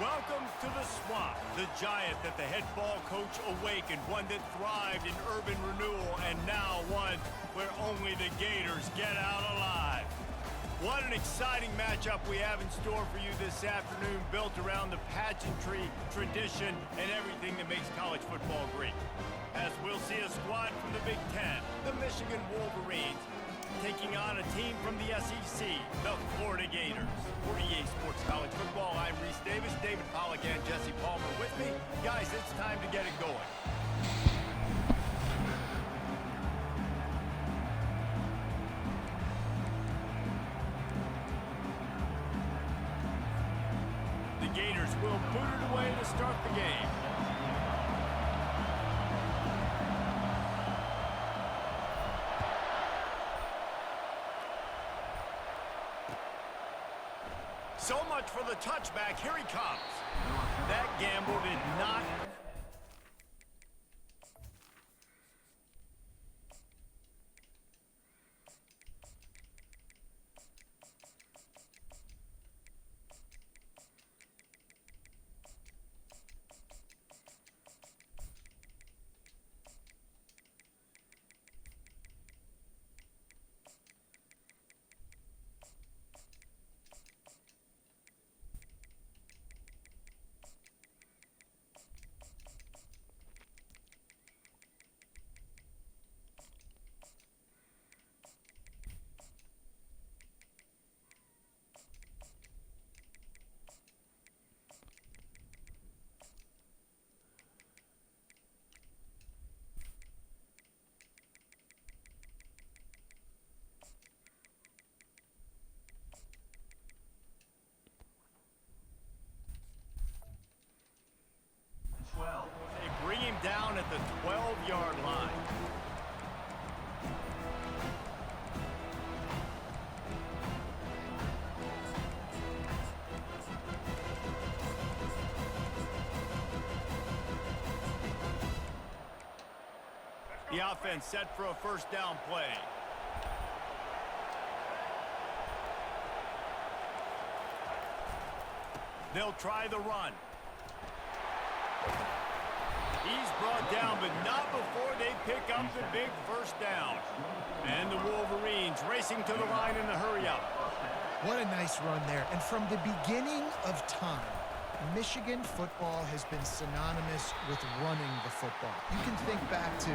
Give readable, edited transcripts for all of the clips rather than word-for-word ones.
Welcome to the swamp, the giant that the head ball coach awakened, one that thrived in urban renewal, and now one where only the Gators get out alive. What an exciting matchup we have in store for you this afternoon, built around the pageantry, tradition, and everything that makes college football great. As we'll see a squad from the Big Ten, the Michigan Wolverines, taking on a team from the SEC, the Florida Gators. For EA Sports College Football, I'm Reese Davis, David Pollack, and Jesse Palmer with me. Guys, it's time to get it going. The Gators will boot it away to start the game. So much for the touchback. Here he comes. That gamble did not... They bring him down at the 12-yard line. The offense set for a first down play. They'll try the run. He's brought down, but not before they pick up the big first down. And the Wolverines racing to the line in the hurry-up. What a nice run there. And from the beginning of time, Michigan football has been synonymous with running the football. You can think back to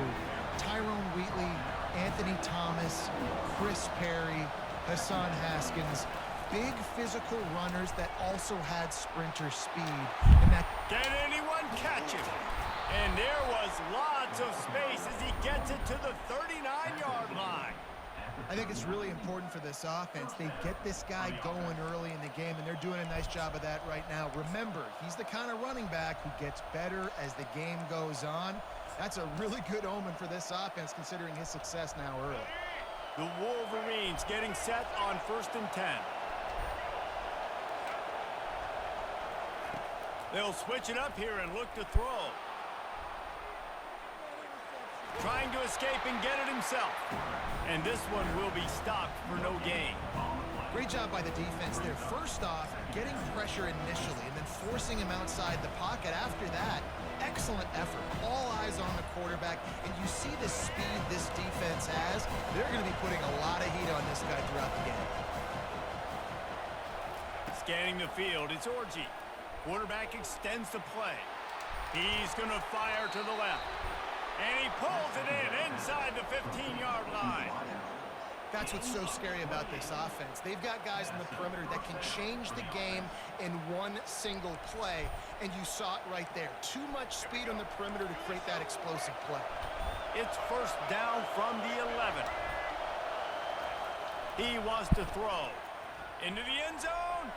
Tyrone Wheatley, Anthony Thomas, Chris Perry, Hassan Haskins. Big physical runners that also had sprinter speed. And that... Can anyone catch him? And there was lots of space as he gets it to the 39-yard line. I think it's really important for this offense. They get this guy going early in the game, and they're doing a nice job of that right now. Remember, he's the kind of running back who gets better as the game goes on. That's a really good omen for this offense, considering his success now early. The Wolverines getting set on 1st and 10. They'll switch it up here and look to throw. Trying to escape and get it himself. And this one will be stopped for no gain. Great job by the defense there. First off, getting pressure initially and then forcing him outside the pocket after that. Excellent effort. All eyes on the quarterback. And you see the speed this defense has. They're going to be putting a lot of heat on this guy throughout the game. Scanning the field, it's Orji. Quarterback extends the play. He's going to fire to the left. And he pulls it in inside the 15-yard line. That's what's so scary about this offense. They've got guys in the perimeter that can change the game in one single play. And you saw it right there. Too much speed on the perimeter to create that explosive play. It's first down from the 11. He wants to throw. Into the end zone.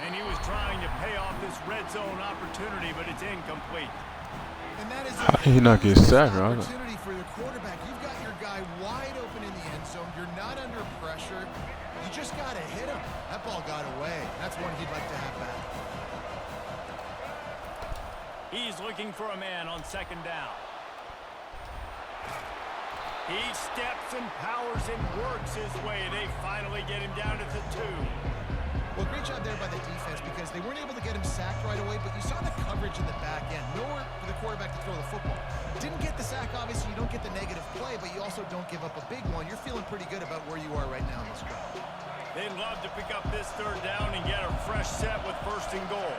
And he was trying to pay off this red zone opportunity, but it's incomplete. And that is He not get sacked, right? Opportunity for the quarterback. You've got your guy wide open in the end zone. You're not under pressure. You just got to hit him. That ball got away. That's one he'd like to have back. He's looking for a man on 2nd down. He steps and powers and works his way. They finally get him down to the 2. Well, great job there by the defense because they weren't able to get him sacked right away, but you saw the coverage in the back end. Nowhere for the quarterback to throw the football. Didn't get the sack, obviously. You don't get the negative play, but you also don't give up a big one. You're feeling pretty good about where you are right now in this drive. They'd love to pick up this third down and get a fresh set with first and goal.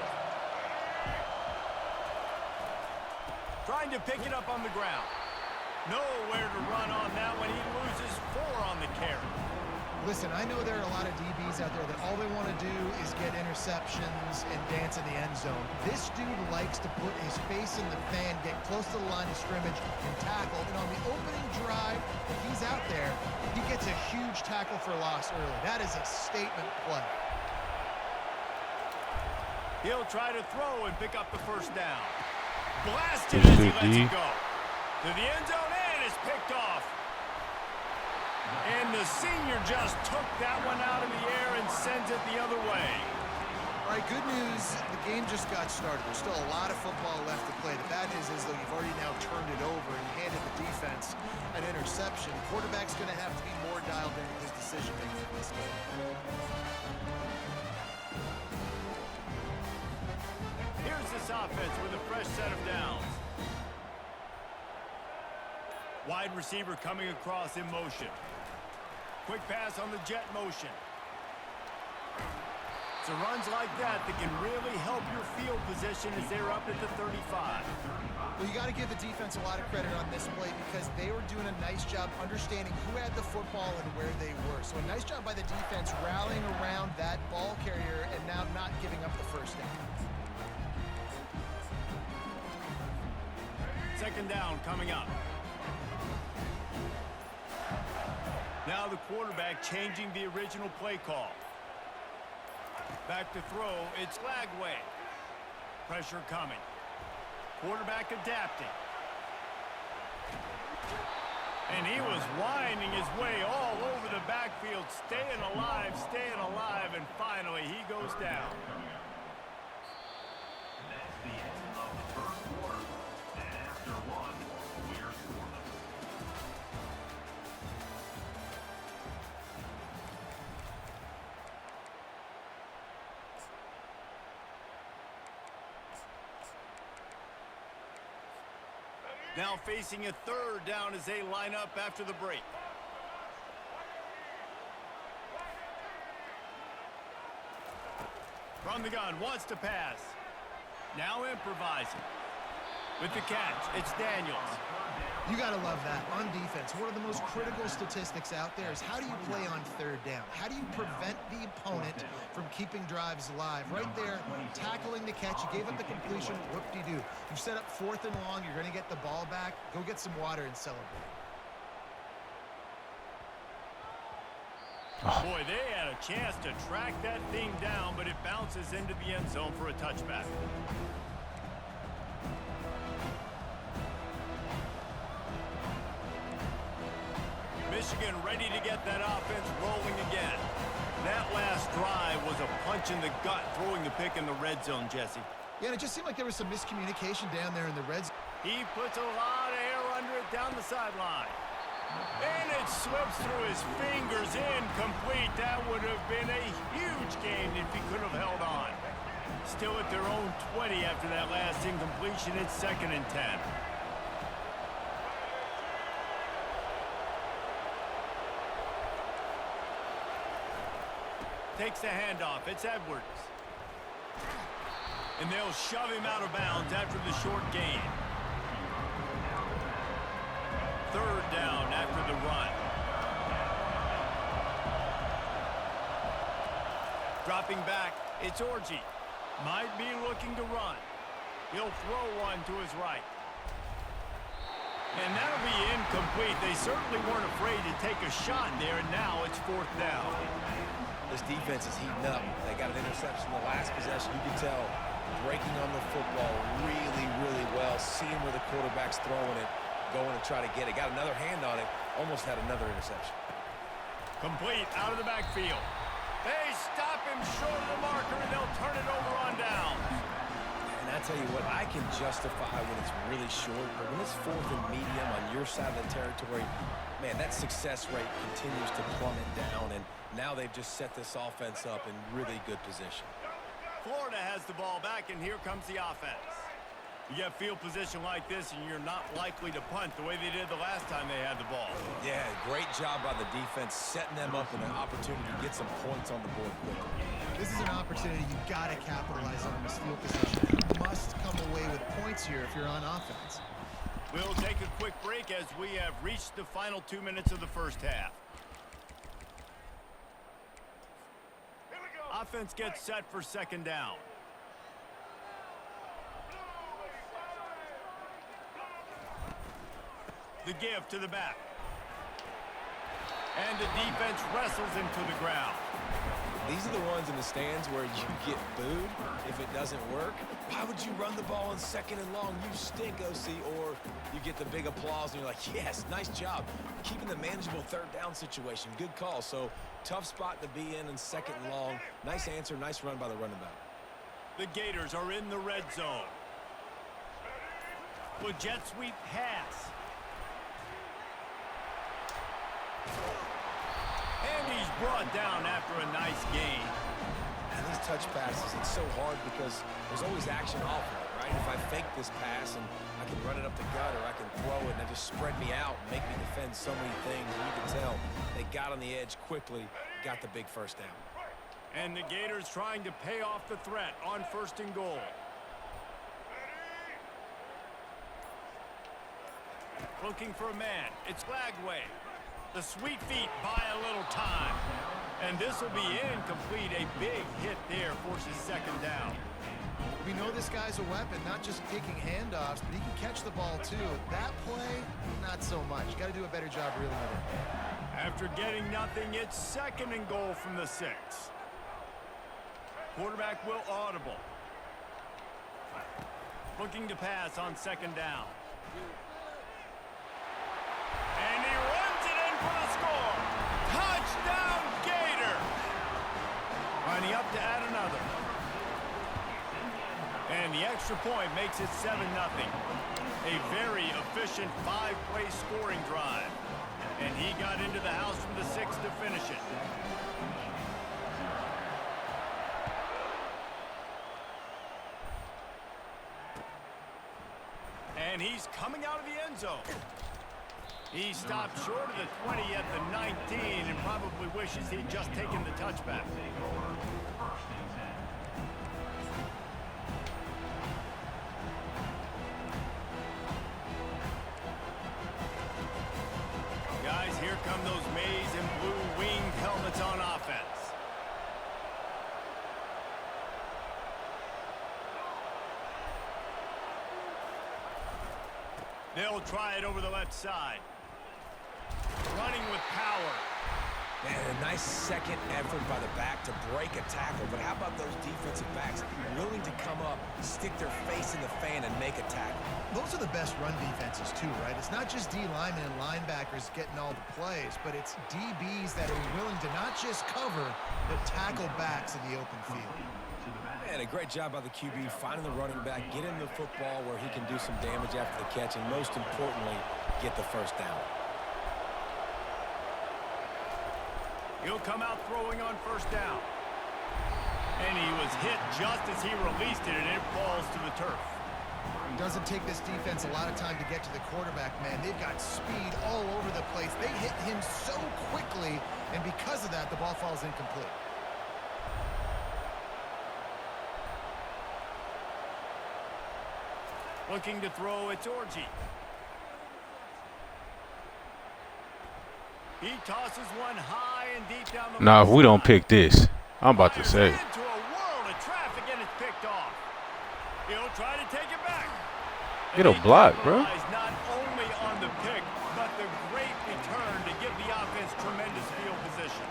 Trying to pick it up on the ground. Nowhere to run on that one. He loses 4 on the carry. Listen, I know there are a lot of DBs out there that all they want to do is get interceptions and dance in the end zone. This dude likes to put his face in the fan, get close to the line of scrimmage, and tackle. And on the opening drive, if he's out there, he gets a huge tackle for loss early. That is a statement play. He'll try to throw and pick up the first down. Blasted as he lets it go. To the end zone and is picked off. And the senior just took that one out of the air and sends it the other way. All right, good news. The game just got started. There's still a lot of football left to play. The bad news is, though, you've already now turned it over and handed the defense an interception. Quarterback's going to have to be more dialed in with his decision-making in this game. Here's this offense with a fresh set of downs. Wide receiver coming across in motion. Quick pass on the jet motion. It's runs like that can really help your field position as they're up at the 35. Well, you got to give the defense a lot of credit on this play because they were doing a nice job understanding who had the football and where they were. So a nice job by the defense rallying around that ball carrier and now not giving up the first down. Second down coming up. Now the quarterback changing the original play call. Back to throw, it's Lagway. Pressure coming. Quarterback adapting. And he was winding his way all over the backfield, staying alive, and finally he goes down. That's the end of the first quarter. And after one, we're scoreless. Now facing a third down as they line up after the break. From the gun, wants to pass. Now improvising. With the catch, it's Daniels. You got to love that on defense. One of the most critical statistics out there is how do you play on third down? How do you prevent the opponent from keeping drives alive? Right there, tackling the catch. You gave up the completion. Whoop-de-doo. You set up 4th and long. You're going to get the ball back. Go get some water and celebrate. Boy, they had a chance to track that thing down, but it bounces into the end zone for a touchback. Michigan ready to get that offense rolling again. That last drive was a punch in the gut, throwing the pick in the red zone, Jesse. Yeah, and it just seemed like there was some miscommunication down there in the red zone. He puts a lot of air under it down the sideline. And it slips through his fingers, incomplete. That would have been a huge gain if he could have held on. Still at their own 20 after that last incompletion. It's 2nd and 10. Takes the handoff. It's Edwards. And they'll shove him out of bounds after the short gain. Third down after the run. Dropping back, it's Orji. Might be looking to run. He'll throw one to his right. And that'll be incomplete. They certainly weren't afraid to take a shot there, and now it's 4th down. This defense is heating up. They got an interception the last possession. You can tell breaking on the football really, really well. Seeing where the quarterback's throwing it, going to try to get it. Got another hand on it. Almost had another interception. Complete out of the backfield. They stop him short of the marker, and they'll turn it over on down. And I tell you what, I can justify when it's really short, but when it's 4th and medium on your side of the territory, Man, that success rate continues to plummet down, and now they've just set this offense up in really good position. Florida has the ball back, and here comes the offense. You get field position like this, and you're not likely to punt the way they did the last time they had the ball. Yeah, great job by the defense, setting them up with an opportunity to get some points on the board quickly. This is an opportunity you got to capitalize on this field position. You must come away with points here if you're on offense. We'll take a quick break as we have reached the final 2 minutes of the first half. Offense gets set for second down. The give to the back. And the defense wrestles him to the ground. These are the ones in the stands where you get booed if it doesn't work. Why would you run the ball on second and long? You stink, OC. Or you get the big applause and you're like, yes, nice job. Keeping the manageable third down situation. Good call. So tough spot to be in second and long. Nice answer, nice run by the running back. The Gators are in the red zone. With jet sweep pass. And he's brought down after a nice gain. And these touch passes, it's so hard because there's always action off of it, right? If I fake this pass and I can run it up the gut or I can throw it and it just spread me out and make me defend so many things. And you can tell they got on the edge quickly, got the big first down. And the Gators trying to pay off the threat on first and goal. Looking for a man. It's Lagway. The sweet feet buy a little time. And this will be incomplete. A big hit there forces second down. We know this guy's a weapon, not just kicking handoffs, but he can catch the ball too. That play, not so much. Got to do a better job reeling it in. After getting nothing, it's second and goal from the 6. Quarterback will audible. Looking to pass on second down. And he runs it in for the score. Touchdown, Gator. Lining up to add another. And the extra point makes it 7-0. A very efficient 5-play scoring drive. And he got into the house from the 6 to finish it. And he's coming out of the end zone. He stopped short of the 20 at the 19 and probably wishes he'd just taken the touchback. Guys, here come those maize and blue winged helmets on offense. They'll try it over the left side. Running with power. Man, a nice second effort by the back to break a tackle. But how about those defensive backs willing to come up, stick their face in the fan, and make a tackle? Those are the best run defenses too, right? It's not just D linemen and linebackers getting all the plays, but it's DBs that are willing to not just cover, but tackle backs in the open field. Man, a great job by the QB, finding the running back, get him the football where he can do some damage after the catch, and most importantly, get the first down. He'll come out throwing on first down. And he was hit just as he released it, and it falls to the turf. It doesn't take this defense a lot of time to get to the quarterback, man. They've got speed all over the place. They hit him so quickly, and because of that, the ball falls incomplete. Looking to throw, it's Orji. He tosses one high and deep down the Nah, if we don't pick this, I'm about to say. Into a world of traffic and it's picked off. He'll try to take it back. Get a block, bro. Not only on the pick, but the great return to give the offense tremendous field position.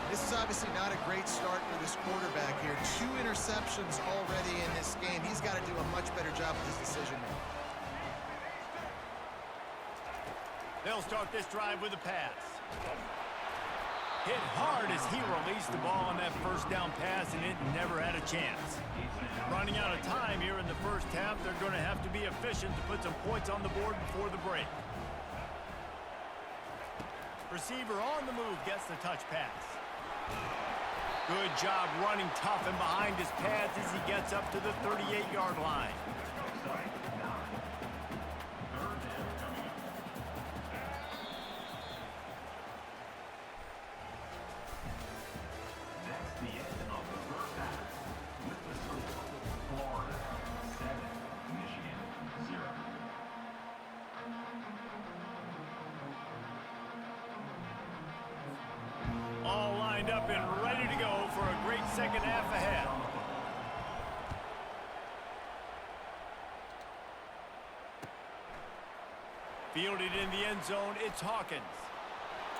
This is obviously not a great start for this quarterback here. 2 interceptions already in this game. He's got to do a much better job with his decision making. They'll start this drive with a pass. Hit hard as he released the ball on that first down pass, and it never had a chance. Running out of time here in the first half, they're going to have to be efficient to put some points on the board before the break. Receiver on the move gets the touch pass. Good job running tough and behind his pads as he gets up to the 38-yard line. That's the end of the first half. With the score, Florida 7, Michigan 0. All lined up and ready to go for a great second half ahead. Fielded in the end zone, it's Hawkins.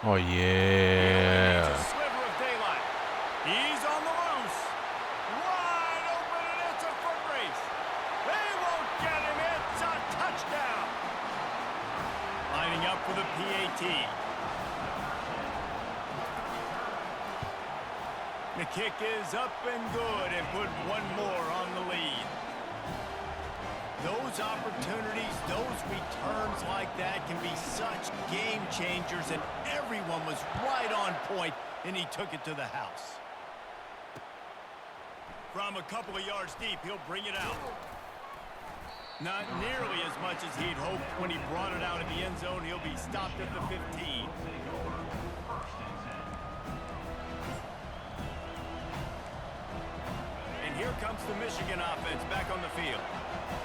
Oh, It's yeah. a sliver of daylight. He's on the loose. Wide open, and it's a foot race. They won't get him. It's a touchdown. Lining up for the PAT. The kick is up and good and put one more on the lead. Those opportunities, those returns like that can be such game changers, and everyone was right on point, and he took it to the house. From a couple of yards deep, he'll bring it out. Not nearly as much as he'd hoped when he brought it out in the end zone. He'll be stopped at the 15. And here comes the Michigan offense back on the field.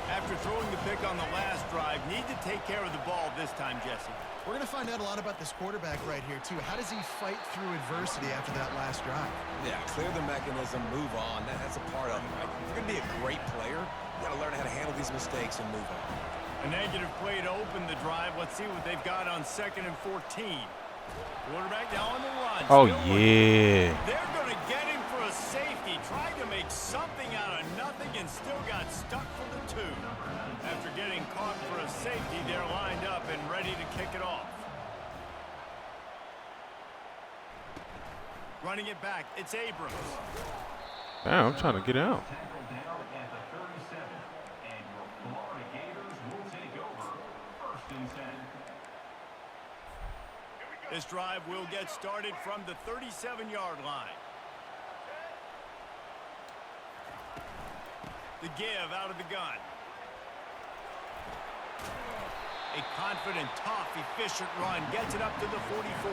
After throwing the pick on the last drive, need to take care of the ball this time, Jesse. We're going to find out a lot about this quarterback right here, too. How does he fight through adversity after that last drive? Yeah, clear the mechanism, move on. That's a part of it, right? If you're going to be a great player, you got to learn how to handle these mistakes and move on. A negative play to open the drive. Let's see what they've got on 2nd and 14. Quarterback now on the run. Oh, Still looking. yeah. They're going to get him for a safety. Tried to make something out of nothing and still got stuck for the 2. After getting caught for a safety, they're lined up and ready to kick it off. Running it back, it's Abrams. Damn, I'm trying to get out. Tackled down at the 37, and your Florida Gators will take over 1st and 10. This drive will get started from the 37-yard line. The give out of the gun. A confident, tough, efficient run gets it up to the 44.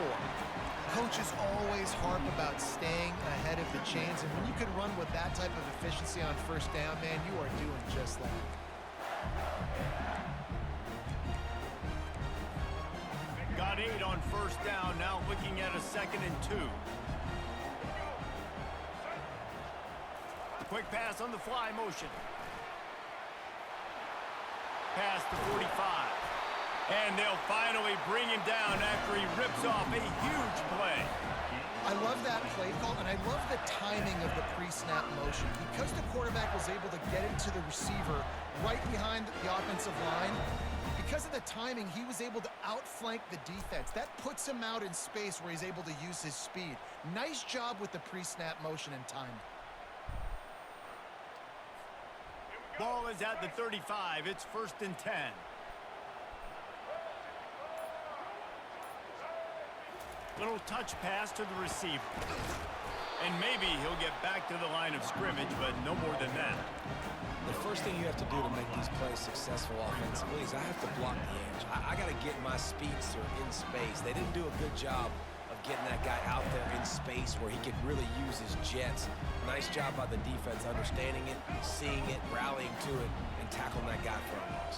Coaches always harp about staying ahead of the chains, and when you can run with that type of efficiency on 1st down, man, you are doing just that. Got 8 on 1st down, now looking at a 2nd and 2. Quick pass on the fly motion. Pass to 45. And they'll finally bring him down after he rips off a huge play. I love that play call, and I love the timing of the pre-snap motion. Because the quarterback was able to get into the receiver right behind the offensive line, because of the timing, he was able to outflank the defense. That puts him out in space where he's able to use his speed. Nice job with the pre-snap motion and timing. Ball is at the 35. It's 1st and 10. Little touch pass to the receiver. And maybe he'll get back to the line of scrimmage, but no more than that. The first thing you have to do to make these plays successful offensively is I have to block the edge. I got to get my speedster in space. They didn't do a good job of getting that guy out there in space where he could really use his jets. Nice job by the defense understanding it, seeing it, rallying to it, and tackling that guy for a loss.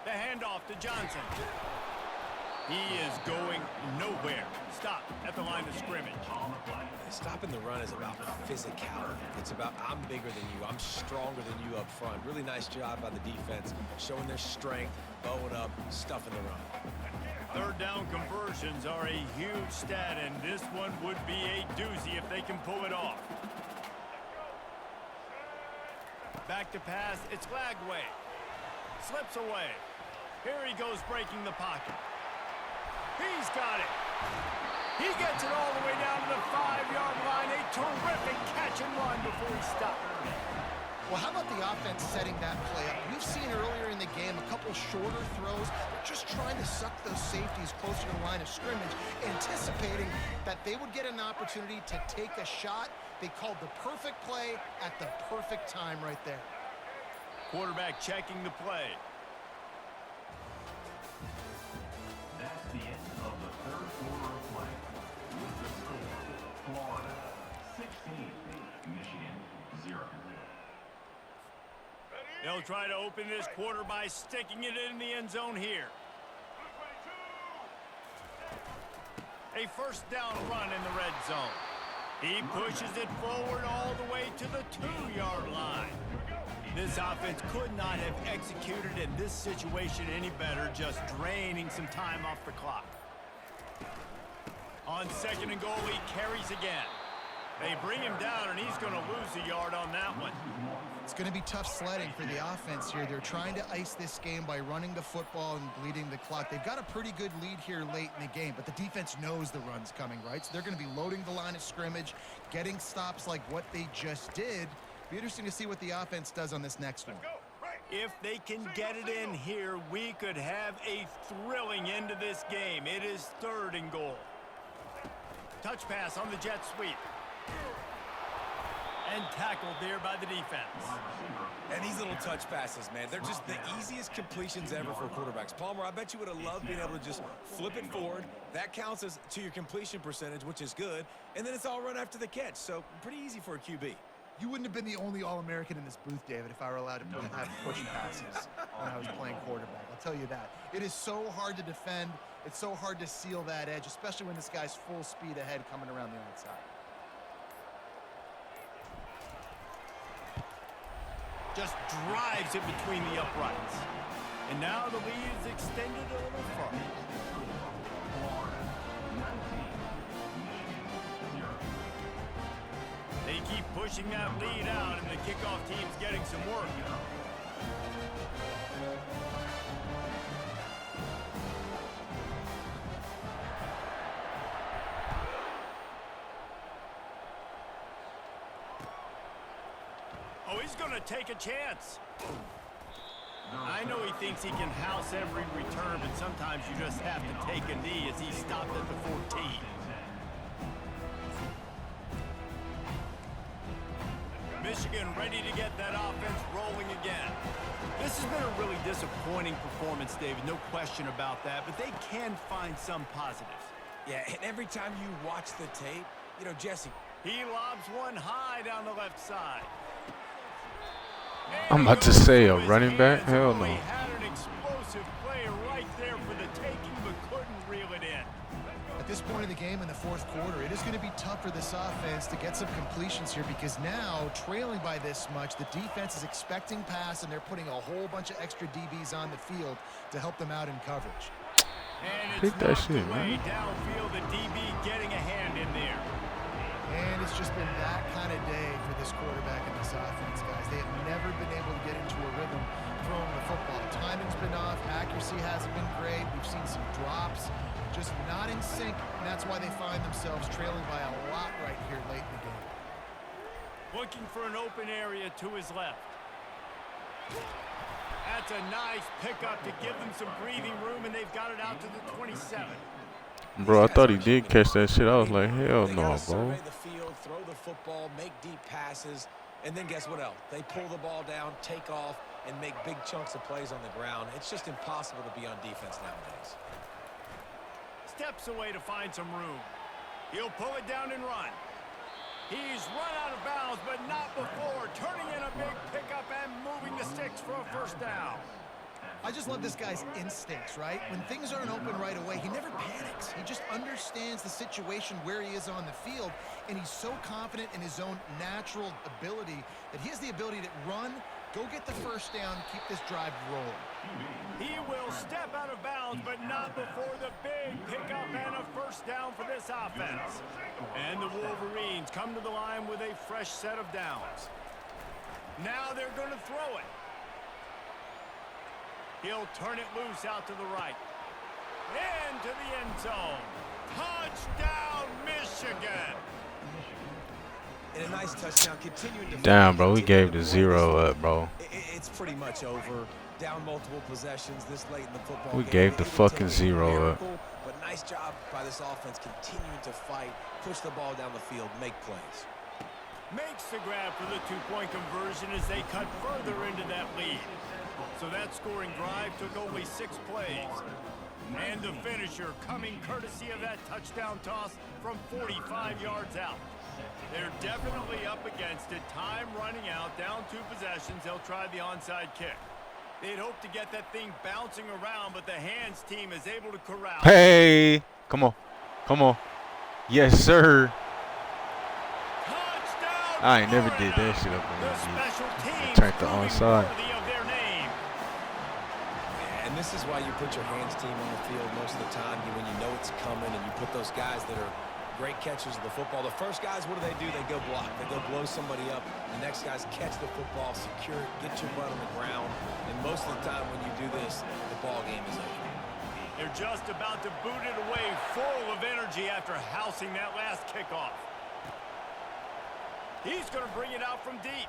The handoff to Johnson. He is going nowhere. Stop at the line of scrimmage. Stopping the run is about physicality. It's about I'm bigger than you. I'm stronger than you up front. Really nice job by the defense, showing their strength, bowing up, stuffing the run. 3rd down conversions are a huge stat, and this one would be a doozy if they can pull it off. Back to pass, it's Lagway. Slips away. Here he goes breaking the pocket. He's got it. He gets it all the way down to the 5-yard line. A terrific catch and run before he stopped. Well, how about the offense setting that play up? We've seen earlier in the game a couple shorter throws. They're just trying to suck those safeties closer to the line of scrimmage, anticipating that they would get an opportunity to take a shot. They called the perfect play at the perfect time right there. Quarterback checking the play. That's the end of the third quarter of play. With the score, Florida 16, Michigan 0. They'll try to open this quarter by sticking it in the end zone here. A first down run in the red zone. He pushes it forward all the way to the 2-yard line. This offense could not have executed in this situation any better, just draining some time off the clock. On second and goal, he carries again. They bring him down, and he's going to lose a yard on that one. It's going to be tough sledding for the offense here. They're trying to ice this game by running the football and bleeding the clock. They've got a pretty good lead here late in the game, but the defense knows the run's coming, right? So they're going to be loading the line of scrimmage, getting stops like what they just did. Be interesting to see what the offense does on this next one. If they can get it in here, we could have a thrilling end to this game. It is third and goal. Touch pass on the jet sweep. And tackled there by the defense. And these little touch passes, man, they're just the easiest completions ever for quarterbacks. Palmer, I bet you would have loved being able to just flip it forward. That counts as to your completion percentage, which is good. And then it's all run after the catch. So pretty easy for a QB. You wouldn't have been the only All-American in this booth, David, if I were allowed to have push passes when I was playing quarterback. I'll tell you that. It is so hard to defend. It's so hard to seal that edge, especially when this guy's full speed ahead coming around the outside. Just drives it between the uprights. And now the lead is extended a little further. They keep pushing that lead out, and the kickoff team's getting some work. Oh, he's going to take a chance. I know he thinks he can house every return, but sometimes you just have to take a knee as he stopped at the 14. Michigan ready to get that offense rolling again. This has been a really disappointing performance, David, no question about that, but they can find some positives. Yeah, and every time you watch the tape, you know, Jesse. He lobs one high down the left side. I'm about to say a running back? Hell no. He had an explosive play right there for the taking, but couldn't reel it in. At this point in the game in the fourth quarter, it is going to be tough for this offense to get some completions here because now, trailing by this much, the defense is expecting pass, and they're putting a whole bunch of extra DBs on the field to help them out in coverage. And Take it's that knocked shit, away man. downfield, the DB getting a hand in there. And it's just been that kind of day for this quarterback and this offense, guys. They have never been able to get into a rhythm throwing the football. Timing's been off. Accuracy hasn't been great. We've seen some drops. Just not in sync, and that's why they find themselves trailing by a lot right here late in the game. Looking for an open area to his left. That's a nice pickup to give them some breathing room, and they've got it out to the 27. Bro, I thought he did catch that shit. I was like, hell They no, gotta bro. survey the field, throw the football, make deep passes, and then guess what else? They pull the ball down, take off, and make big chunks of plays on the ground. It's just impossible to be on defense nowadays. Steps away to find some room. He'll pull it down and run. He's run out of bounds, but not before. Turning in a big pickup and moving the sticks for a first down. I just love this guy's instincts, right? When things aren't open right away, he never panics. He just understands the situation where he is on the field, and he's so confident in his own natural ability that he has the ability to run, go get the first down, keep this drive rolling. He will step out of bounds, but not before the big pickup and a first down for this offense. And the Wolverines come to the line with a fresh set of downs. Now they're going to throw it. He'll turn it loose out to the right. Into the end zone. Touchdown, Michigan! And a nice touchdown, continuing to Damn, bro, we continue gave to the play 0 this up, bro. It's pretty much over. Down multiple possessions this late in the football We game. gave the It would take fucking a 0 up. miracle, but nice job by this offense continuing to fight, push the ball down the field, make plays. Makes the grab for the two-point conversion as they cut further into that lead. So that scoring drive took only 6 plays. And the finisher coming courtesy of that touchdown toss from 45 yards out. They're definitely up against it. Time running out, down 2 possessions. They'll try the onside kick. They'd hope to get that thing bouncing around, but the hands team is able to corral. Hey, come on, come on. Yes, sir. Touchdown, I ain't never did Florida. that shit up in The the special teams turned the proving onside. worthy of their name. And this is why you put your hands team on the field most of the time. When you know it's coming and you put those guys that are great catchers of the football. The first guys, what do? They go block. They go blow somebody up. The next guys catch the football, secure it, get your butt on the ground. And most of the time when you do this, the ball game is over. They're just about to boot it away, full of energy after housing that last kickoff. He's going to bring it out from deep.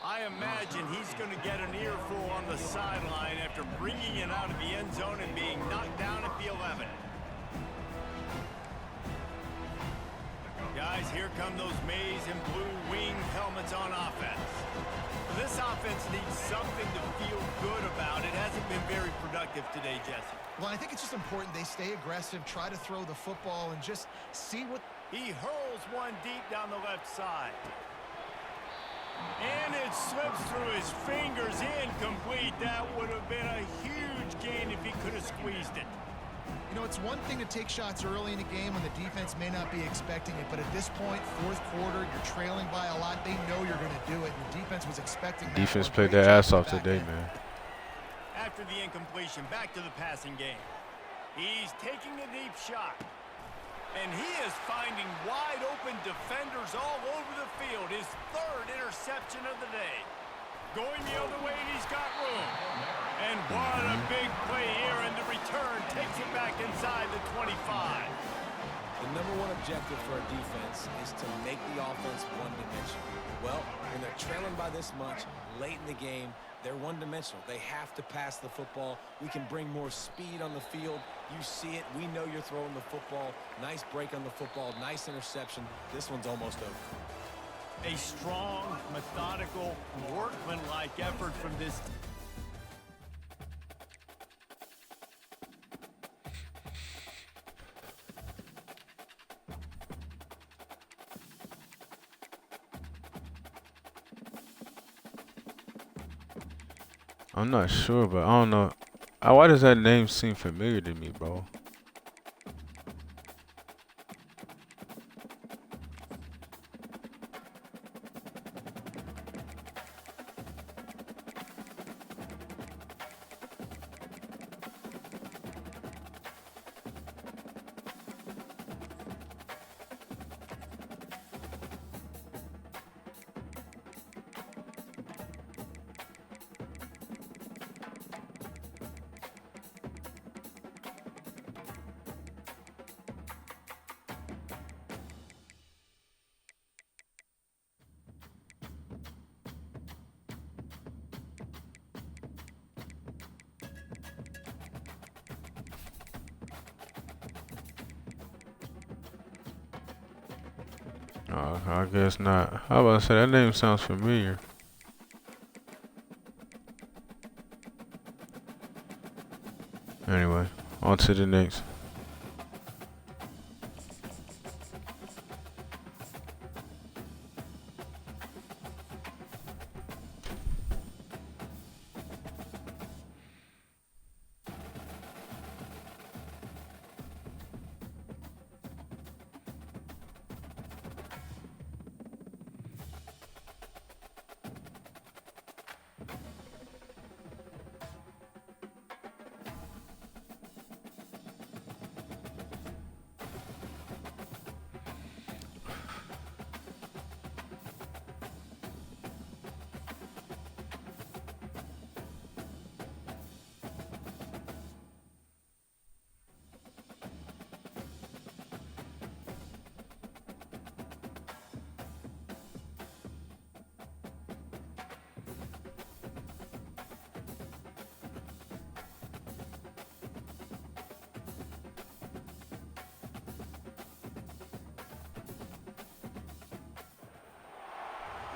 I imagine he's going to get an earful on the sideline after bringing it out of the end zone and being knocked down at the 11. Guys, here come those maize and blue wing helmets on offense. This offense needs something to feel good about. It hasn't been very productive today, Jesse. Well, I think it's just important they stay aggressive, try to throw the football, and just see what... He hurls one deep down the left side. And it slips through his fingers, incomplete. That would have been a huge gain if he could have squeezed it. You know, it's one thing to take shots early in a game when the defense may not be expecting it, but at this point, 4th quarter, you're trailing by a lot. They know you're going to do it, and the defense was expecting that. Defense played their ass off today, man. After the incompletion, back to the passing game. He's taking a deep shot. And he is finding wide open defenders all over the field. His 3rd interception of the day. Going the other way, and he's got room. And what a big play here, and the return takes it back inside the 25. The #1 objective for a defense is to make the offense one-dimensional. Well, when they're trailing by this much, late in the game, they're one-dimensional. They have to pass the football. We can bring more speed on the field. You see it. We know you're throwing the football. Nice break on the football. Nice interception. This one's almost over. A strong, methodical, workmanlike effort from this. I'm not sure, but I don't know. Why does that name seem familiar to me, bro? I guess not. How about to say that name sounds familiar? Anyway, on to the next.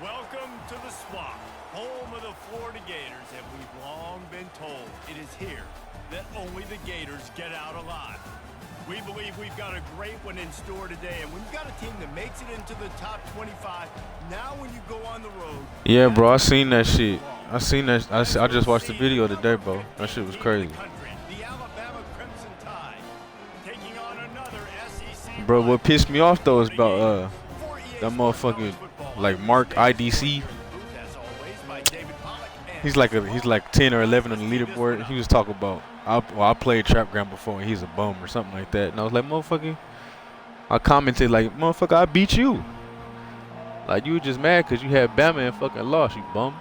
Welcome to the Swamp, home of the Florida Gators, and we've long been told it is here that only the Gators get out alive. We believe we've got a great one in store today, and we've got a team that makes it into the top 25. Now when you go on the road... Yeah, bro, I seen that shit. I seen that. I just watched the video today, bro. That shit was crazy. The Alabama Crimson Tide taking on another SEC. Bro, what pissed me off, though, is about that motherfucking, like, Mark IDC. He's like 10 or 11 on the leaderboard. He was talking about, I played Trap Ground before and he's a bum or something like that. And I was like, motherfucker, I commented like, motherfucker, I beat you. Like, you were just mad because you had Bama and fucking lost, you bum.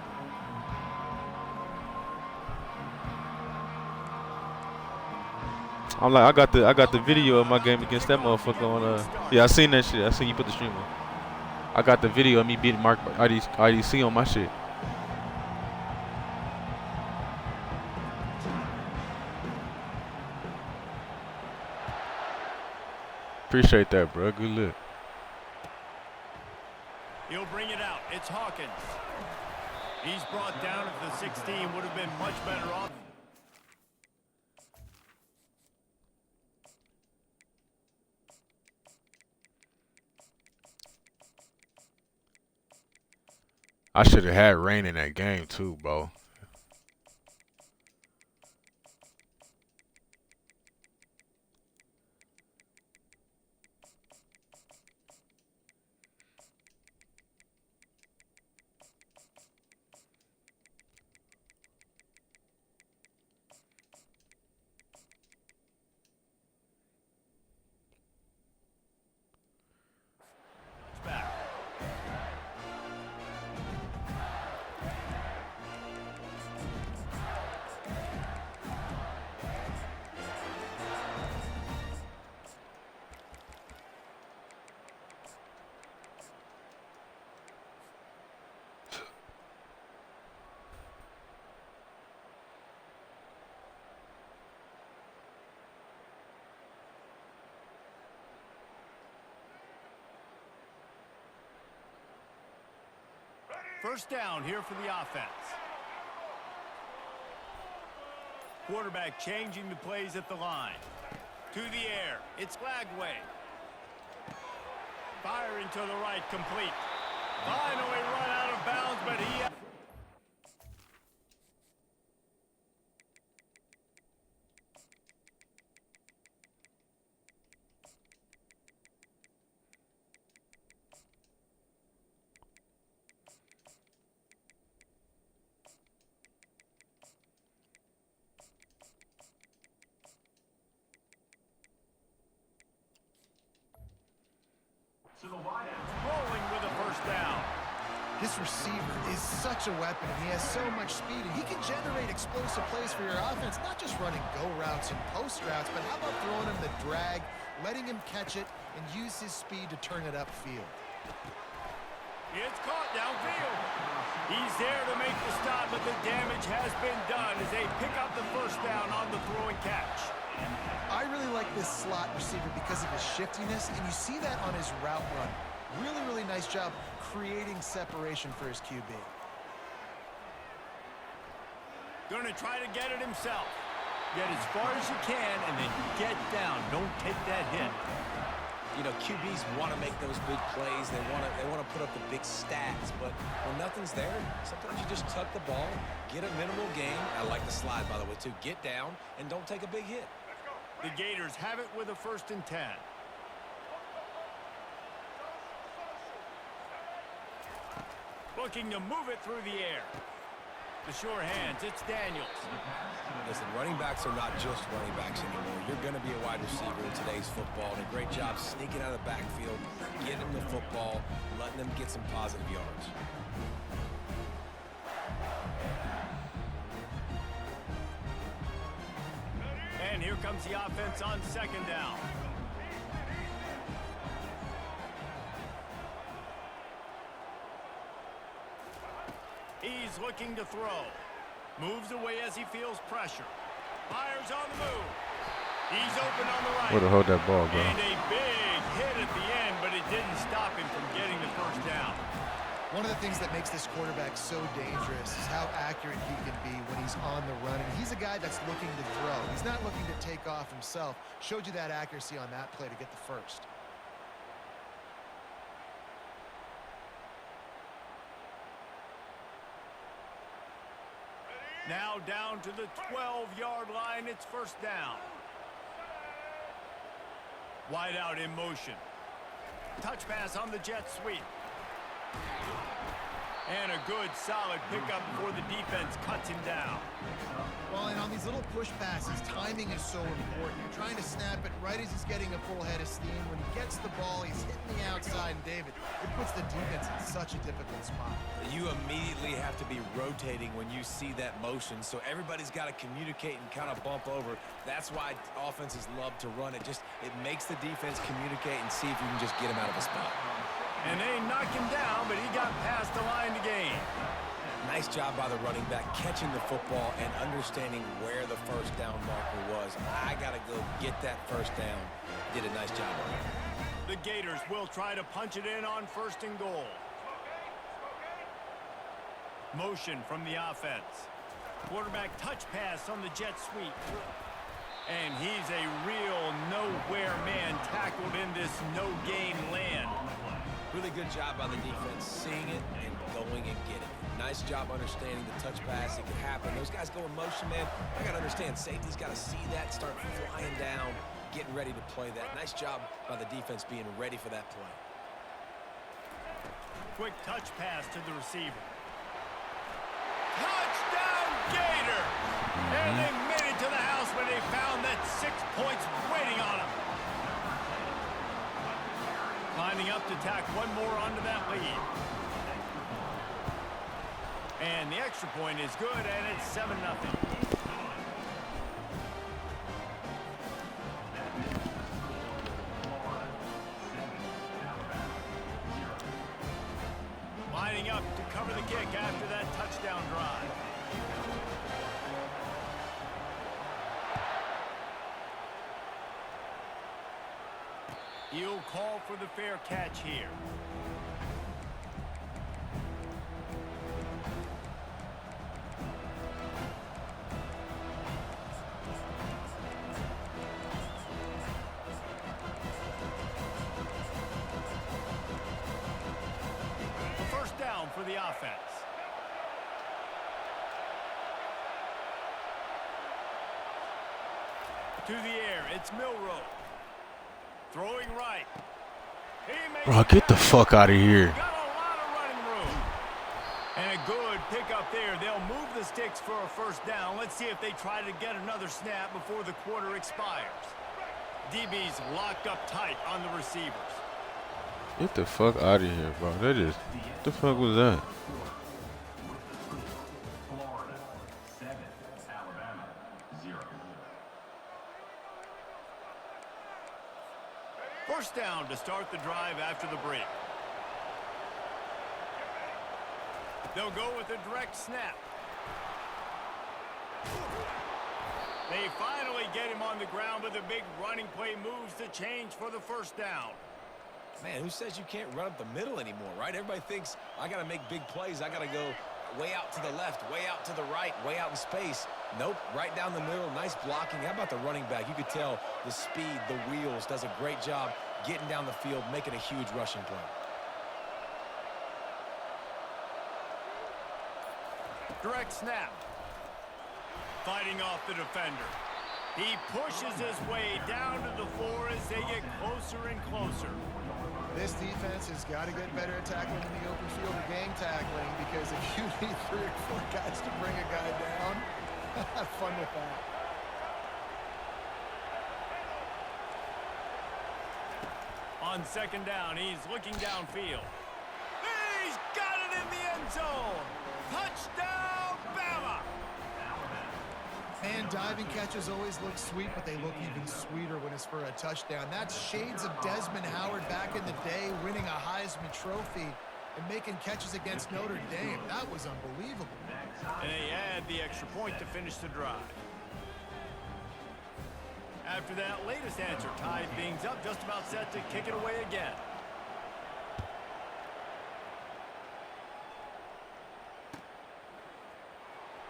I'm like, I got the video of my game against that motherfucker on yeah, I seen that shit. I seen you put the stream on. I got the video of me beating Mark IDC on my shit. Appreciate that, bro. Good look. He'll bring it out. It's Hawkins. He's brought down at the 16. Would have been much better off. I should have had rain in that game too, bro. First down here for the offense. Quarterback changing the plays at the line. To the air. It's Lagway. Firing to the right, complete. Finally run out of bounds, but he... rolling with a first down. This receiver is such a weapon. He has so much speed, and he can generate explosive plays for your offense, not just running go routes and post routes, but how about throwing him the drag, letting him catch it, and use his speed to turn it upfield. It's caught downfield. He's there to make the stop, but the damage has been done as they pick up the first down on the throw and catch. I really like this slot receiver because of his shiftiness, and you see that on his route run. Really, really nice job creating separation for his QB. Going to try to get it himself. Get as far as you can and then get down. Don't take that hit. You know, QBs want to make those big plays. They want to put up the big stats. But when nothing's there, sometimes you just tuck the ball, get a minimal gain. I like the slide, by the way, too. Get down and don't take a big hit. The Gators have it with a 1st and 10. Looking to move it through the air. The sure hands, it's Daniels. Listen, running backs are not just running backs anymore. You're going to be a wide receiver in today's football. And a great job sneaking out of the backfield, getting them the football, letting them get some positive yards. And here comes the offense on 2nd down. He's looking to throw. Moves away as he feels pressure. Fires on the move. He's open on the right. Way to hold that ball, bro. And a big hit at the end, but it didn't stop him from getting the first down. One of the things that makes this quarterback so dangerous is how accurate he can be when he's on the run. And he's a guy that's looking to throw. He's not looking to take off himself. Showed you that accuracy on that play to get the first. Now down to the 12-yard line. It's first down. Wide out in motion. Touch pass on the jet sweep. And a good, solid pickup before the defense cuts him down. Well, and on these little push passes, timing is so important. You're trying to snap it right as he's getting a full head of steam. When he gets the ball, he's hitting the outside, and David, it puts the defense in such a difficult spot. You immediately have to be rotating when you see that motion, so everybody's got to communicate and kind of bump over. That's why offenses love to run it. It makes the defense communicate and see if you can just get him out of a spot. And they knocked him down, but he got past the line to gain. Nice job by the running back catching the football and understanding where the first down marker was. I got to go get that first down. Did a nice job on it. The Gators will try to punch it in on first and goal. Motion from the offense. Quarterback touch pass on the jet sweep. And he's a real nowhere man tackled in this no-gain land. Really good job by the defense, seeing it and going and getting it. Nice job understanding the touch pass. It can happen. Those guys go in motion, man. I got to understand, safety's got to see that, start flying down, getting ready to play that. Nice job by the defense being ready for that play. Quick touch pass to the receiver. Touchdown, Gator! And they made it to the house when they found that 6 points waiting on them. Lining up to tack one more onto that lead. And the extra point is good, and it's 7-0. Lining up to cover the kick after that touchdown drive. He'll call for the fair catch here. A first down for the offense. To the air, it's Milroe. Throwing right. Bro, get the fuck out of here. Got a lot of running room. And a good pickup there. They'll move the sticks for a first down. Let's see if they try to get another snap before the quarter expires. DB's locked up tight on the receivers. Get the fuck out of here, bro. That is, what the fuck was that? Florida 7, Alabama 0. First down to start the drive after the break. They'll go with a direct snap. They finally get him on the ground, but the big running play moves the change for the first down. Man, who says you can't run up the middle anymore, right? Everybody thinks, I got to make big plays. I got to go way out to the left, way out to the right, way out in space. Nope, right down the middle, nice blocking. How about the running back? You could tell the speed, the wheels, does a great job getting down the field, making a huge rushing play. Direct snap. Fighting off the defender. He pushes his way down to the floor as they get closer and closer. This defense has got to get better at tackling in the open field or gang tackling, because if you need 3 or 4 guys to bring a guy down, have fun with that. On second down, he's looking downfield. He's got it in the end zone. Touchdown, Bama! And diving catches always look sweet, but they look even sweeter when it's for a touchdown. That's shades of Desmond Howard back in the day, winning a Heisman Trophy and making catches against Notre Dame. That was unbelievable. And they add the extra point to finish the drive. After that latest answer tied things up, just about set to kick it away again.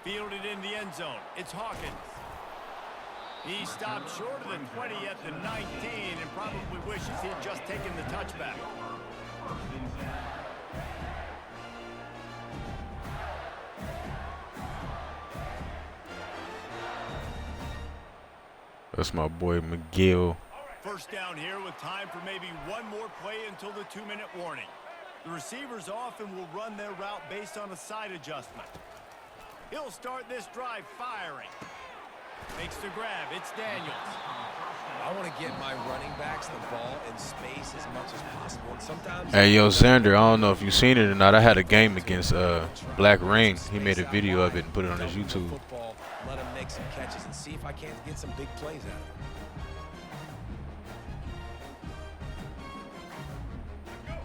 Fielded in the end zone. It's Hawkins. He stopped short of the 20 at the 19 and probably wishes he had just taken the touchback. That's my boy McGill. First down here with time for maybe one more play until the 2-minute warning. The receivers often will run their route based on a side adjustment. He'll start this drive firing. Makes the grab. It's Daniels. I want to get my running backs the ball in space as much as possible. And sometimes Hey, yo, Xander, I don't know if you've seen it or not. I had a game against Black Ring. He made a video of it and put it on his YouTube. Football, let him make some catches and see if I can't get some big plays out of him.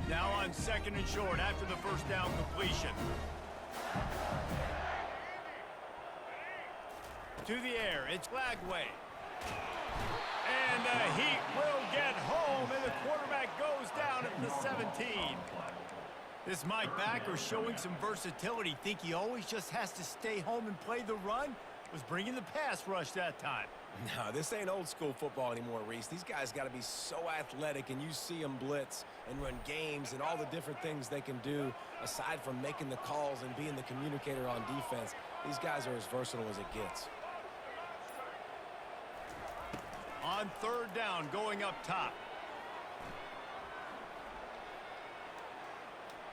Now on 2nd and short after the first down completion. To the air, it's Lagway. And the Heat will get home, and the quarterback goes down at the 17. This Mike backer showing some versatility. Think he always just has to stay home and play the run? Was bringing the pass rush that time. No, this ain't old school football anymore, Reese. These guys got to be so athletic, and you see them blitz and run games and all the different things they can do aside from making the calls and being the communicator on defense. These guys are as versatile as it gets. On 3rd down, going up top.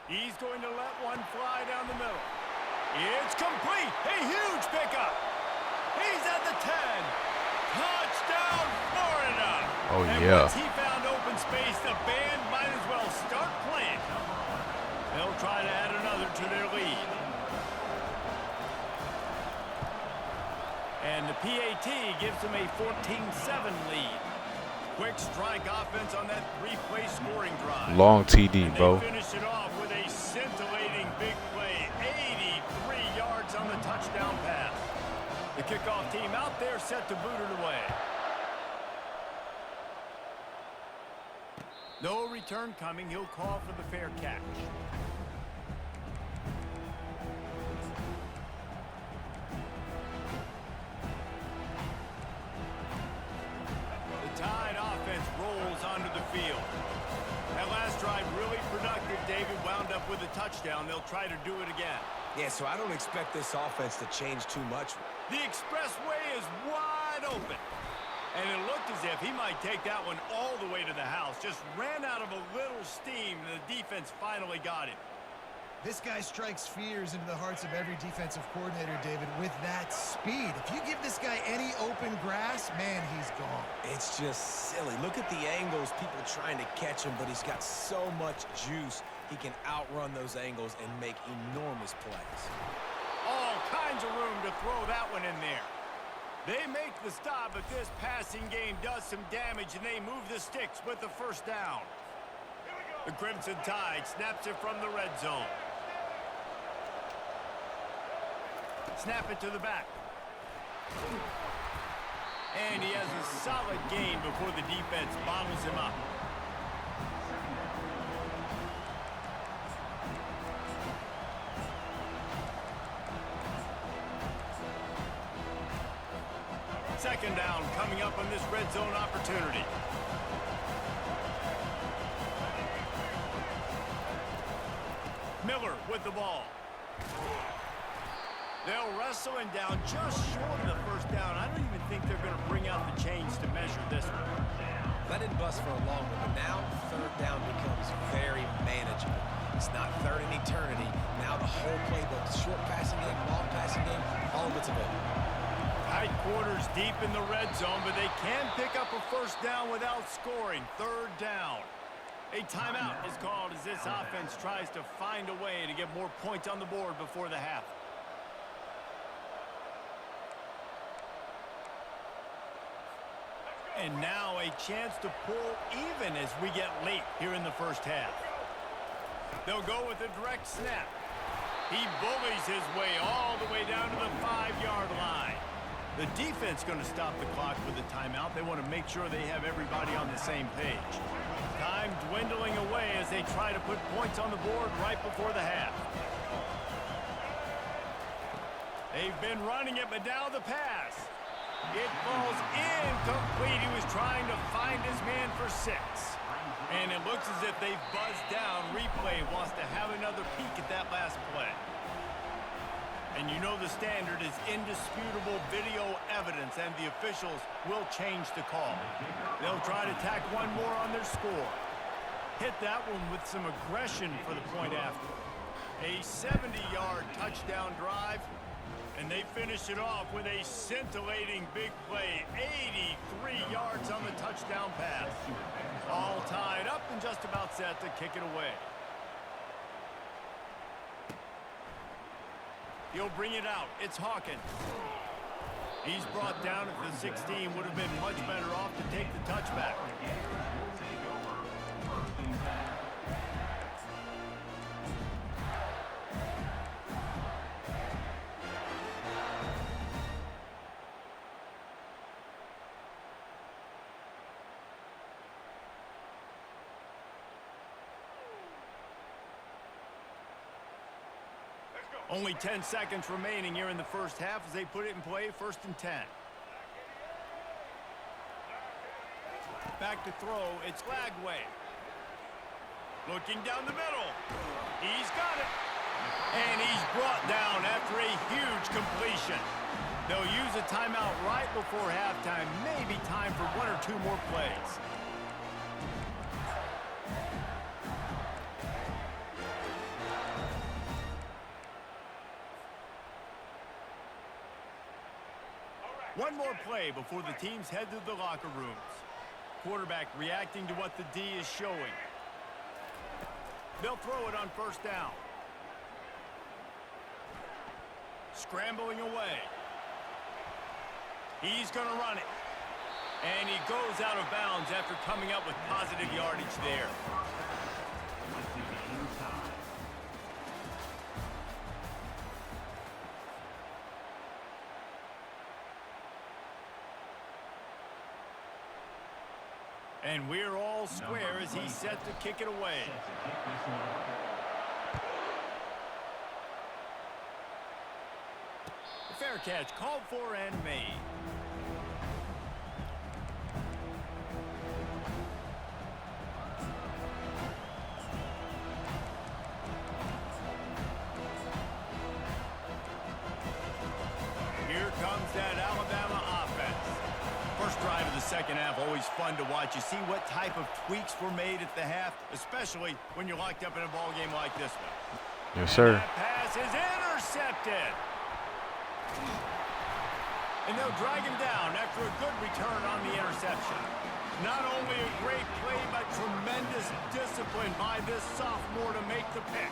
He's going to let one fly down the middle. It's complete. A huge pickup. He's at the 10. Touchdown, Florida. Oh, and yeah. Once he found open space, the band might as well start playing. They'll try to add another to their lead. And the PAT gives them a 14-7 lead. Quick strike offense on that 3-play scoring drive. Long TD, and bro. they finish it off with a scintillating big play. 83 yards on the touchdown pass. The kickoff team out there set to boot it away. No return coming. He'll call for the fair catch. The Tide offense rolls onto the field. That last drive really productive. David wound up with a touchdown. They'll try to do it again. Yeah, so I don't expect this offense to change too much. The expressway is wide open. And it looked as if he might take that one all the way to the house. Just ran out of a little steam, and the defense finally got him. This guy strikes fears into the hearts of every defensive coordinator, David, with that speed. If you give this guy any open grass, man, he's gone. It's just silly. Look at the angles, people trying to catch him, but he's got so much juice. He can outrun those angles and make enormous plays. All kinds of room to throw that one in there. They make the stop, but this passing game does some damage, and they move the sticks with the first down. The Crimson Tide snaps it from the red zone. Snap it to the back. And he has a solid gain before the defense bottles him up. Second down coming up on this red zone opportunity. Miller with the ball. They'll wrestle him down just short of the first down. I don't even think they're going to bring out the chains to measure this one. That didn't bust for a long one, but now 3rd down becomes very manageable. It's not 3rd in eternity. Now the whole playbook, short passing game, long passing game, all of it's available. Tight quarters deep in the red zone, but they can pick up a first down without scoring. 3rd down. A timeout is called as this offense tries to find a way to get more points on the board before the half. And now a chance to pull even as we get late here in the first half. They'll go with a direct snap. He bullies his way all the way down to the 5-yard line. The defense going to stop the clock with a timeout. They want to make sure they have everybody on the same page. Time dwindling away as they try to put points on the board right before the half. They've been running it, but now the pass. It falls incomplete. He was trying to find his man for 6. And it looks as if they've buzzed down. Replay wants to have another peek at that last play. And you know the standard is indisputable video evidence, and the officials will change the call. They'll try to tack one more on their score. Hit that one with some aggression for the point after. A 70-yard touchdown drive, and they finish it off with a scintillating big play. 83 yards on the touchdown pass. All tied up and just about set to kick it away. He'll bring it out. It's Hawkins. He's brought down at the 16. Would have been much better off to take the touchback. Only 10 seconds remaining here in the first half as they put it in play, 1st and 10. Back to throw, it's Lagway. Looking down the middle. He's got it. And he's brought down after a huge completion. They'll use a timeout right before halftime. Maybe time for 1 or 2 more plays. One more play before the teams head to the locker rooms. Quarterback reacting to what the D is showing. They'll throw it on 1st down. Scrambling away. He's going to run it. And he goes out of bounds after coming up with positive yardage there. And we're all square as he's set to kick it away. The fair catch called for and made. Here comes that Alabama offense. First drive of the second half, always fun to watch. You see what type of tweaks were made at the half, especially when you're locked up in a ball game like this one. Yes, sir. That pass is intercepted. And they'll drag him down after a good return on the interception. Not only a great play, but tremendous discipline by this sophomore to make the pick.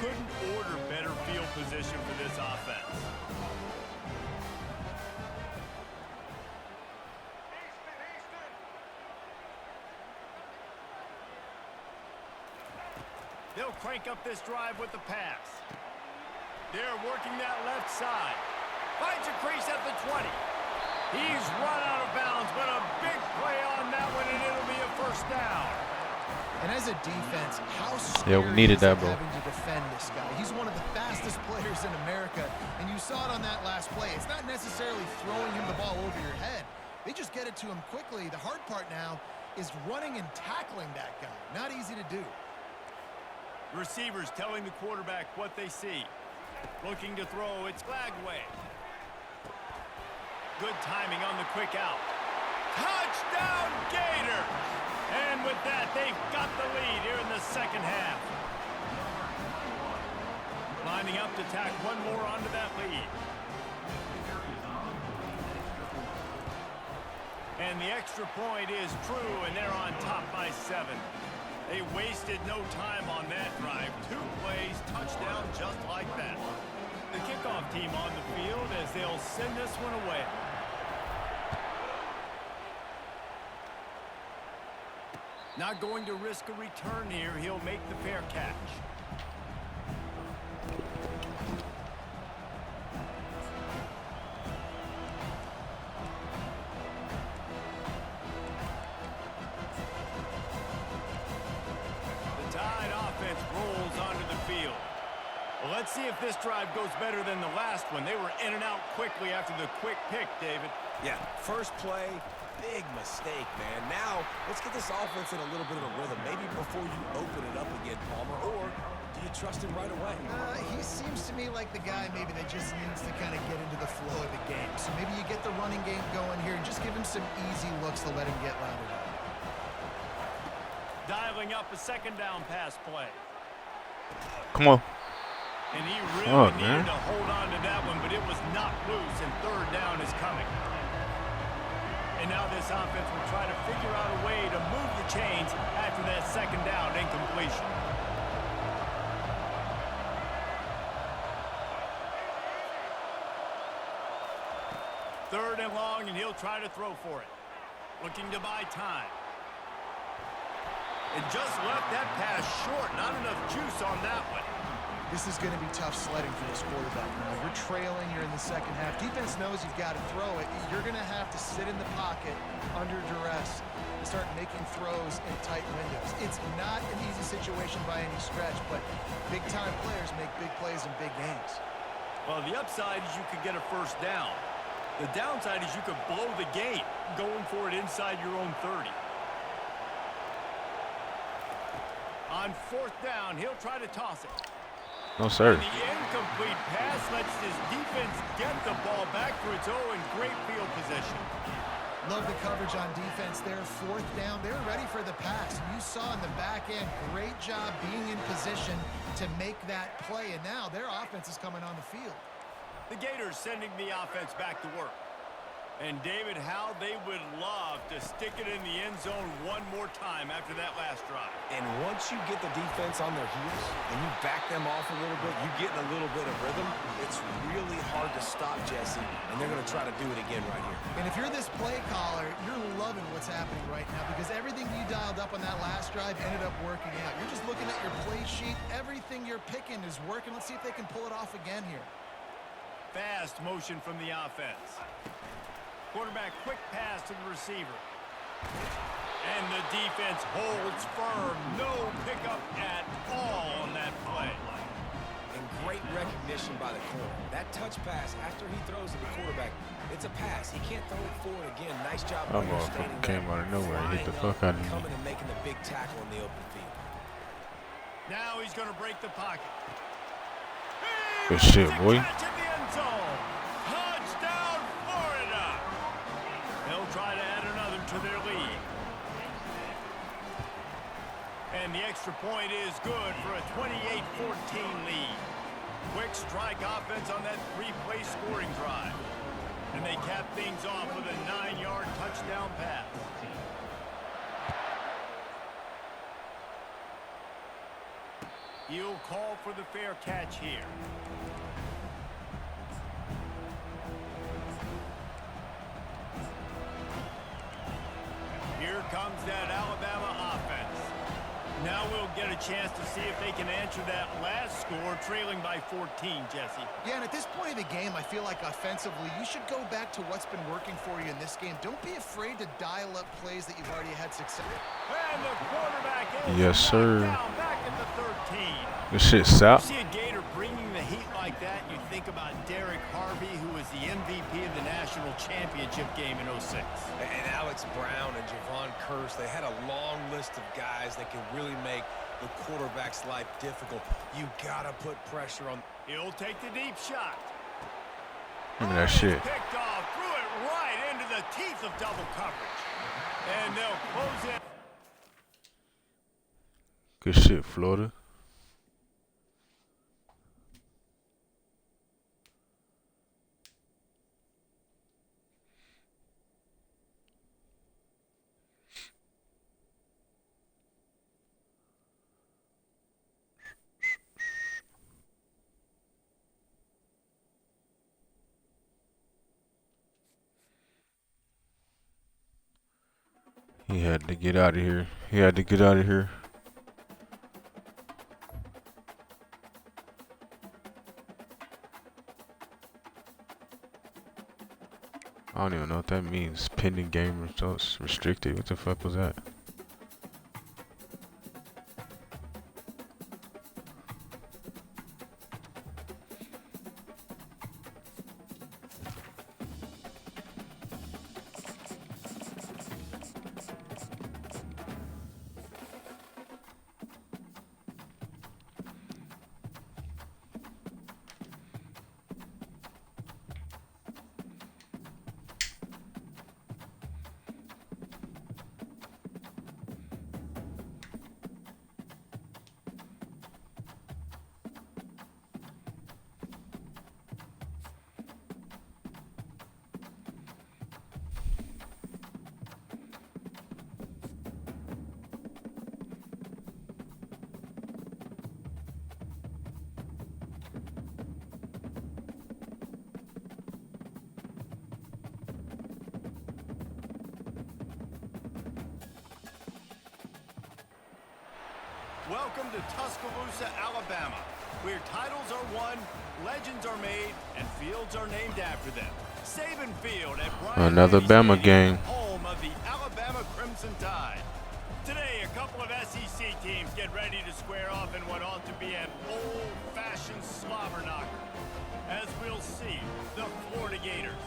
Couldn't order better field position for this offense. They'll crank up this drive with the pass. They're working that left side. Finds a crease at the 20. He's run out of bounds, but a big play on that one, and it'll be a 1st down. And as a defense, how Yeah, we needed scary that, is it bro. having to defend this guy? He's one of the fastest players in America, and you saw it on that last play. It's not necessarily throwing him the ball over your head. They just get it to him quickly. The hard part now is running and tackling that guy. Not easy to do. Receivers telling the quarterback what they see. Looking to throw, it's Lagway. Good timing on the quick out. Touchdown, Gator! And with that, they've got the lead here in the second half. Lining up to tack one more onto that lead. And the extra point is true, and they're on top by 7. They wasted no time on that drive. 2 plays, touchdown just like that. The kickoff team on the field as they'll send this one away. Not going to risk a return here. He'll make the fair catch. Let's see if this drive goes better than the last one. They were in and out quickly after the quick pick, David. Yeah, first play, big mistake, man. Now, let's get this offense in a little bit of a rhythm. Maybe before you open it up again, Palmer, or do you trust him right away? He seems to me like the guy maybe that just needs to kind of get into the flow of the game. So maybe you get the running game going here and just give him some easy looks to let him get rounded up. Dialing up a second down pass play. Come on. And he really needed man. to hold on to that one, but it was knocked loose, and third down is coming. And now this offense will try to figure out a way to move the chains after that second down incompletion. Third and long, and he'll try to throw for it. Looking to buy time. And just left that pass short. Not enough juice on that one. This is going to be tough sledding for this quarterback now. You're trailing, you're in the second half. Defense knows you've got to throw it. You're going to have to sit in the pocket under duress and start making throws in tight windows. It's not an easy situation by any stretch, but big-time players make big plays in big games. Well, the upside is you could get a first down. The downside is you could blow the game going for it inside your own 30. On fourth down, he'll try to toss it. No, sir. And the incomplete pass lets his defense get the ball back for its own great field position. Love the coverage on defense there. Fourth down, they're ready for the pass. You saw in the back end, great job being in position to make that play. And now their offense is coming on the field. The Gators sending the offense back to work. And David, how they would love to stick it in the end zone one more time after that last drive. And once you get the defense on their heels and you back them off a little bit, you get in a little bit of rhythm, it's really hard to stop Jesse, and they're going to try to do it again right here. And if you're this play caller, you're loving what's happening right now because everything you dialed up on that last drive ended up working out. You're just looking at your play sheet. Everything you're picking is working. Let's see if they can pull it off again here. Fast motion from the offense. Quarterback quick pass to the receiver. And the defense holds firm. No pickup at all on that play. And great recognition by the corner. That touch pass after he throws to the quarterback, it's a pass. He can't throw it forward again. Nice job That understanding motherfucker came out of nowhere and hit the fuck out of me. Coming and making the big tackle in the open field. Now he's going to break the pocket. Good shit, boy. Catch in the end zone. Touchdown, Florida. They'll try to add another to their lead. And the extra point is good for a 28-14 lead. Quick strike offense on that three-play scoring drive. And they cap things off with a 9-yard touchdown pass. He'll call for the fair catch here. Here comes that Alabama offense. Now we'll get a chance to see if they can answer that last score, trailing by 14, Jesse. Yeah, and at this point of the game, I feel like offensively, you should go back to what's been working for you in this game. Don't be afraid to dial up plays that you've already had success. And the quarterback is Yes, sir. down back at the 13. This shit sap. You see a Gator bringing the heat like that, you think about Derek Harvey, who was the MVP of the national championship game in 06. And Alex Brown and Javon Curse, they had a long list of guys that can really make the quarterback's life difficult. You gotta put pressure on. He'll take the deep shot. Look at that shit. Picked off, threw it right into the teeth of double coverage. And they'll close it. Good shit, Florida. He had to get out of here. He had to get out of here. I don't even know what that means. Pending game results restricted. What the fuck was that? Welcome to Tuscaloosa, Alabama, where titles are won, legends are made, and fields are named after them. Saban Field at Bryant Another Denny Bama Stadium, game. home of the Alabama Crimson Tide. Today, a couple of SEC teams get ready to square off in what ought to be an old-fashioned slobber knocker. As we'll see, the Florida Gators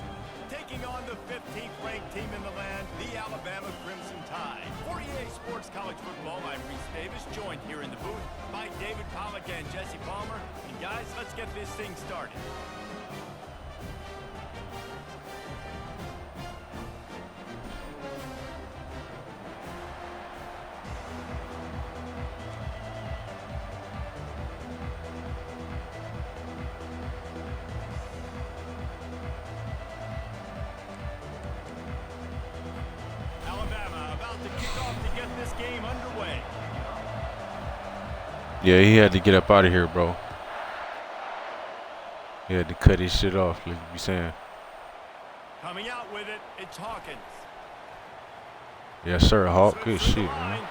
taking on the 15th ranked team in the land, the Alabama Crimson Tide. For EA Sports College Football, I'm Reese Davis, joined here in the booth by David Pollack and Jesse Palmer. And guys, let's get this thing started. Game underway. Yeah, he had to get up out of here, bro. He had to cut his shit off, like you be saying. Coming out with it, it's Hawkins. Yes, sir, Hawk. Good shit, man.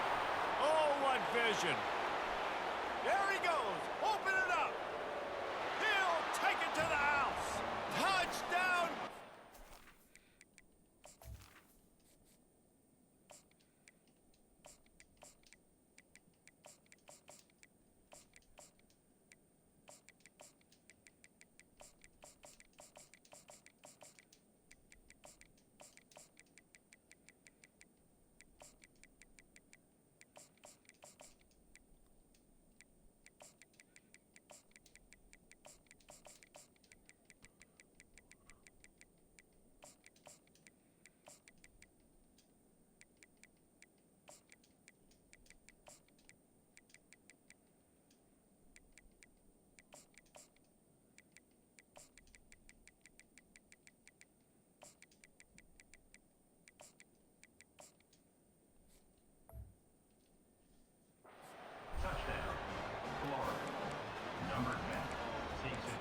Oh, what vision. There he goes. Open it up. He'll take it to the house. Touchdown.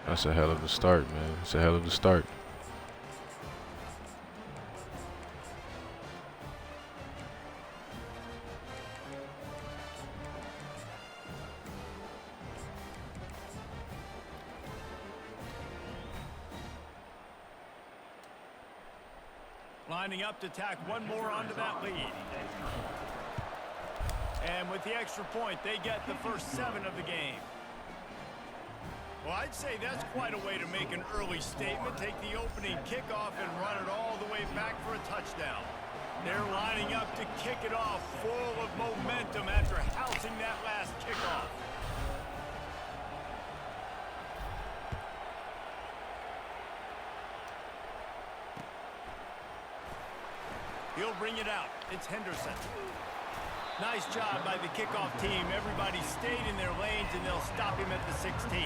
That's a hell of a start, man. It's a hell of a start. Lining up to tack one more onto that lead. And with the extra point, they get the first 7 of the game. Well, I'd say that's quite a way to make an early statement. Take the opening kickoff and run it all the way back for a touchdown. They're lining up to kick it off full of momentum after housing that last kickoff. He'll bring it out. It's Henderson. Nice job by the kickoff team. Everybody stayed in their lanes, and they'll stop him at the 16.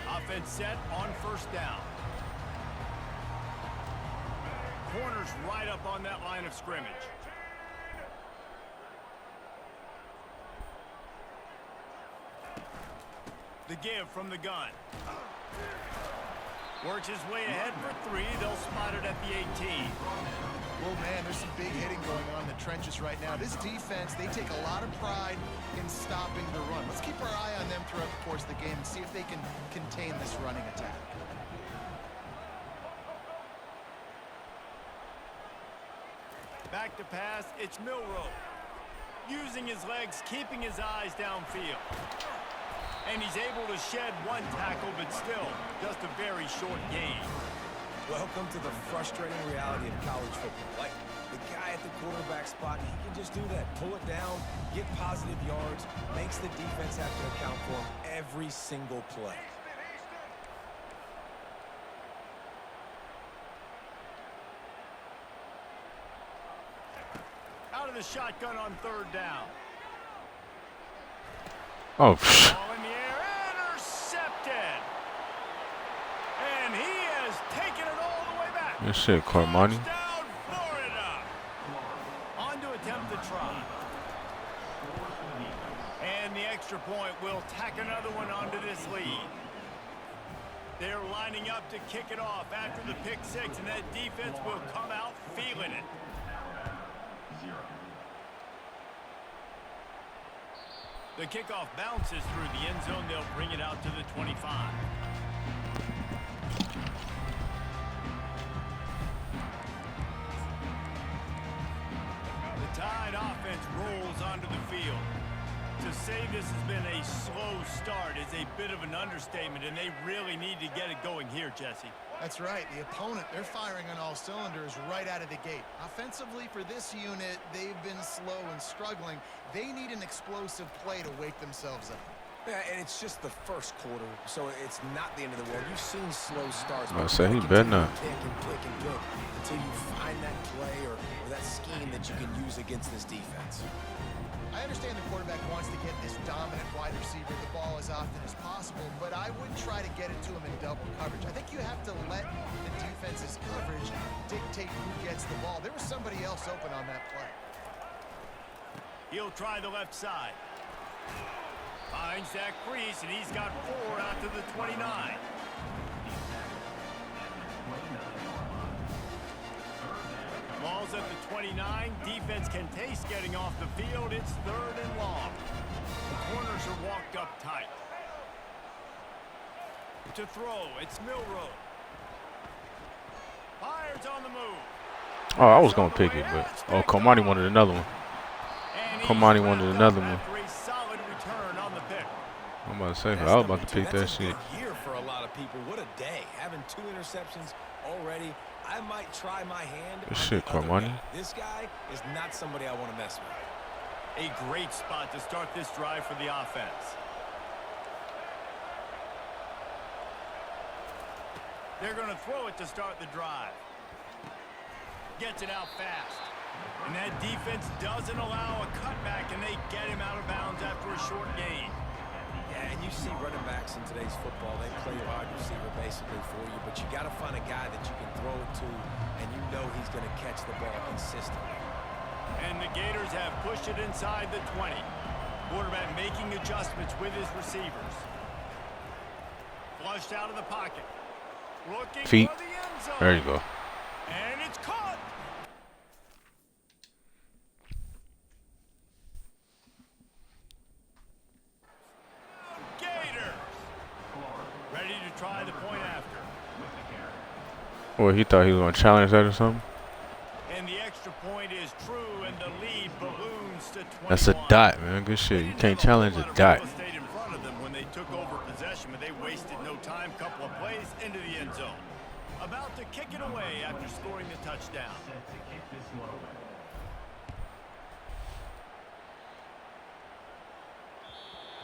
Offense set on first down. Corners right up on that line of scrimmage. The give from the gun. Works his way ahead for 3. They'll spot it at the 18. Well, man, there's some big hitting going on in the trenches right now. This defense, they take a lot of pride in stopping the run. Let's keep our eye on them throughout the course of the game and see if they can contain this running attack. Back to pass, it's Milroe. Using his legs, keeping his eyes downfield. And he's able to shed one tackle, but still, just a very short gain. Welcome to the frustrating reality of college football. Like, the guy at the quarterback spot, he can just do that. Pull it down, get positive yards, makes the defense have to account for him every single play. Out of the shotgun on third down. Oh, Ball in the air, intercepted. And he has taken it all the way back. Good shit, Carmani. Touchdown, Florida. On to attempt the try. And And the extra point will tack another one onto this lead. They're lining up to kick it off after the pick six, and that defense will come out feeling it. The kickoff bounces through the end zone. They'll bring it out to the 25. The Tide offense rolls onto the field. To say this has been a slow start is a bit of an understatement, and they really need to get it going here, Jesse. That's right. The opponent, they're firing on all cylinders right out of the gate. Offensively for this unit, they've been slow and struggling. They need an explosive play to wake themselves up. Yeah, and it's just the first quarter, so it's not the end of the world. You've seen slow starts. I say he better not. Pick until you find that play or that scheme that you can use against this defense. I understand the quarterback wants to get this dominant wide receiver the ball as often as possible, but I wouldn't try to get it to him in double coverage. I think you have to let the defense's coverage dictate who gets the ball. There was somebody else open on that play. He'll try the left side. Finds that crease, and he's got 4 out to the 29. Ball's at the 29. Defense can taste getting off the field. It's 3rd and long. The corners are walked up tight. To throw, it's Milrow. Fires on the move. Oh, I was going to pick it, but oh, Komani wanted another one. Komani wanted another one. Solid return on the pick. I'm about to say, I was about to pick that shit. That's a good year for a lot of people. What a day. Having 2 interceptions already. I might try my hand. Good shit, Komani. This guy is not somebody I want to mess with. A great spot to start this drive for the offense. They're going to throw it to start the drive. Gets it out fast. And that defense doesn't allow a cutback, and they get him out of bounds after a short gain. Yeah, and you see running backs in today's football, they play wide receiver basically for you, but you got to find a guy that you can throw it to, and you know he's going to catch the ball consistently. And the Gators have pushed it inside the 20. Quarterback making adjustments with his receivers. Flushed out of the pocket. Looking Feet. for the end zone. There you go. And it's caught. Gators. Ready to try the point after. Well, he thought he was going to challenge that or something. And the extra point is true, and the lead balloons to 21. That's a dot, man. Good shit. You can't challenge a dot. Stayed in front of them when they took over possession, but they wasted no time. Couple of plays into the end zone. About to kick it away after scoring the touchdown.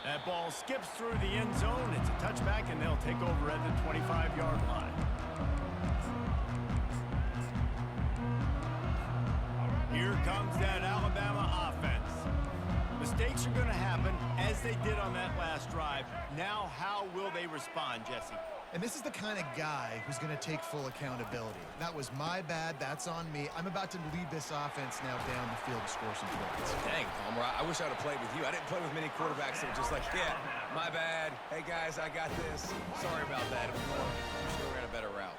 That ball skips through the end zone. It's a touchback, and they'll take over at the 25-yard line. Here comes that Alabama offense. Mistakes are going to happen, as they did on that last drive. Now, how will they respond, Jesse? And this is the kind of guy who's going to take full accountability. That was my bad. That's on me. I'm about to lead this offense now down the field to score some points. Dang, Palmer, I wish I would have played with you. I didn't play with many quarterbacks that were just like, yeah, my bad. Hey, guys, I got this. Sorry about that. I'm sure we ran a better route.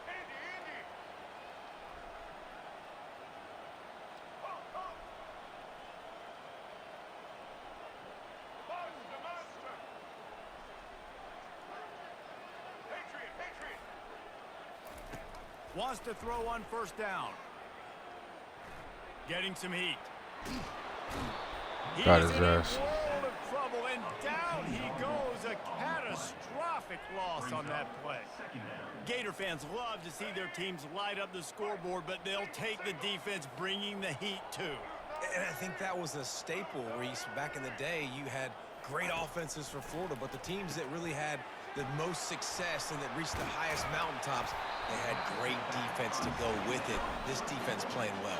Wants to throw on first down. Getting some heat. Got He's his in a ass. world of trouble, and down he goes. A catastrophic loss on that play. Gator fans love to see their teams light up the scoreboard, but they'll take the defense bringing the heat too. And I think that was a staple, Reese. Back in the day, you had great offenses for Florida, but the teams that really had the most success and that reached the highest mountaintops, they had great defense to go with it. This defense playing well.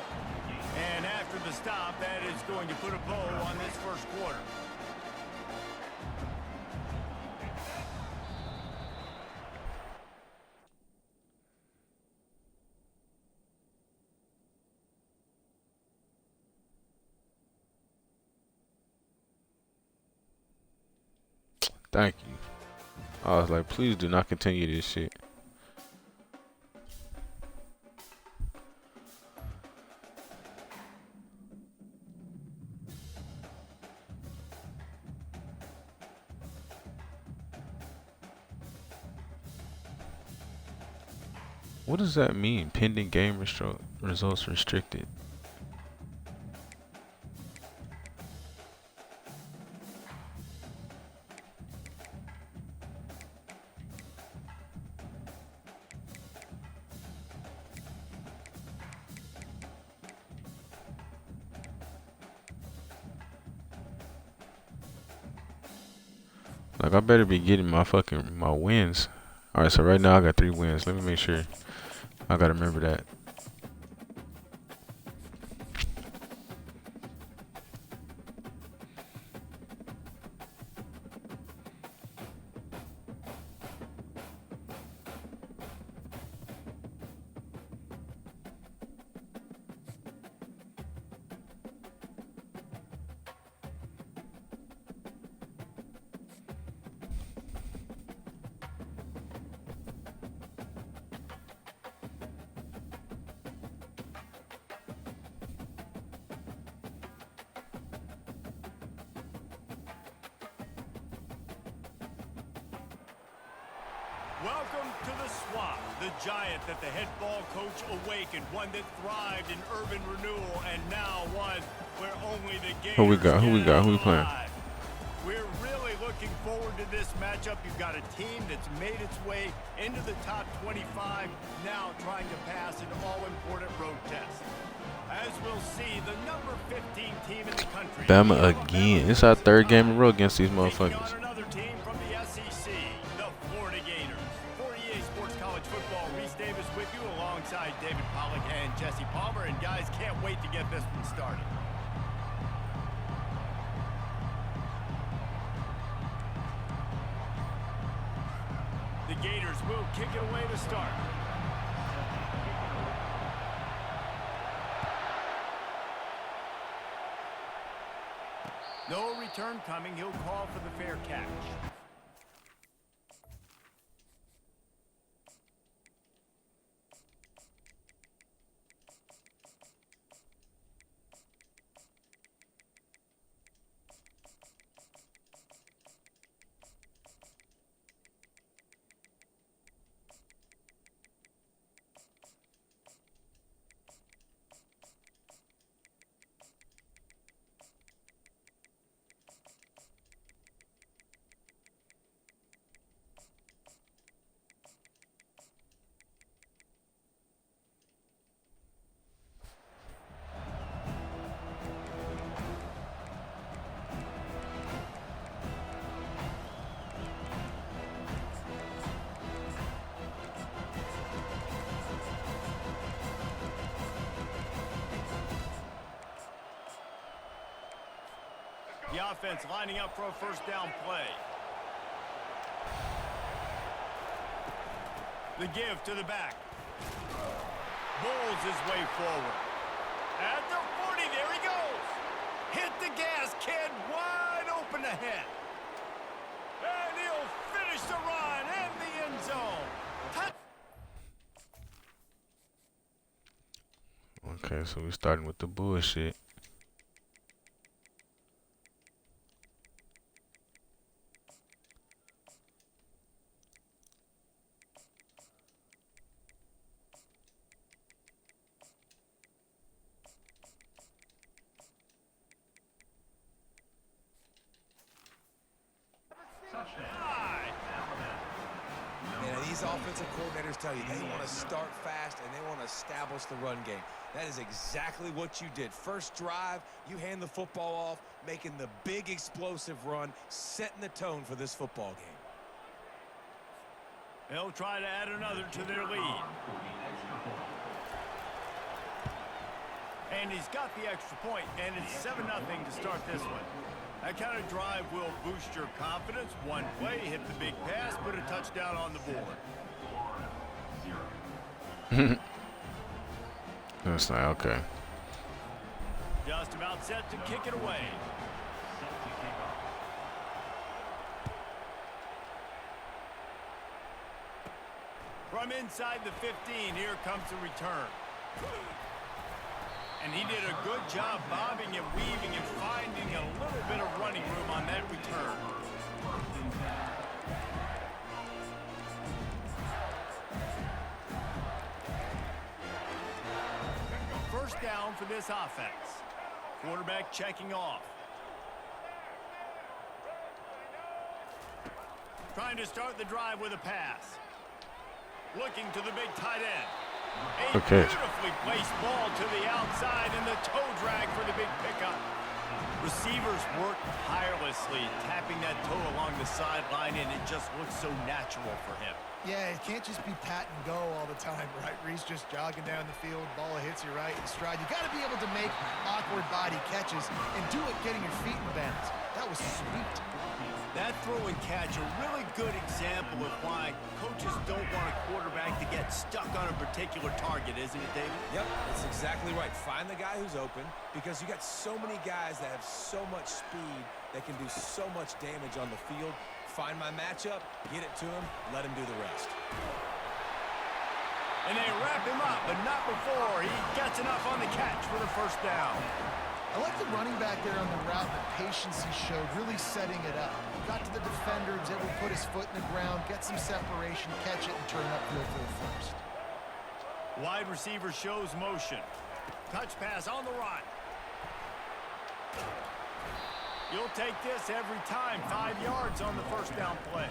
And after the stop, that is going to put a bow on this first quarter. Thank you. I was like, please do not continue this shit. What does that mean? Pending game results restricted. Like, I better be getting my wins. Alright, so right now I got 3 wins. Let me make sure. I gotta remember that. Welcome to the Swamp, the giant that the head ball coach awakened, one that thrived in urban renewal, and now one where only the Gators Who we got? Who we get got? out Who we playing? alive. We're really looking forward to this matchup. You've got a team that's made its way into the top 25, now trying to pass an all-important road test. As we'll see, the number 15 team in the country. Bama again. It's our 3rd game in a row against these motherfuckers. On another team from the SEC, the Florida Gators. For EA Sports College Football, Reese Davis with you alongside David Pollack and Jesse Palmer. And guys, can't wait to get this one started. The Gators will kick it away to start. No return coming. He'll call for the fair catch. The offense lining up for a first down play. The give to the back. Bowls his way forward. At the 40, there he goes. Hit the gas, kid. Wide open ahead. And he'll finish the run in the end zone. Okay, so we're starting with the bullshit. These offensive coordinators tell you they want to start fast and they want to establish the run game. That is exactly what you did. First drive, you hand the football off, making the big explosive run, setting the tone for this football game. They'll try to add another to their lead. And he's got the extra point, and it's 7-0 to start this one. That kind of drive will boost your confidence. One play, hit the big pass, put a touchdown on the board. That's not okay. Just about set to kick it away. From inside the 15, here comes the return. And he did a good job bobbing and weaving and finding a little bit of running room on that return. First down for this offense. Quarterback checking off. Trying to start the drive with a pass. Looking to the big tight end. A beautifully placed ball to the outside and the toe drag for the big pickup. Receivers work tirelessly, tapping that toe along the sideline, and it just looks so natural for him. Yeah, it can't just be pat and go all the time, right? Reese just jogging down the field, ball hits you right in stride. You got to be able to make awkward body catches and do it getting your feet in bounds. That was sweet. That throw and catch, a really good example of why coaches don't want a quarterback to get stuck on a particular target, isn't it, David? Yep, that's exactly right. Find the guy who's open, because you got so many guys that have so much speed that can do so much damage on the field. Find my matchup, get it to him, let him do the rest. And they wrap him up, but not before he gets enough on the catch for the first down. I like the running back there on the route, the patience he showed, really setting it up. Got to the defender, was able to put his foot in the ground, get some separation, catch it, and turn upfield for the first. Wide receiver shows motion. Touch pass on the run. You'll take this every time. 5 yards on the first down play.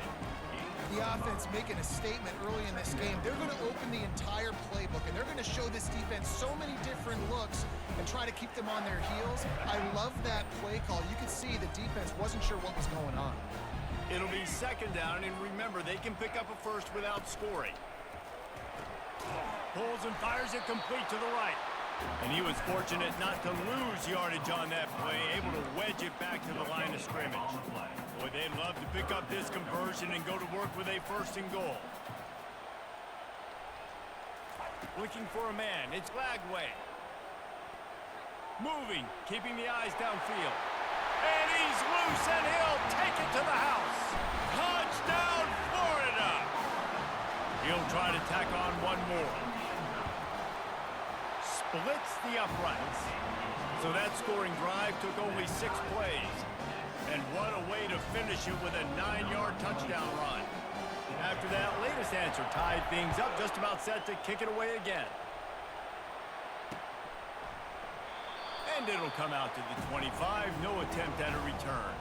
The offense making a statement early in this game. They're going to open the entire playbook, and they're going to show this defense so many different looks and try to keep them on their heels. I love that play call. You could see the defense wasn't sure what was going on. It'll be second down, and remember, they can pick up a first without scoring. Pulls and fires it complete to the right. And he was fortunate not to lose yardage on that play, able to wedge it back to the line of scrimmage. Boy, they'd love to pick up this conversion and go to work with a first and goal. Looking for a man. It's Lagway. Moving, keeping the eyes downfield. And he's loose, and he'll take it to the house. Touchdown, Florida! He'll try to tack on one more. Splits the uprights. So that scoring drive took only 6 plays. And what a way to finish it with a 9-yard touchdown run. After that latest answer tied things up, just about set to kick it away again. And it'll come out to the 25. No attempt at a return.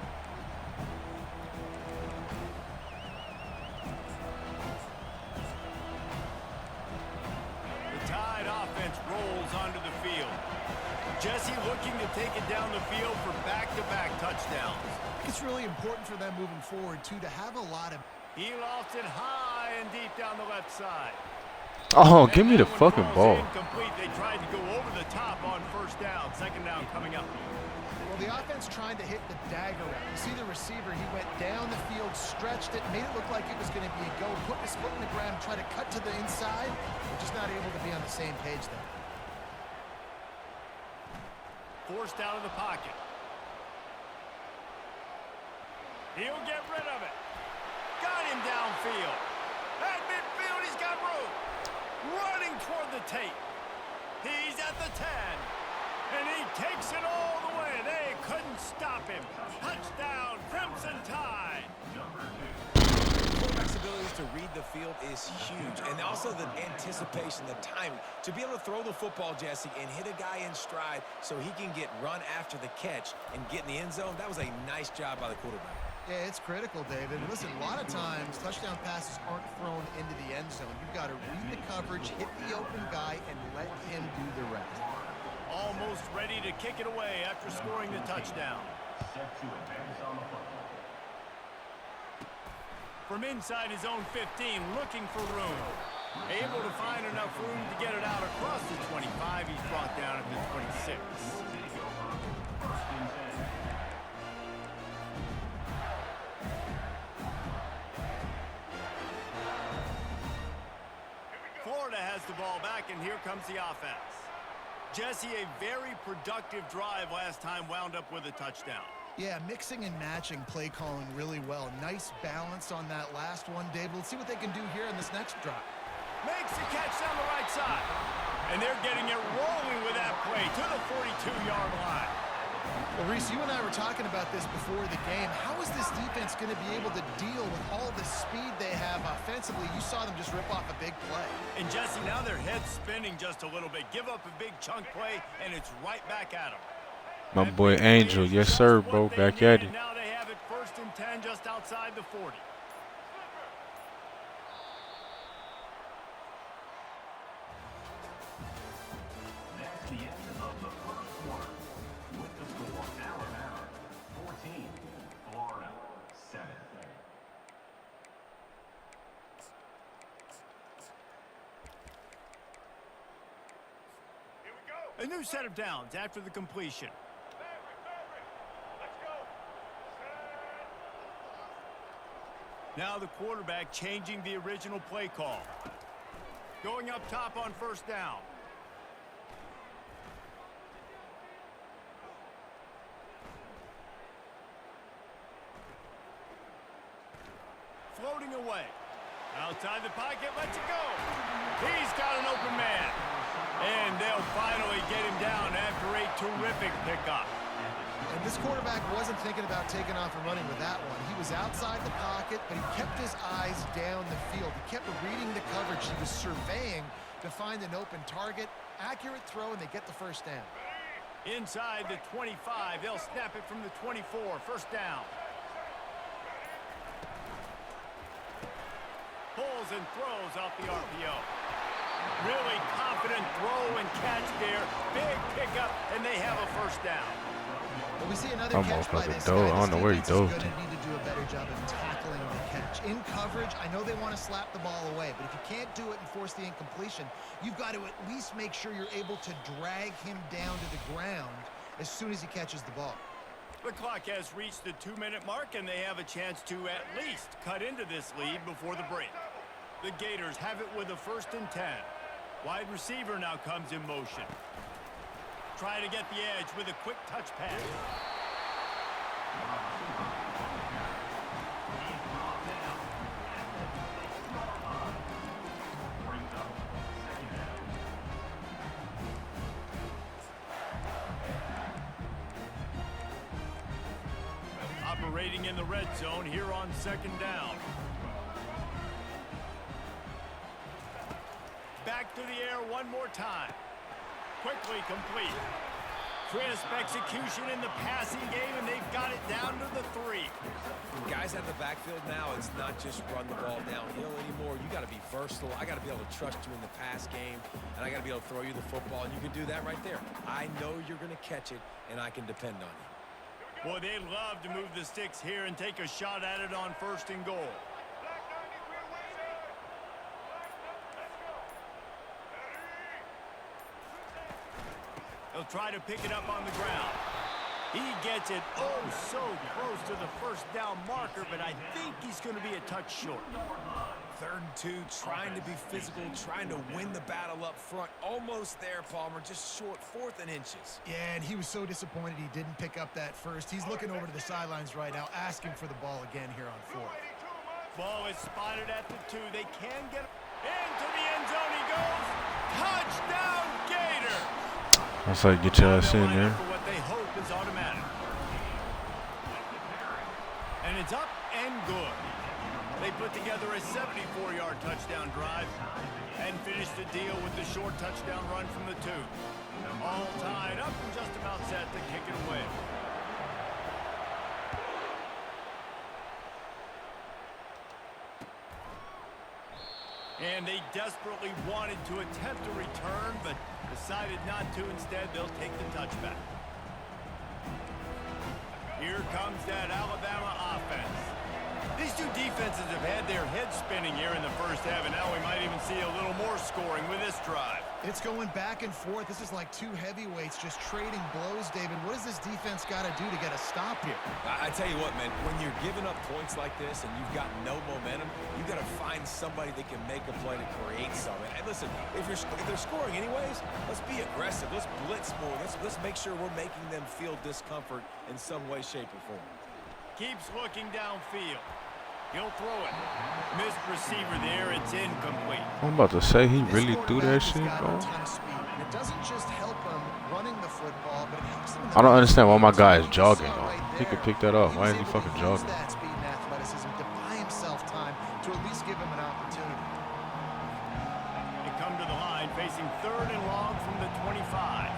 The Tide offense rolls onto the field. Jesse looking to take it down the field for back-to-back touchdowns. I think it's really important for them moving forward, too, to have a lot of... He lost it high and deep down the left side. Oh, give me the fucking ball. Incomplete. They tried to go over the top on first down. Second down coming up. Well, the offense trying to hit the dagger route. You see the receiver, he went down the field, stretched it, made it look like it was going to be a go, put his foot in the ground, tried to cut to the inside. They're just not able to be on the same page there. Forced out of the pocket. He'll get rid of it. Got him downfield. At midfield, he's got room. Running toward the tape. He's at the 10. And he takes it all the way. They couldn't stop him. Touchdown, Crimson Tide. Quarterback's abilities to read the field is huge. And also the anticipation, the timing. To be able to throw the football, Jesse, and hit a guy in stride so he can get run after the catch and get in the end zone, that was a nice job by the quarterback. Yeah, it's critical, David. Listen, a lot of times, touchdown passes aren't thrown into the end zone. You've got to read the coverage, hit the open guy, and let him do the rest. Almost ready to kick it away after scoring the touchdown. Set to advance on the football. From inside his own 15, looking for room. Able to find enough room to get it out across the 25. He's brought down at the 26. Florida has the ball back, and here comes the offense. Jesse, a very productive drive last time, wound up with a touchdown. Yeah, mixing and matching play calling really well. Nice balance on that last one, David. Let's see what they can do here in this next drive. Makes the catch down the right side. And they're getting it rolling with that play to the 42-yard line. Well, Reese, you and I were talking about this before the game. How is this defense going to be able to deal with all the speed they have offensively? You saw them just rip off a big play. And Jesse, now their head's spinning just a little bit. Give up a big chunk play, and it's right back at them. My boy Angel, yes sir, bro, back at it. Now they have it 1st and 10 just outside the 40. That's the end of the first quarter. With the score, Alabama 14, Florida 7. A new set of downs after the completion. Now the quarterback changing the original play call. Going up top on 1st down. Floating away. Outside the pocket, lets it go. He's got an open man. And they'll finally get him down after a terrific pickup. And this quarterback wasn't thinking about taking off and running with that one. He was outside the pocket, but he kept his eyes down the field. He kept reading the coverage. He was surveying to find an open target. Accurate throw, and they get the 1st down. Inside the 25, they'll snap it from the 24, 1st down. Pulls and throws off the RPO. Really confident throw and catch there. Big pickup, and they have a 1st down. Well, we see another Almost catch by like a this dove. guy. I don't know where he This defense dove is to. going to need to do a better job of tackling the catch. In coverage, I know they want to slap the ball away, but if you can't do it and force the incompletion, you've got to at least make sure you're able to drag him down to the ground as soon as he catches the ball. The clock has reached the 2-minute mark, and they have a chance to at least cut into this lead before the break. The Gators have it with a 1st and 10. Wide receiver now comes in motion. Trying to get the edge with a quick touch pass. Operating in the red zone here on 2nd down. Back to the air one more time. Quickly complete. Crisp execution in the passing game, and they've got it down to the 3. Guys at the backfield now, it's not just run the ball downhill anymore. You got to be versatile. I got to be able to trust you in the pass game, and I got to be able to throw you the football, and you can do that right there. I know you're going to catch it, and I can depend on you. Boy, they love to move the sticks here and take a shot at it on 1st and goal. He'll try to pick it up on the ground. He gets it oh so close to the 1st down marker, but I think he's going to be a touch short. 3rd and 2, trying to be physical, trying to win the battle up front. Almost there, Palmer, just short, 4th and inches. Yeah, and he was so disappointed he didn't pick up that 1st. He's looking over to the sidelines right now, asking for the ball again here on 4th. Ball is spotted at the 2. They can get into the end zone. He goes. Touchdown, Gator. That's like get your ass in there. For what they hope is automatic. And it's up and good. They put together a 74-yard touchdown drive and finished the deal with the short touchdown run from the 2. All tied up and just about set to kick it away. And they desperately wanted to attempt a return, but decided not to. Instead, they'll take the touchback. Here comes that Alabama offense. These two defenses have had their heads spinning here in the 1st half, and now we might even see a little more scoring with this drive. It's going back and forth. This is like two heavyweights just trading blows, David. What does this defense got to do to get a stop here? I tell you what, man, when you're giving up points like this and you've got no momentum, you got to find somebody that can make a play to create something. And listen, if they're scoring anyways, let's be aggressive. Let's blitz more. Let's make sure we're making them feel discomfort in some way, shape, or form. Keeps looking downfield. He'll throw it. Missed receiver there. It's incomplete. I'm about to say he really threw that shit, Got bro. a ton of speed. And it doesn't just help him running the football, but it helps him in the I don't understand why my guy is You jogging saw though. right He could there, pick that up. Why is he was able fucking to use jogging? that speed and athleticism to buy himself time to at least give him an opportunity. They come to the line facing 3rd and long from the 25.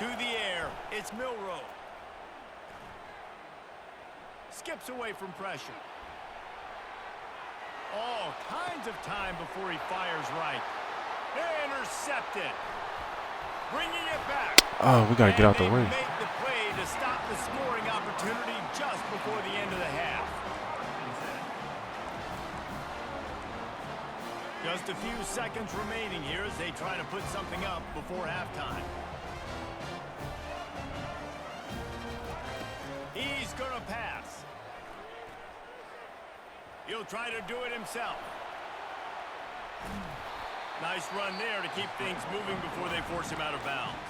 To the air, it's Milrow. Skips away from pressure. All kinds of time before he fires right. Intercepted. Bringing it back. Oh, we gotta get out the And way. they make the play to stop the scoring opportunity just before the end of the half. Just a few seconds remaining here as they try to put something up before halftime. He's gonna pass. He'll try to do it himself. Nice run there to keep things moving before they force him out of bounds.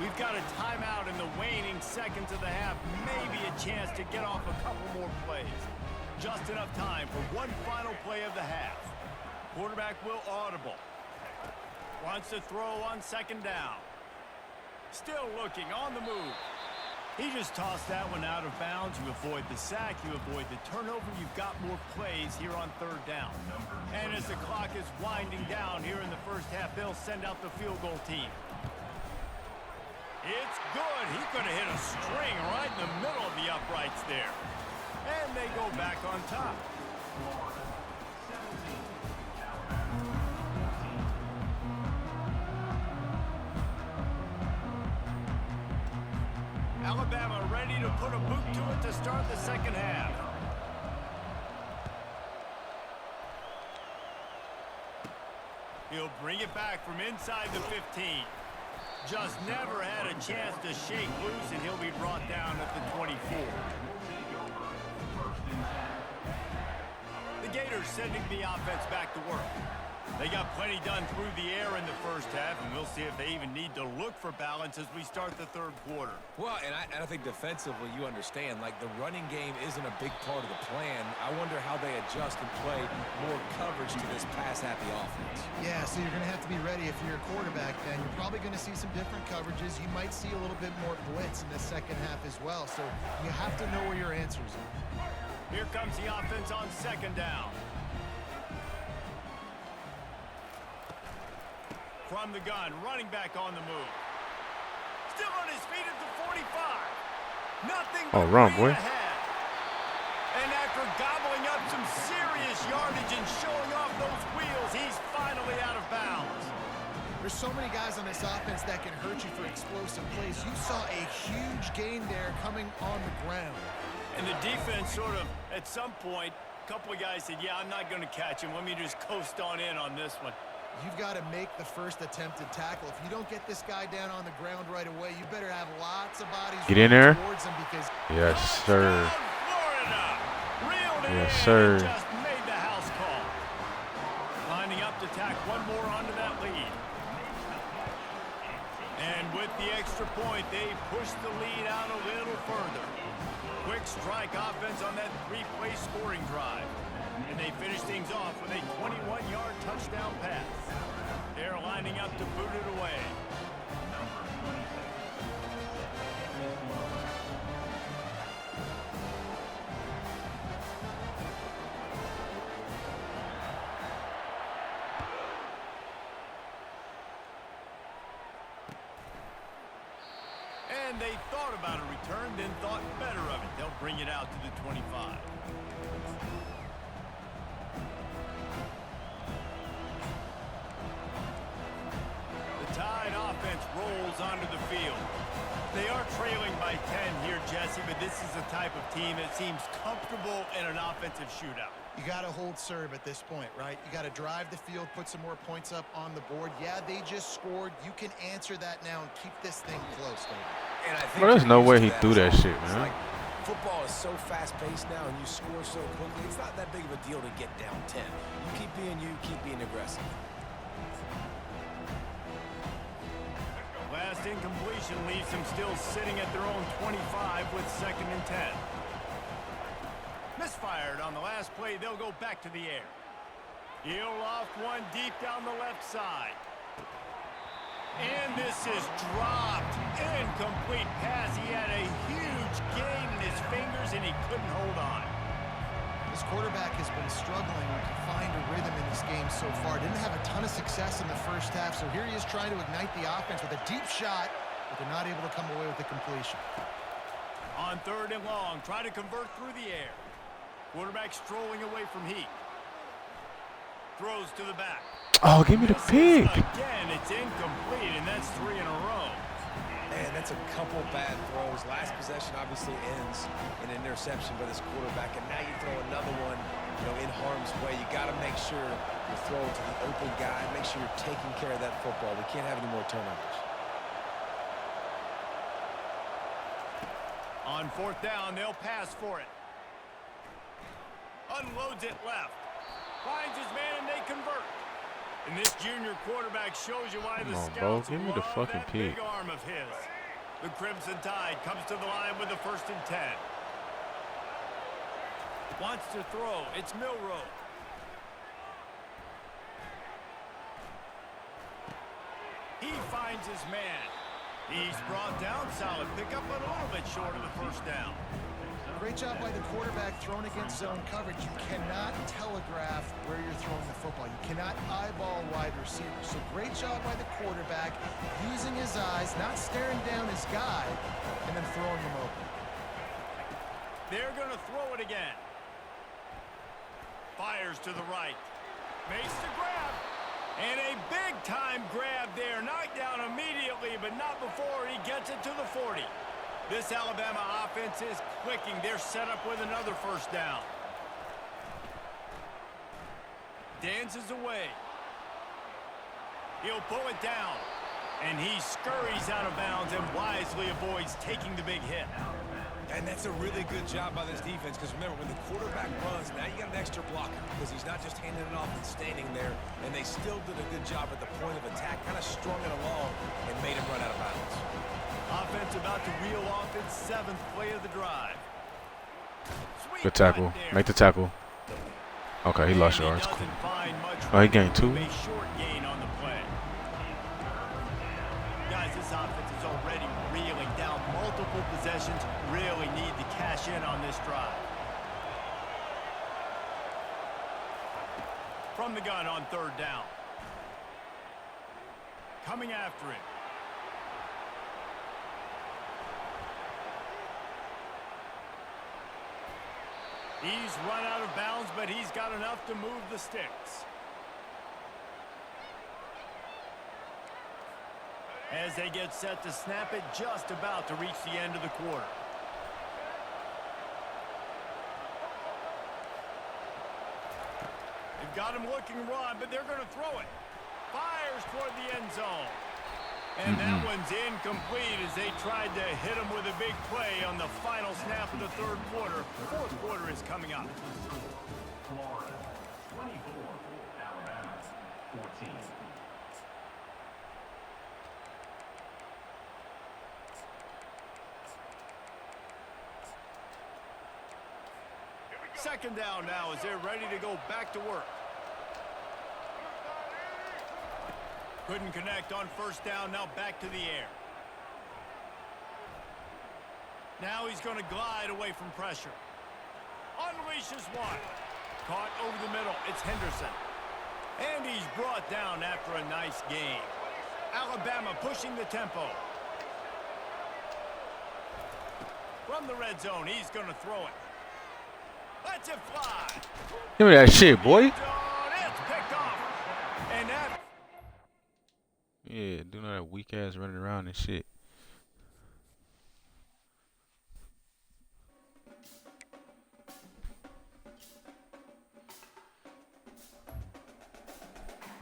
We've got a timeout in the waning seconds of the half. Maybe a chance to get off a couple more plays. Just enough time for one final play of the half. Quarterback will audible. Wants to throw on 2nd down. Still looking on the move. He just tossed that one out of bounds. You avoid the sack, you avoid the turnover. You've got more plays here on 3rd down. And as the clock is winding down here in the first half, they'll send out the field goal team. It's good. He could have hit a string right in the middle of the uprights there. And they go back on top. Alabama ready to put a boot to it to start the 2nd half. He'll bring it back from inside the 15. Just never had a chance to shake loose, and he'll be brought down at the 24. The Gators sending the offense back to work. They got plenty done through the air in the first half, and we'll see if they even need to look for balance as we start the 3rd quarter. Well, and I think defensively, you understand, like the running game isn't a big part of the plan. I wonder how they adjust and play more coverage to this pass-happy offense. Yeah, so you're going to have to be ready if you're a quarterback then. You're probably going to see some different coverages. You might see a little bit more blitz in the 2nd half as well, so you have to know where your answers are. Here comes the offense on 2nd down. From the gun, running back on the move. Still on his feet at the 45. Nothing but run, lead boy. ahead. And after gobbling up some serious yardage and showing off those wheels, he's finally out of bounds. There's so many guys on this offense that can hurt you for explosive plays. You saw a huge gain there coming on the ground. And the defense sort of, at some point, a couple of guys said, yeah, I'm not going to catch him. Let me just coast on in on this one. You've got to make the first attempted tackle. If you don't get this guy down on the ground right away, you better have lots of bodies Get in there. towards him because Yes, sir. Florida. Reeled it Yes, in sir. and just made the house call. Lining up to tack one more onto that lead. And with the extra point, they push the lead out a little further. Quick strike offense on that 3-play scoring drive. And they finish things off with a 21-yard touchdown pass. They're lining up to boot it away. And they thought about a return, then thought better of it. They'll bring it out to the 25. Tide offense rolls onto the field. They are trailing by 10 here, Jesse, but this is the type of team that seems comfortable in an offensive shootout. you got to hold serve at this point, right? You got to drive the field, put some more points up on the board. Yeah, they just scored. You can answer that now and keep this thing close, David. And I think Bro, there's no used way to he threw that shit, It's man. like, football is so fast-paced now, and you score so quickly. It's not that big of a deal to get down 10. You keep being aggressive. Last incompletion completion leaves them still sitting at their own 25 with 2nd and 10. Misfired on the last play. They'll go back to the air. He'll loft one deep down the left side. And this is dropped. Incomplete pass. He had a huge gain in his fingers, and he couldn't hold on. This quarterback has been struggling to find a rhythm in this game so far. Didn't have a ton of success in the first half, so here he is trying to ignite the offense with a deep shot, but they're not able to come away with the completion. On 3rd and long, try to convert through the air. Quarterback strolling away from heat. Throws to the back. Oh, give me the pick. Again, it's incomplete, and that's 3 in a row. Man, that's a couple bad throws. Last possession obviously ends in an interception by this quarterback, and now you throw another one, in harm's way. You got to make sure you're throwing to the open guy. Make sure you're taking care of that football. We can't have any more turnovers. On 4th down, they'll pass for it. Unloads it left. Finds his man, and they convert. And this junior quarterback shows you why the scouts give me the love fucking that pick. big arm of his. The Crimson Tide comes to the line with the 1st and 10. Wants to throw. It's Milrow. He finds his man. He's brought down. Solid pickup, but a little bit short of the 1st down. Great job by the quarterback thrown against zone coverage. You cannot telegraph where you're throwing the football. You cannot eyeball wide receivers. So great job by the quarterback using his eyes, not staring down his guy, and then throwing him open. They're going to throw it again. Fires to the right. Makes the grab. And a big-time grab there. Knocked down immediately, but not before he gets it to the 40. This Alabama offense is clicking. They're set up with another 1st down. Dances away. He'll pull it down. And he scurries out of bounds and wisely avoids taking the big hit. And that's a really good job by this defense, because remember, when the quarterback runs, now you got an extra blocker, because he's not just handing it off and standing there, and they still did a good job at the point of attack, kind of strung it along and made him run out of bounds. Offense about to reel off its 7th play of the drive. Sweet Good tackle. there. Make the tackle. Okay, he lost yards. Cool. Oh, he gained 2. A short gain on the play. Guys, this offense is already reeling down multiple possessions. Really need to cash in on this drive. From the gun on 3rd down. Coming after it. He's run out of bounds, but he's got enough to move the sticks. As they get set to snap it, just about to reach the end of the quarter. They've got him looking run, but they're going to throw it. Fires toward the end zone. And that one's incomplete as they tried to hit him with a big play on the final snap of the 3rd quarter. 4th quarter is coming up. Florida 24, Alabama 14. Second down now as they're ready to go back to work. Couldn't connect on 1st down, now back to the air. Now he's going to glide away from pressure. Unleashes one. Caught over the middle, it's Henderson. And he's brought down after a nice gain. Alabama pushing the tempo. From the red zone, he's going to throw it. Let's it fly. Give me that shit, boy. It's picked off. And that... Yeah, doing all that weak ass running around and shit.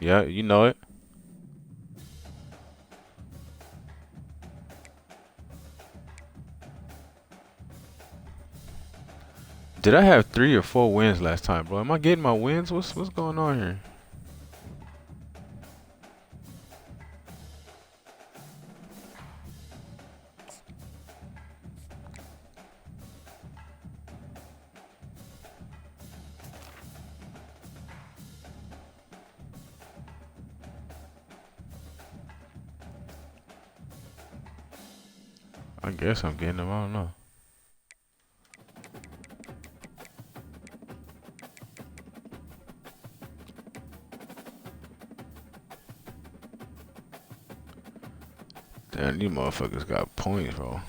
Yeah, you know it. Did I have 3 or 4 wins last time, bro? Am I getting my wins? What's going on here? I guess I'm getting them. I don't know. Damn, these motherfuckers got points, bro.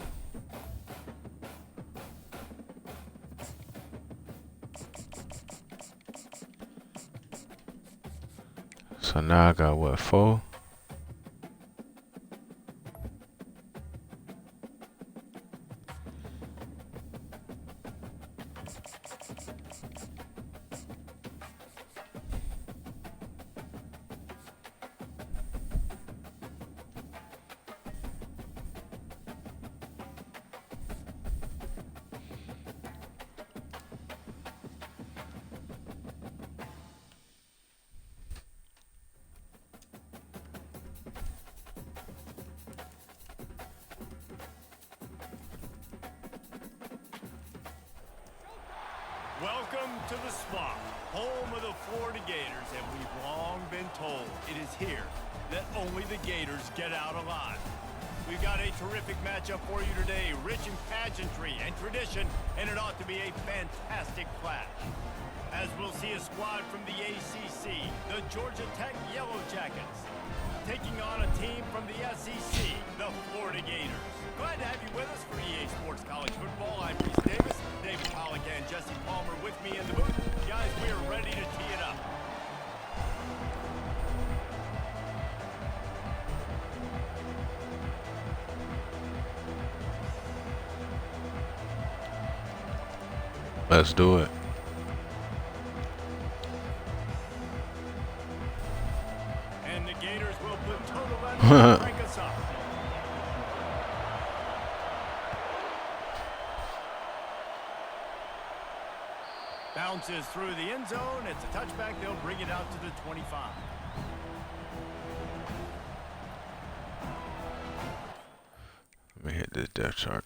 So now I got what, 4? Welcome to the Swamp, home of the Florida Gators, and we've long been told it is here that only the Gators get out alive. We've got a terrific matchup for you today, rich in pageantry and tradition, and it ought to be a fantastic clash. As we'll see a squad from the ACC, the Georgia Tech Yellow Jackets, taking on a team from the SEC, the Florida Gators. Glad to have you with us for EA Sports College Football. I'm Reese Davis, David Pollock, and Jesse Palmer with me in the booth. Guys, we are ready to tee it up. Let's do it. And the Gators will put total level to crank us up. Bounces through the end zone. It's a touchback. They'll bring it out to the 25. Let me hit this depth chart.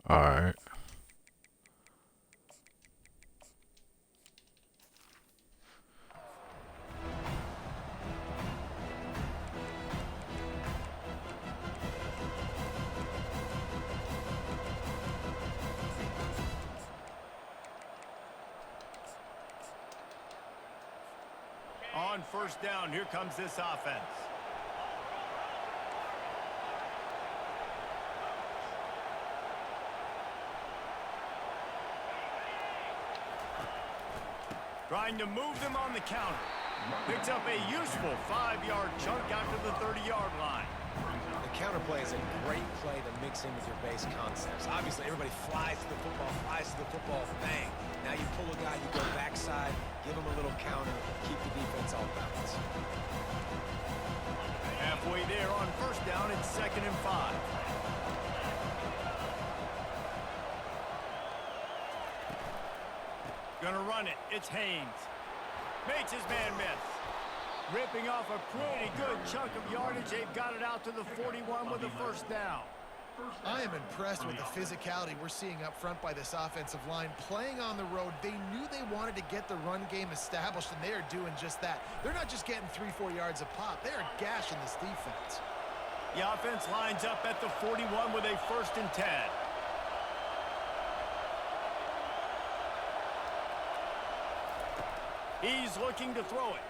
All right. On first down, here comes this offense. Trying to move them on the counter. Picks up a useful 5-yard chunk out to the 30-yard line. The counter play is a great play to mix in with your base concepts. Obviously, everybody flies to the football, bang. Now you pull a guy, you go backside, give him a little counter, keep the defense off balance. Halfway there on first down, it's 2nd and 5. Gonna run it. It's Haynes. Makes his man miss. Ripping off a pretty good chunk of yardage. They've got it out to the 41 with a first down. I am impressed with the physicality we're seeing up front by this offensive line. Playing on the road, they knew they wanted to get the run game established, and they are doing just that. They're not just getting 3-4 yards a pop. They are gashing this defense. The offense lines up at the 41 with a 1st and 10. He's looking to throw it.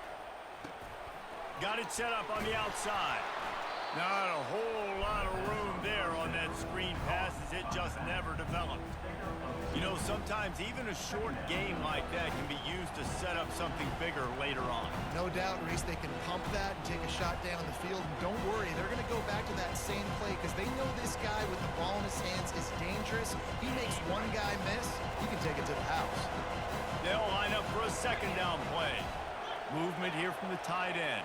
Got it set up on the outside. Not a whole lot of room there on that screen pass as it just never developed. You know, sometimes Sometimes even a short game like that can be used to set up something bigger later on. No doubt, Reese, they can pump that and take a shot down the field. And don't worry, they're going to go back to that same play because they know this guy with the ball in his hands is dangerous. He makes one guy miss, he can take it to the house. They'll line up for a second down play. Movement here from the tight end.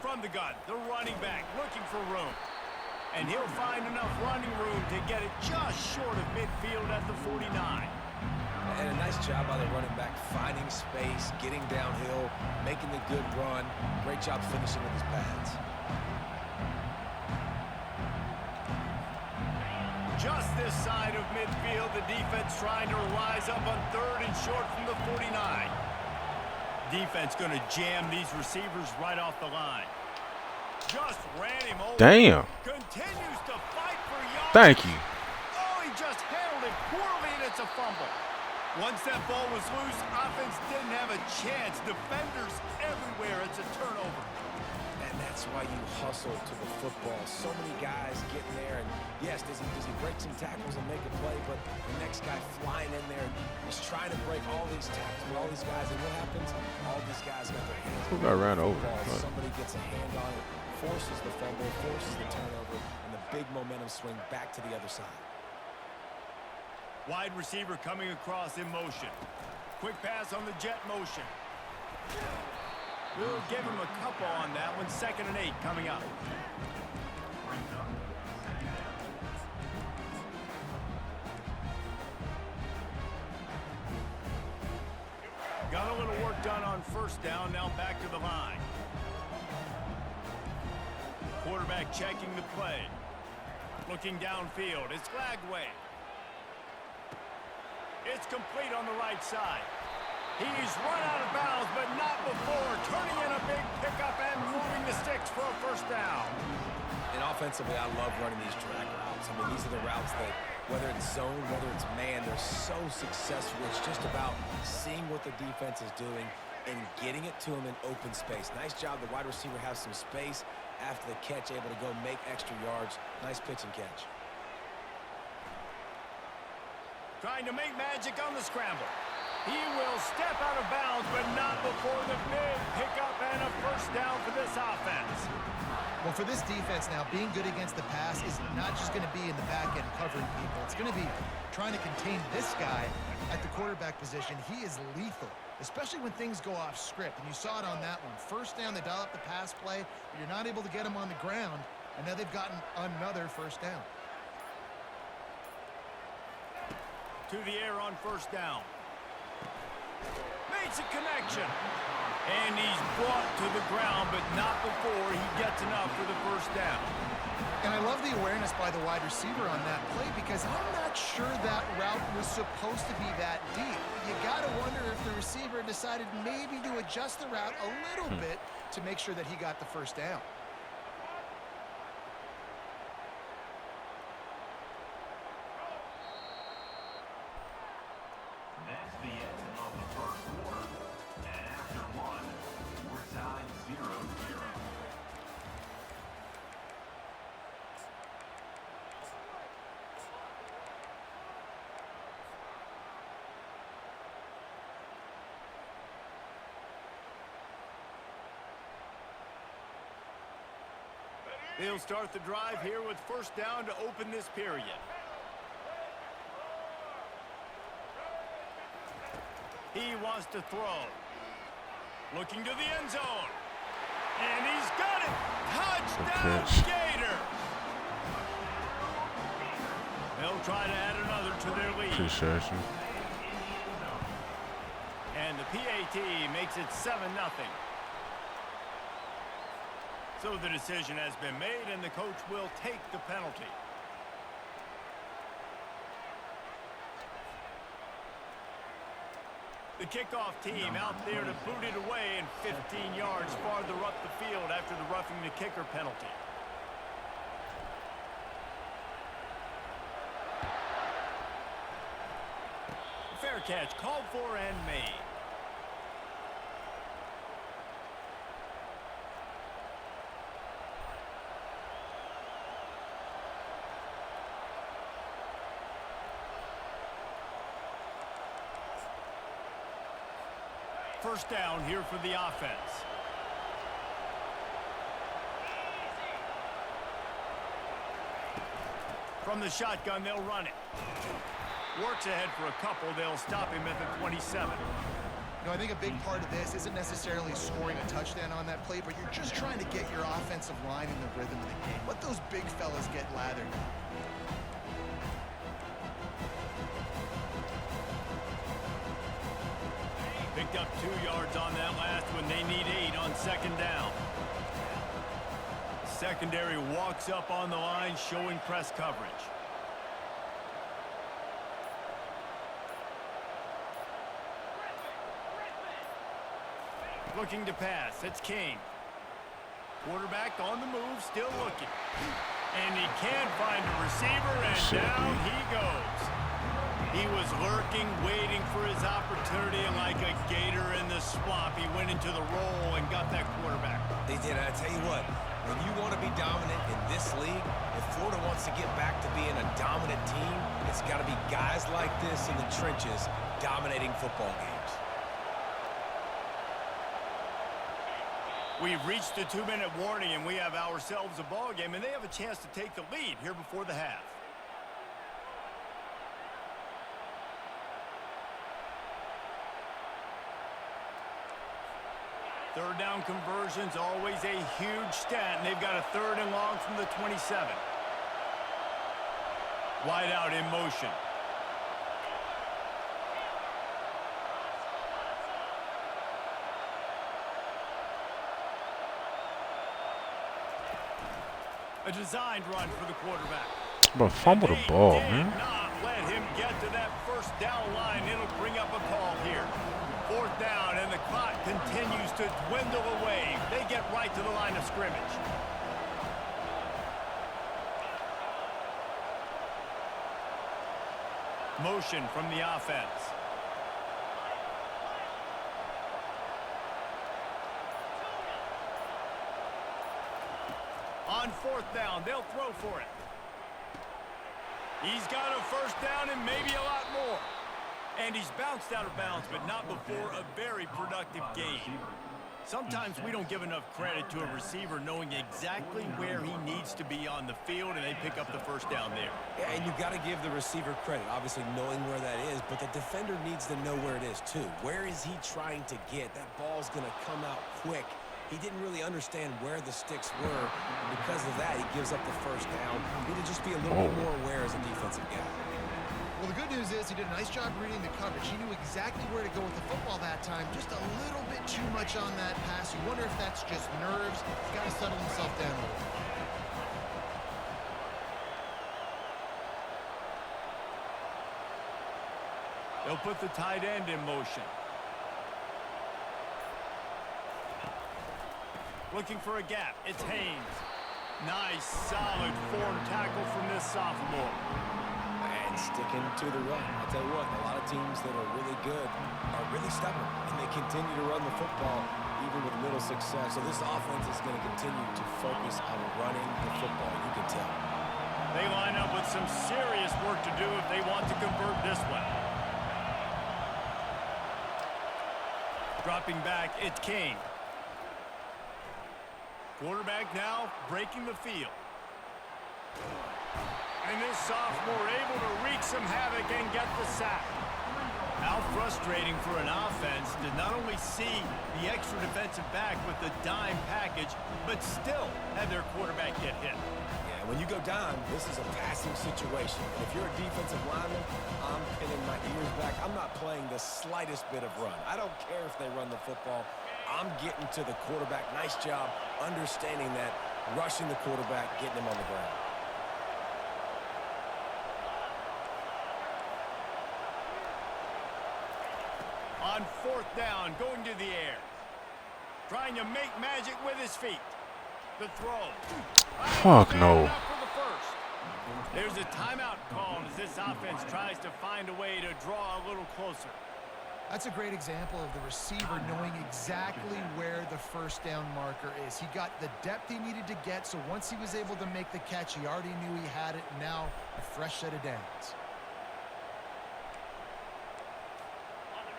From the gun, the running back looking for room. And he'll find enough running room to get it just short of midfield at the 49. And a nice job by the running back, finding space, getting downhill, making the good run. Great job finishing with his pads. Just this side of midfield, the defense trying to rise up on 3rd and short from the 49. Defense going to jam these receivers right off the line. Just ran him over. Damn. Continues to fight for yards. Thank you. Oh, he just handled it poorly, and it's a fumble. Once that ball was loose, offense didn't have a chance. Defenders everywhere. It's a turnover. And that's why you hustle to the football. So many guys getting there, and yes, does he break some tackles and make a play, but the next guy flying in there, he's trying to break all these tackles with all these guys, and what happens? All these guys got their hands. Who got ran over? Ball. Somebody gets a hand on it, forces the fumble, forces the turnover, and the big momentum swing back to the other side. Wide receiver coming across in motion. Quick pass on the jet motion. We'll give him a couple on that one. 2nd and 8 coming up. Got a little work done on 1st down. Now back to the line. Quarterback checking the play. Looking downfield. It's Flagway. It's complete on the right side. He's run out of bounds, but not before. Turning in a big pickup and moving the sticks for a 1st down. And offensively, I love running these drag routes. I mean, these are the routes that, whether it's zone, whether it's man, they're so successful. It's just about seeing what the defense is doing and getting it to them in open space. Nice job. The wide receiver has some space after the catch, able to go make extra yards. Nice pitch and catch. Trying to make magic on the scramble. He will step out of bounds, but not before the big pickup and a 1st down for this offense. Well, for this defense now, being good against the pass is not just going to be in the back end covering people. It's going to be trying to contain this guy at the quarterback position. He is lethal, especially when things go off script. And you saw it on that one. 1st down, they dial up the pass play, but you're not able to get him on the ground. And now they've gotten another 1st down. To the air on 1st down. Makes a connection. And he's brought to the ground, but not before he gets enough for the 1st down. And I love the awareness by the wide receiver on that play because I'm not sure that route was supposed to be that deep. You got to wonder if the receiver decided maybe to adjust the route a little bit to make sure that he got the 1st down. That's the end of the 1st quarter. And after one, we're tied 0-0. They'll start the drive here with 1st down to open this period. He wants to throw. Looking to the end zone. And he's got it. Touchdown, Gator. They'll try to add another to their lead. Appreciate you. And the PAT makes it 7-0. So the decision has been made, and the coach will take the penalty. The kickoff team out there to boot it away and 15 yards farther up the field after the roughing the kicker penalty. Fair catch called for and made. first down here for the offense. From the shotgun, they'll run it. Works ahead for a couple. They'll stop him at the 27. I think a big part of this isn't necessarily scoring a touchdown on that play, but you're just trying to get your offensive line in the rhythm of the game. Let those big fellas get lathered. Picked up 2 yards on that last one. They need 8 on second down. Secondary walks up on the line, showing press coverage. Looking to pass. It's King. Quarterback on the move, still looking. And he can't find a receiver, and down he goes. He was lurking, waiting for his opportunity, and like a gator in the swamp, he went into the roll and got that quarterback. They did. I tell you what, when you want to be dominant in this league, if Florida wants to get back to being a dominant team, it's got to be guys like this in the trenches dominating football games. We've reached the 2-minute warning, and we have ourselves a ball game, and they have a chance to take the lead here before the half. Third down conversions, always a huge stat, and they've got a 3rd and long from the 27. Wide out in motion. A designed run for the quarterback. Bro, fumble the ball, man. Not let him get to that first down line. It'll bring up a call here. 4th down, and the clock continues to dwindle away. They get right to the line of scrimmage. Motion from the offense. On 4th down, they'll throw for it. He's got a first down and maybe a lot more. And he's bounced out of bounds, but not before a very productive game. Sometimes we don't give enough credit to a receiver knowing exactly where he needs to be on the field, and they pick up the first down there. Yeah, and you got to give the receiver credit, obviously knowing where that is, but the defender needs to know where it is too. Where is he trying to get? That ball's going to come out quick. He didn't really understand where the sticks were, and because of that, he gives up the first down. He need to just be a little bit more aware as a defensive guy. Well, the good news is he did a nice job reading the coverage. He knew exactly where to go with the football that time. Just a little bit too much on that pass. You wonder if that's just nerves. He's got to settle himself down a little. They'll put the tight end in motion. Looking for a gap. It's Haynes. Nice, solid form tackle from this sophomore. And sticking to the run. I'll tell you what, a lot of teams that are really good are really stubborn, and they continue to run the football even with little success. So this offense is going to continue to focus on running the football. You can tell. They line up with some serious work to do if they want to convert this one. Dropping back, it's King. Quarterback now breaking the field. And this sophomore able to wreak some havoc and get the sack. How frustrating for an offense to not only see the extra defensive back with the dime package, but still have their quarterback get hit. Yeah, when you go down, this is a passing situation. And if you're a defensive lineman, I'm pinning my ears back. I'm not playing the slightest bit of run. I don't care if they run the football. I'm getting to the quarterback. Nice job understanding that, rushing the quarterback, getting him on the ground. On 4th down, going to the air. Trying to make magic with his feet. The throw. Fuck no. There's a timeout called as this offense tries to find a way to draw a little closer. That's a great example of the receiver knowing exactly where the first down marker is. He got the depth he needed to get, so once he was able to make the catch, he already knew he had it. Now, a fresh set of downs.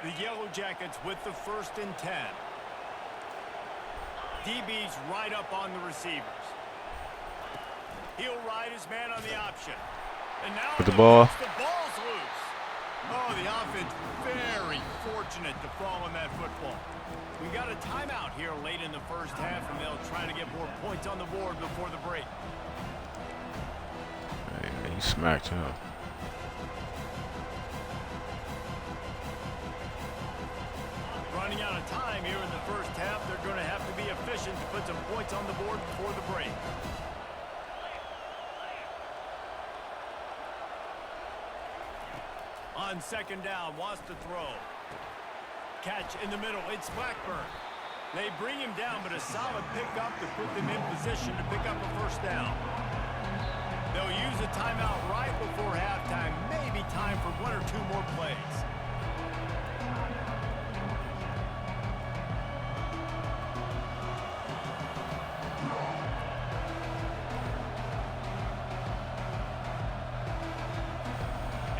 The Yellow Jackets with the 1st and 10. DB's right up on the receivers. He'll ride his man on the option. And now with the ball. The ball's loose. Oh, the offense very fortunate to fall on that football. We got a timeout here late in the first half, and they'll try to get more points on the board before the break. Hey, he smacked him. Running out of time here in the first half. They're going to have to be efficient to put some points on the board before the break. On 2nd down, wants to throw. Catch in the middle, it's Blackburn. They bring him down, but a solid pickup to put them in position to pick up a 1st down. They'll use a timeout right before halftime. Maybe time for 1 or 2 more plays.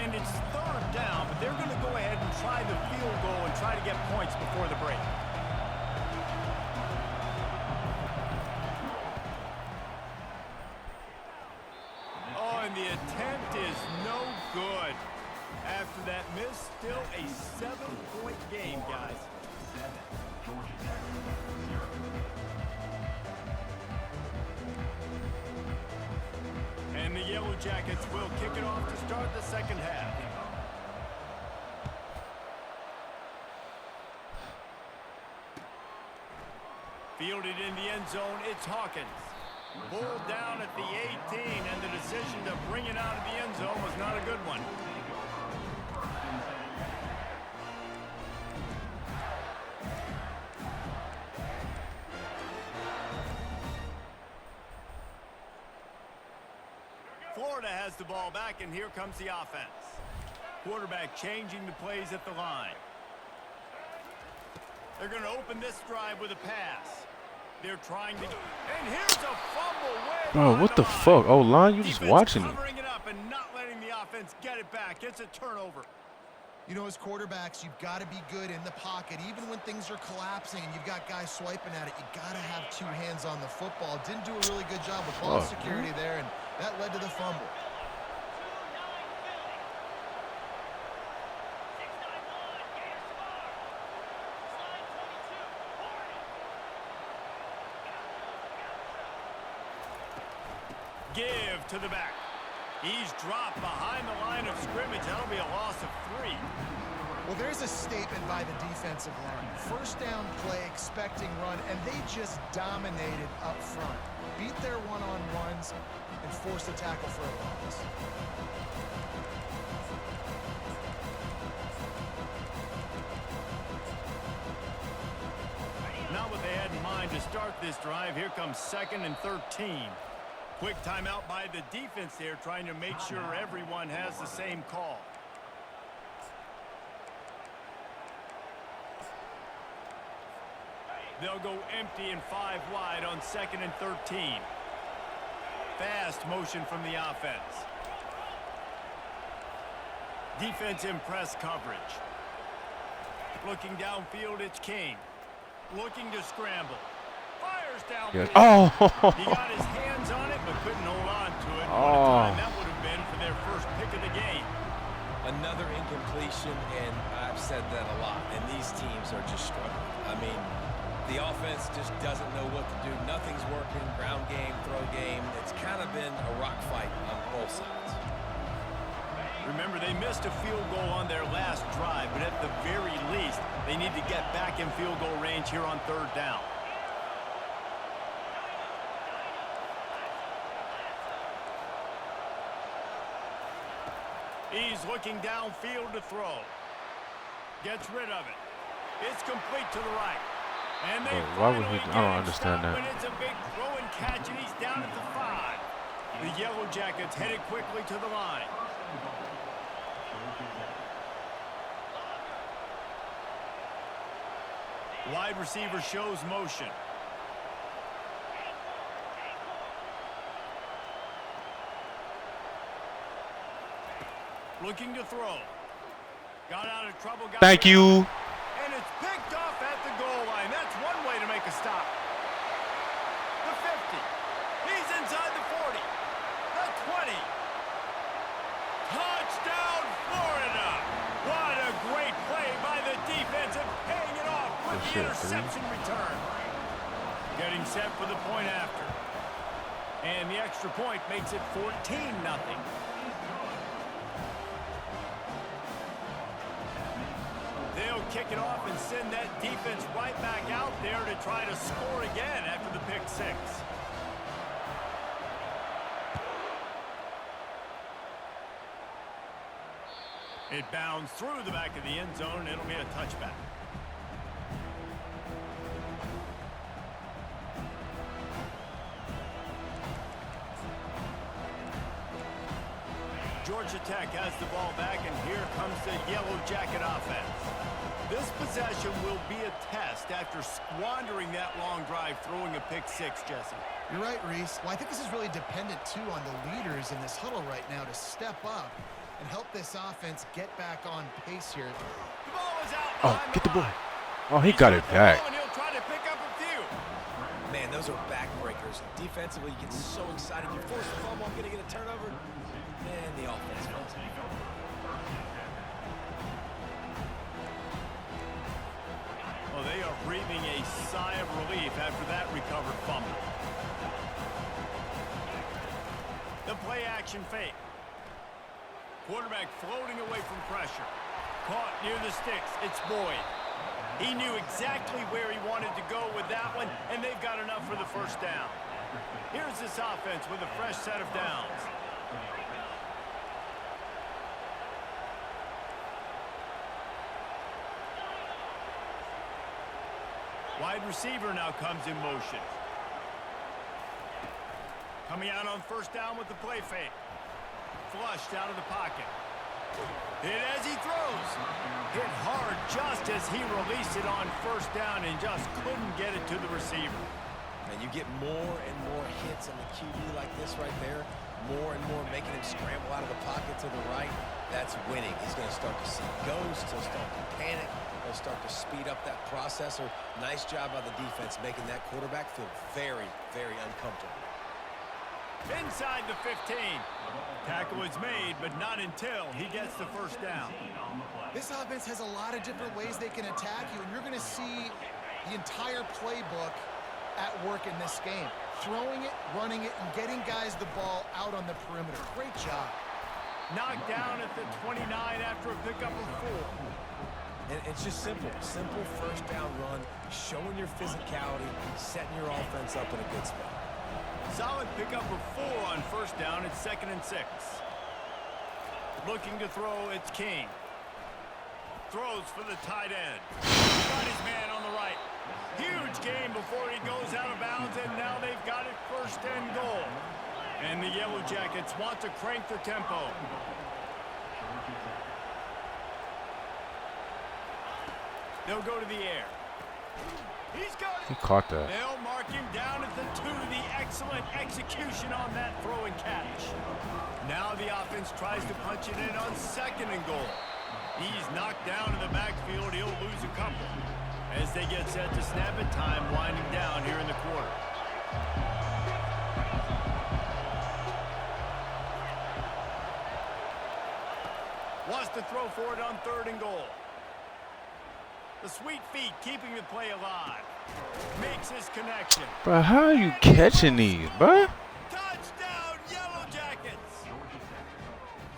And it's 3rd down, but they're going to go ahead and try the field goal and try to get points before the break. Oh, and the attempt is no good. After that miss, still a 7-point game, guys. 7. Georgia Tech 0. And the Yellow Jackets will kick it off to start the 2nd half. Fielded in the end zone, it's Hawkins. Pulled down at the 18, and the decision to bring it out of the end zone was not a good one. Florida has the ball back, and here comes the offense. Quarterback changing the plays at the line. They're going to open this drive with a pass. They're trying to... And here's a fumble way Bro, what the fuck? Oh, line, you just watching it. Covering it up and not letting the offense get it back. It's a turnover. You know, as quarterbacks, you've got to be good in the pocket. Even when things are collapsing and you've got guys swiping at it, you got to have 2 hands on the football. Didn't do a really good job with ball security there, and that led to the fumble. Give to the back. He's dropped behind the line of scrimmage. That'll be a loss of 3. Well, there's a statement by the defensive line. 1st down play, expecting run, and they just dominated up front. Beat their one-on-ones and forced a tackle for a loss. Not what they had in mind to start this drive. Here comes 2nd and 13. Quick timeout by the defense there, trying to make sure everyone has the same call. They'll go empty and 5 wide on 2nd and 13. Fast motion from the offense. Defense in press coverage. Looking downfield, it's King. Looking to scramble. Fires downfield. Yes. Oh! He got his hands on it, but couldn't hold on to it. What a time that would have been for their first pick of the game. Another incompletion, and I've said that a lot, and these teams are just struggling. I mean, the offense just doesn't know what to do. Nothing's working. Ground game, throw game. It's kind of been a rock fight on both sides. Remember, they missed a field goal on their last drive, but at the very least, they need to get back in field goal range here on 3rd down. He's looking downfield to throw. Gets rid of it. It's complete to the right. And they why would he? I don't understand that. It's a big throw and catch, and he's down at the 5. The Yellow Jackets headed quickly to the line. Wide receiver shows motion. Looking to throw. Got out of trouble. Thank you. And it's picked off at the goal line. That's one way to make a stop. The 50. He's inside the 40. The 20. Touchdown, Florida. What a great play by the defense and paying it off with the interception return. Getting set for the point after. And the extra point makes it 14-0. They'll kick it off and send that defense right back out there to try to score again after the pick six. It bounds through the back of the end zone, and it'll be a touchback. Georgia Tech has the ball back, and here comes the Yellow Jacket offense. This possession will be a test after squandering that long drive, throwing a pick six, Jesse. You're right, Reese. Well, I think this is really dependent, too, on the leaders in this huddle right now to step up and help this offense get back on pace here. The ball is out. Oh, get the ball. Oh, he got it back. And he'll try to pick up a few. Man, those are backbreakers. Defensively, you get so excited. You force the fumble, going to get a turnover, and the offense falls in. Well, they are breathing a sigh of relief after that recovered fumble. The play action fake. Quarterback floating away from pressure. Caught near the sticks. It's Boyd. He knew exactly where he wanted to go with that one, and they've got enough for the first down. Here's this offense with a fresh set of downs. Wide receiver now comes in motion. Coming out on first down with the play fake. Flushed out of the pocket. Hit as he throws. Hit hard just as he released it on first down and just couldn't get it to the receiver. And you get more and more hits on the QB like this right there. More and more making him scramble out of the pocket to the right. That's winning. He's going to start to see ghosts. He'll start to panic. He'll start to speed up that processor. Nice job by the defense making that quarterback feel very, very uncomfortable. Inside the 15. Tackle is made, but not until he gets the first down. This offense has a lot of different ways they can attack you, and you're going to see the entire playbook at work in this game. Throwing it, running it, and getting guys the ball out on the perimeter. Great job. Knocked down at the 29 after a pickup of 4. And it's just simple. Simple first down run, showing your physicality, setting your offense up in a good spot. Solid pickup of 4 on first down. It's 2nd and 6. Looking to throw, it's King. Throws for the tight end. Got his man on the right. Huge game before he goes out of bounds, and now they've got it 1st and goal. And the Yellow Jackets want to crank the tempo. They'll go to the air. He's got it. He caught that. They'll mark him down at the 2. The excellent execution on that throw and catch. Now the offense tries to punch it in on 2nd and goal. He's knocked down in the backfield. He'll lose a couple. As they get set to snap it, time winding down here in the quarter. Wants to throw for it on 3rd and goal. The sweet feet keeping the play alive. Makes his connection. Bro, how are you catching these, bro? Touchdown, Yellow Jackets!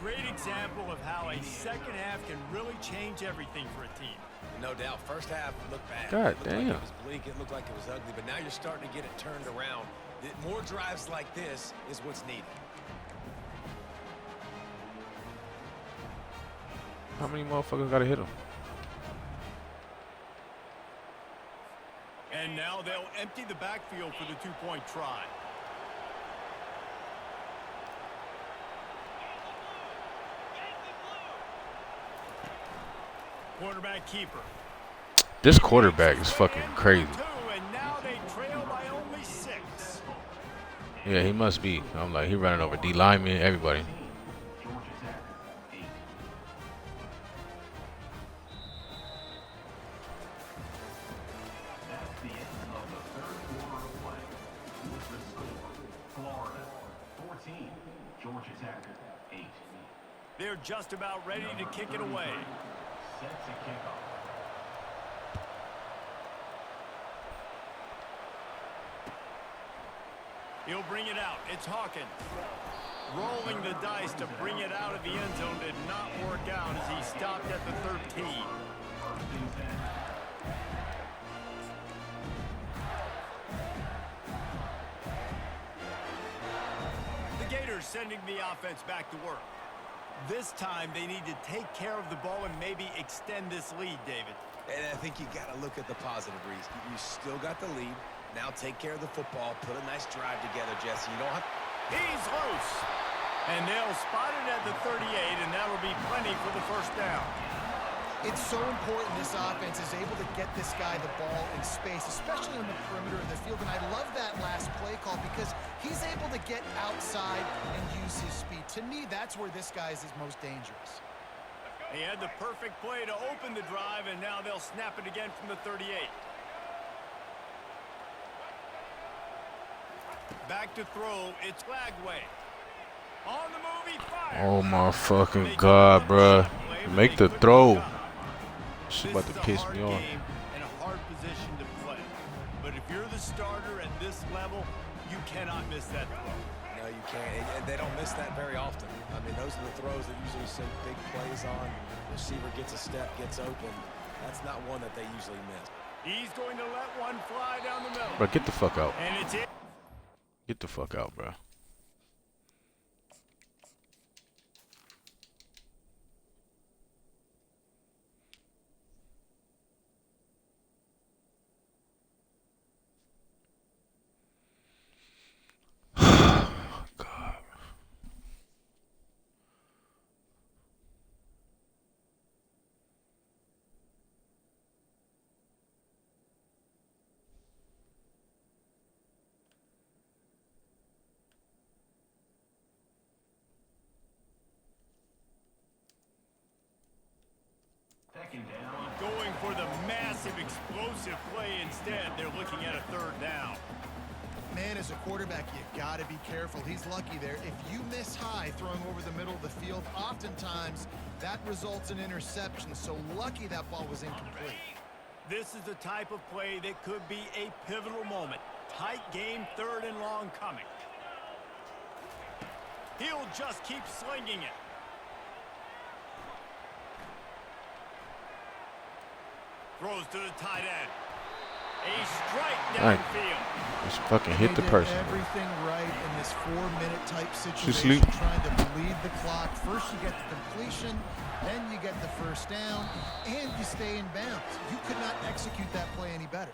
Great example of how a second half can really change everything for a team. No doubt. First half looked bad. God It looked damn. like it was bleak. It looked like it was ugly. But now you're starting to get it turned around. More drives like this is what's needed. How many motherfuckers gotta hit him? And now they'll empty the backfield for the 2-point try. Quarterback keeper. This quarterback is fucking crazy. And now they trail by only 6. Yeah, he must be. I'm like, he running over D linemen, everybody. Georgia Tech, 8. They're just about ready to kick it away. Set to kick off. He'll bring it out. It's Hawkins. Rolling the dice to bring it out of the end zone did not work out as he stopped at the 13. The Gators sending the offense back to work. This time they need to take care of the ball and maybe extend this lead, David. And I think you got to look at the positive, Reese. You still got the lead. Now take care of the football. Put a nice drive together, Jesse. You don't have... He's loose. And they'll spot it at the 38, and that'll be plenty for the first down. It's so important this offense is able to get this guy the ball in space, especially on the perimeter of the field. And I love that last play call because he's able to get outside and use his speed. To me, that's where this guy is his most dangerous. He had the perfect play to open the drive, and now they'll snap it again from the 38. Back to throw, it's Flagway. On the move, he fires. Oh my fucking God, bruh. Make the throw. She's about to piss me off. And a hard position to play. But if you're the starter at this level, you cannot miss that throw. No, you can't. And they don't miss that very often. I mean, those are the throws that usually send big plays on. The receiver gets a step, gets open. That's not one that they usually miss. He's going to let one fly down the middle. Bro, get the fuck out. And it's it. Get the fuck out, bro. Second down. Going for the massive explosive play instead. They're looking at a third down. Man, as a quarterback, you got to be careful. He's lucky there. If you miss high throwing over the middle of the field, oftentimes that results in interception. So lucky that ball was incomplete. This is the type of play that could be a pivotal moment. Tight game, third and long coming. He'll just keep slinging it. Throws to the tight end. A strike downfield. Just fucking hit the person. Everything right in this 4-minute type situation. sleep. Trying to bleed the clock. First you get the completion, then you get the first down, and you stay in bounds. You could not execute that play any better.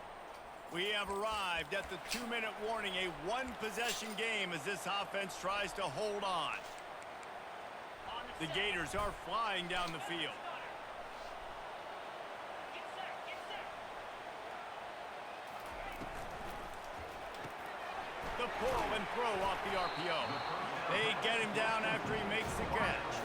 We have arrived at the 2-minute warning, a one-possession game as this offense tries to hold on. The Gators are flying down the field. The pull and throw off the RPO. They get him down after he makes the catch.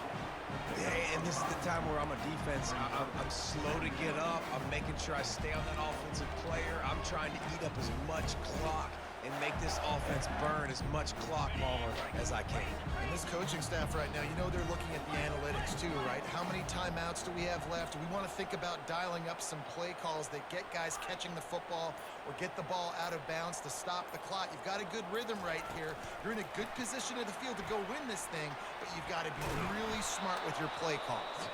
Yeah, and this is the time where I'm a defense. I'm slow to get up. I'm making sure I stay on that offensive player. I'm trying to eat up as much clock and make this offense burn as much clock, Palmer, as I can. And this coaching staff right now, you know they're looking at the analytics too, right? How many timeouts do we have left? We want to think about dialing up some play calls that get guys catching the football or get the ball out of bounds to stop the clock. You've got a good rhythm right here. You're in a good position of the field to go win this thing, but you've got to be really smart with your play calls.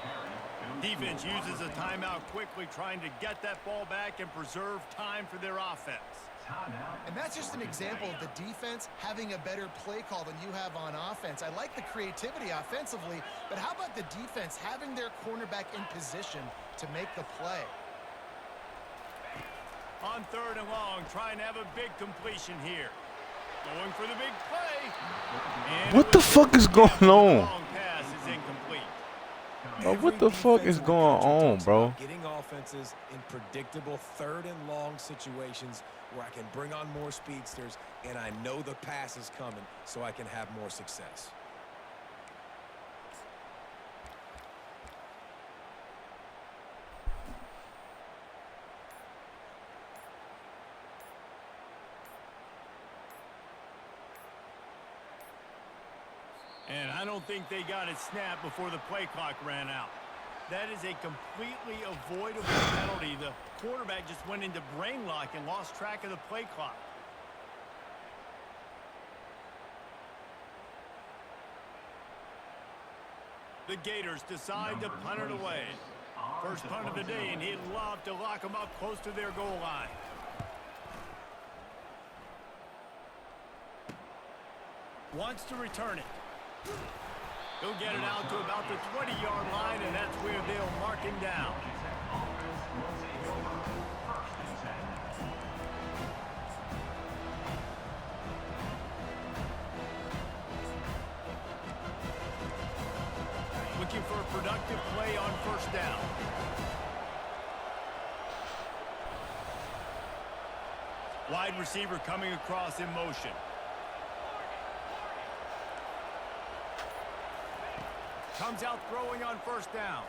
Defense uses a timeout quickly, trying to get that ball back and preserve time for their offense. And that's just an example of the defense having a better play call than you have on offense. I like the creativity offensively, but how about the defense having their cornerback in position to make the play? On third and long, trying to have a big completion here. Going for the big play. And What the fuck is going on? long pass is incomplete. Bro, what the fuck is going on, bro? Getting offenses in predictable third and long situations where I can bring on more speedsters and I know the pass is coming so I can have more success. And I don't think they got it snapped before the play clock ran out. That is a completely avoidable penalty. The quarterback just went into brain lock and lost track of the play clock. The Gators decide to punt it away. First punt of the day, and he'd love to lock them up close to their goal line. Wants to return it. He'll get it out to about the 20-yard line, and that's where they'll mark him down. Looking for a productive play on first down. Wide receiver coming across in motion. Comes out throwing on first down.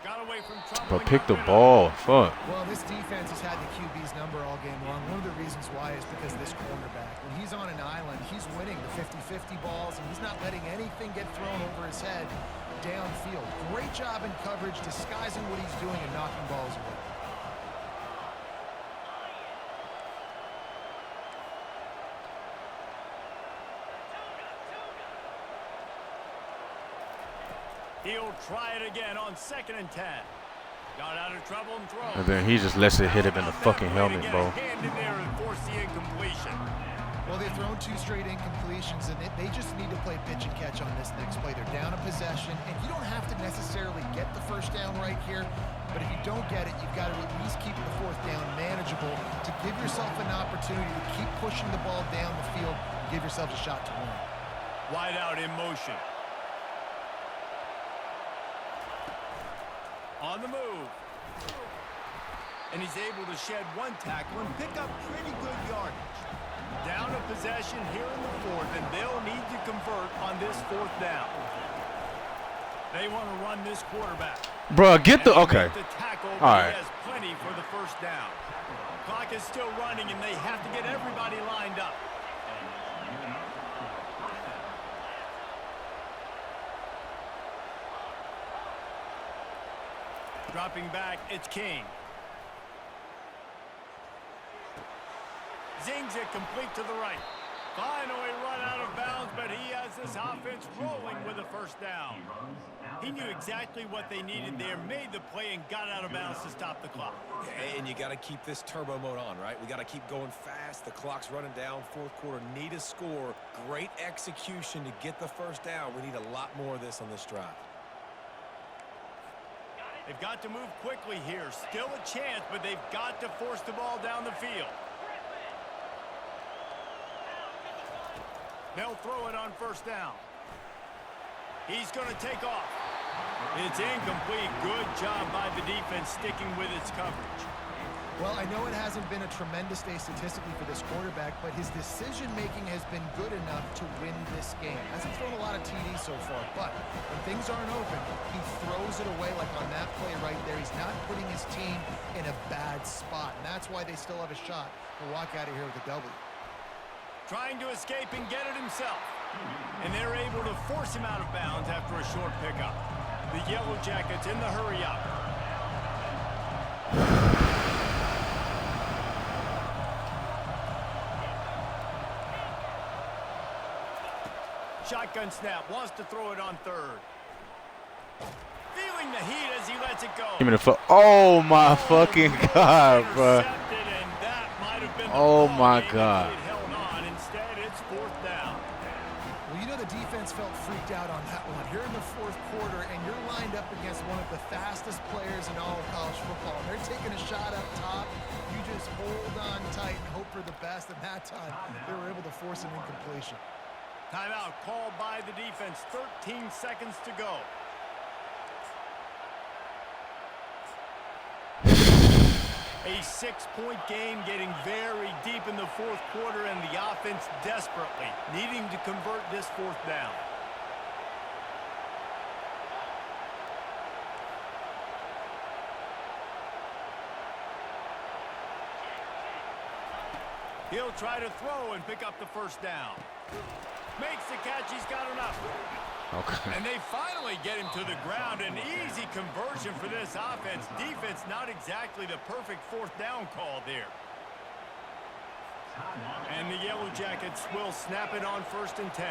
Got away from trouble. But pick the ball. Fuck. Well, this defense has had the QB's number all game long. One of the reasons why is because this cornerback, when he's on an island, he's winning the 50-50 balls, and he's not letting anything get thrown over his head downfield. Great job in coverage, disguising what he's doing and knocking balls away. He'll try it again on 2nd and 10. Got out of trouble and throw. And then he just lets it hit him in the fucking helmet, bro. Hand in there and force the incompletion. Well, they've thrown 2 straight incompletions, and they just need to play pitch and catch on this next play. They're down a possession, and you don't have to necessarily get the first down right here, but if you don't get it, you've got to at least keep the 4th down manageable to give yourself an opportunity to keep pushing the ball down the field and give yourselves a shot to win. Wide out in motion. On the move. And he's able to shed 1 tackle and pick up pretty good yardage. Down a possession here in the 4th, and they'll need to convert on this 4th down. They want to run this quarterback. Bro, get the... Okay. The tackle, all right. He has plenty for the first down. Clock is still running, and they have to get everybody lined up. Dropping back, it's King. Zings it complete to the right. Finally run out of bounds, but he has this offense rolling with a first down. He knew exactly what they needed there, made the play, and got out of bounds to stop the clock. And you got to keep this turbo mode on, right? We got to keep going fast. The clock's running down. 4th quarter, need a score. Great execution to get the first down. We need a lot more of this on this drive. They've got to move quickly here. Still a chance, but they've got to force the ball down the field. They'll throw it on first down. He's going to take off. It's incomplete. Good job by the defense sticking with its coverage. Well, I know it hasn't been a tremendous day statistically for this quarterback, but his decision-making has been good enough to win this game. Hasn't thrown a lot of TDs so far, but when things aren't open, he throws it away like on that play right there. He's not putting his team in a bad spot, and that's why they still have a shot to walk out of here with a W. Trying to escape and get it himself. And they're able to force him out of bounds after a short pickup. The Yellow Jackets in the hurry-up. Shotgun snap, wants to throw it on 3rd. Feeling the heat as he lets it go. Give me the fuck. Oh my fucking God, bro. Oh my God. Instead, it's 4th down. Well, you know the defense felt freaked out on that one. You're in the 4th quarter, and you're lined up against one of the fastest players in all of college football. They're taking a shot up top. You just hold on tight and hope for the best, and that time they were able to force an incompletion. Timeout called by the defense. 13 seconds to go. A 6-point game, getting very deep in the 4th quarter, and the offense desperately needing to convert this 4th down. He'll try to throw and pick up the first down. Makes the catch, he's got enough. Okay. And they finally get him to the ground. An easy conversion for this offense. Defense not exactly the perfect fourth down call there. And the Yellow Jackets will snap it on 1st and 10.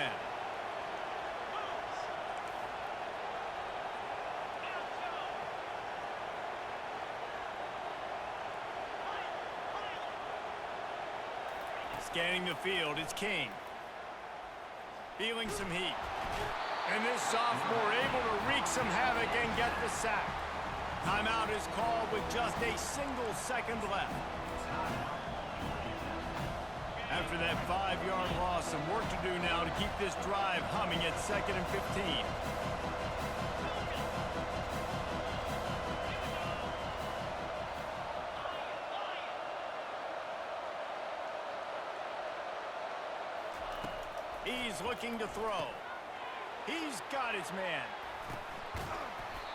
Scanning the field, it's King. Feeling some heat. And this sophomore able to wreak some havoc and get the sack. Timeout is called with just a single second left. After that 5-yard loss, some work to do now to keep this drive humming at 2nd and 15. He's looking to throw. He's got his man.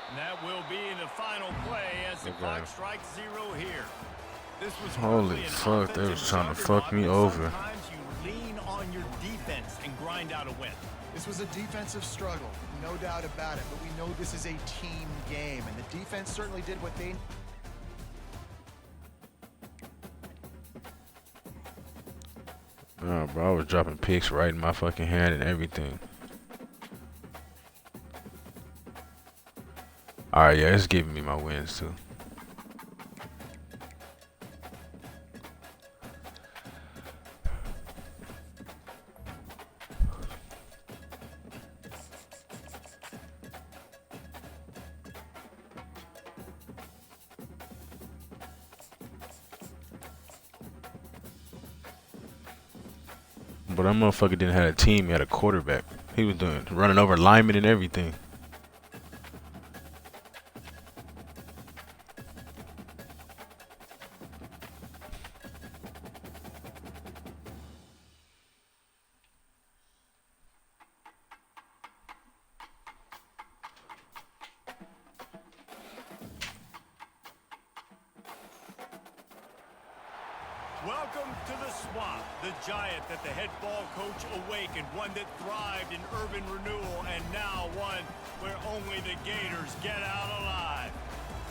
And that will be the final play as the clock strikes 0 here. This was Holy fuck, they was trying to fuck me over. Sometimes you lean on your defense and grind out a win. This was a defensive struggle, no doubt about it, but we know this is a team game, and the defense certainly did what they... Nah, bro, I was dropping picks right in my fucking hand and everything. Alright, yeah, it's giving me my wins too. But that motherfucker didn't have a team, he had a quarterback. He was running over linemen and everything. Welcome to the swamp, the giant that the head ball coach awakened, one that thrived in urban renewal, and now one where only the Gators get out alive.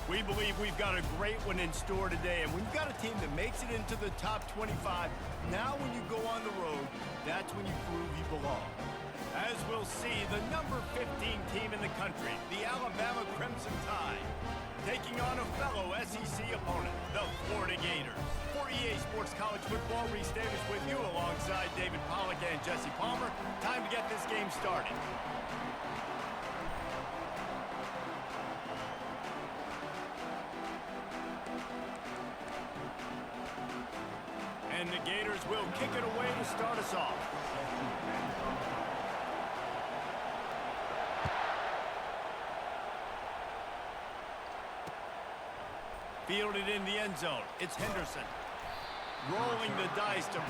We believe we've got a great one in store today, and when you've got a team that makes it into the top 25, now when you go on the road, that's when you prove you belong. As we'll see, the number 15 team in the country, the Alabama Crimson Tide, taking on a fellow SEC opponent, the Florida Gators. For EA Sports College Football, Reese Davis with you alongside David Pollack and Jesse Palmer. Time to get this game started. And the Gators will kick it away to start us off. Fielded in the end zone. It's Henderson. Rolling the dice to...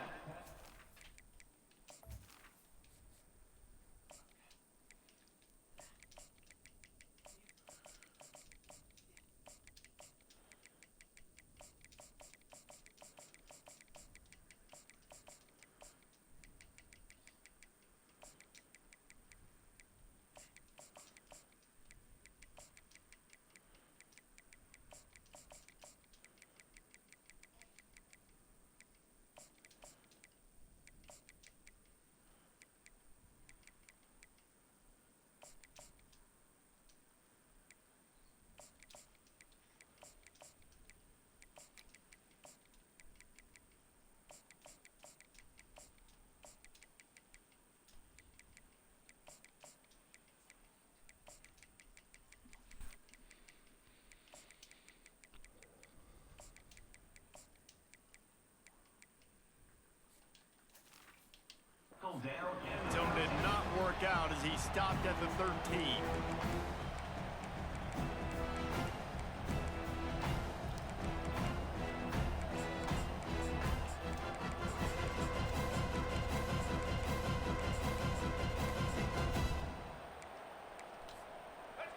Zone did not work out as he stopped at the 13.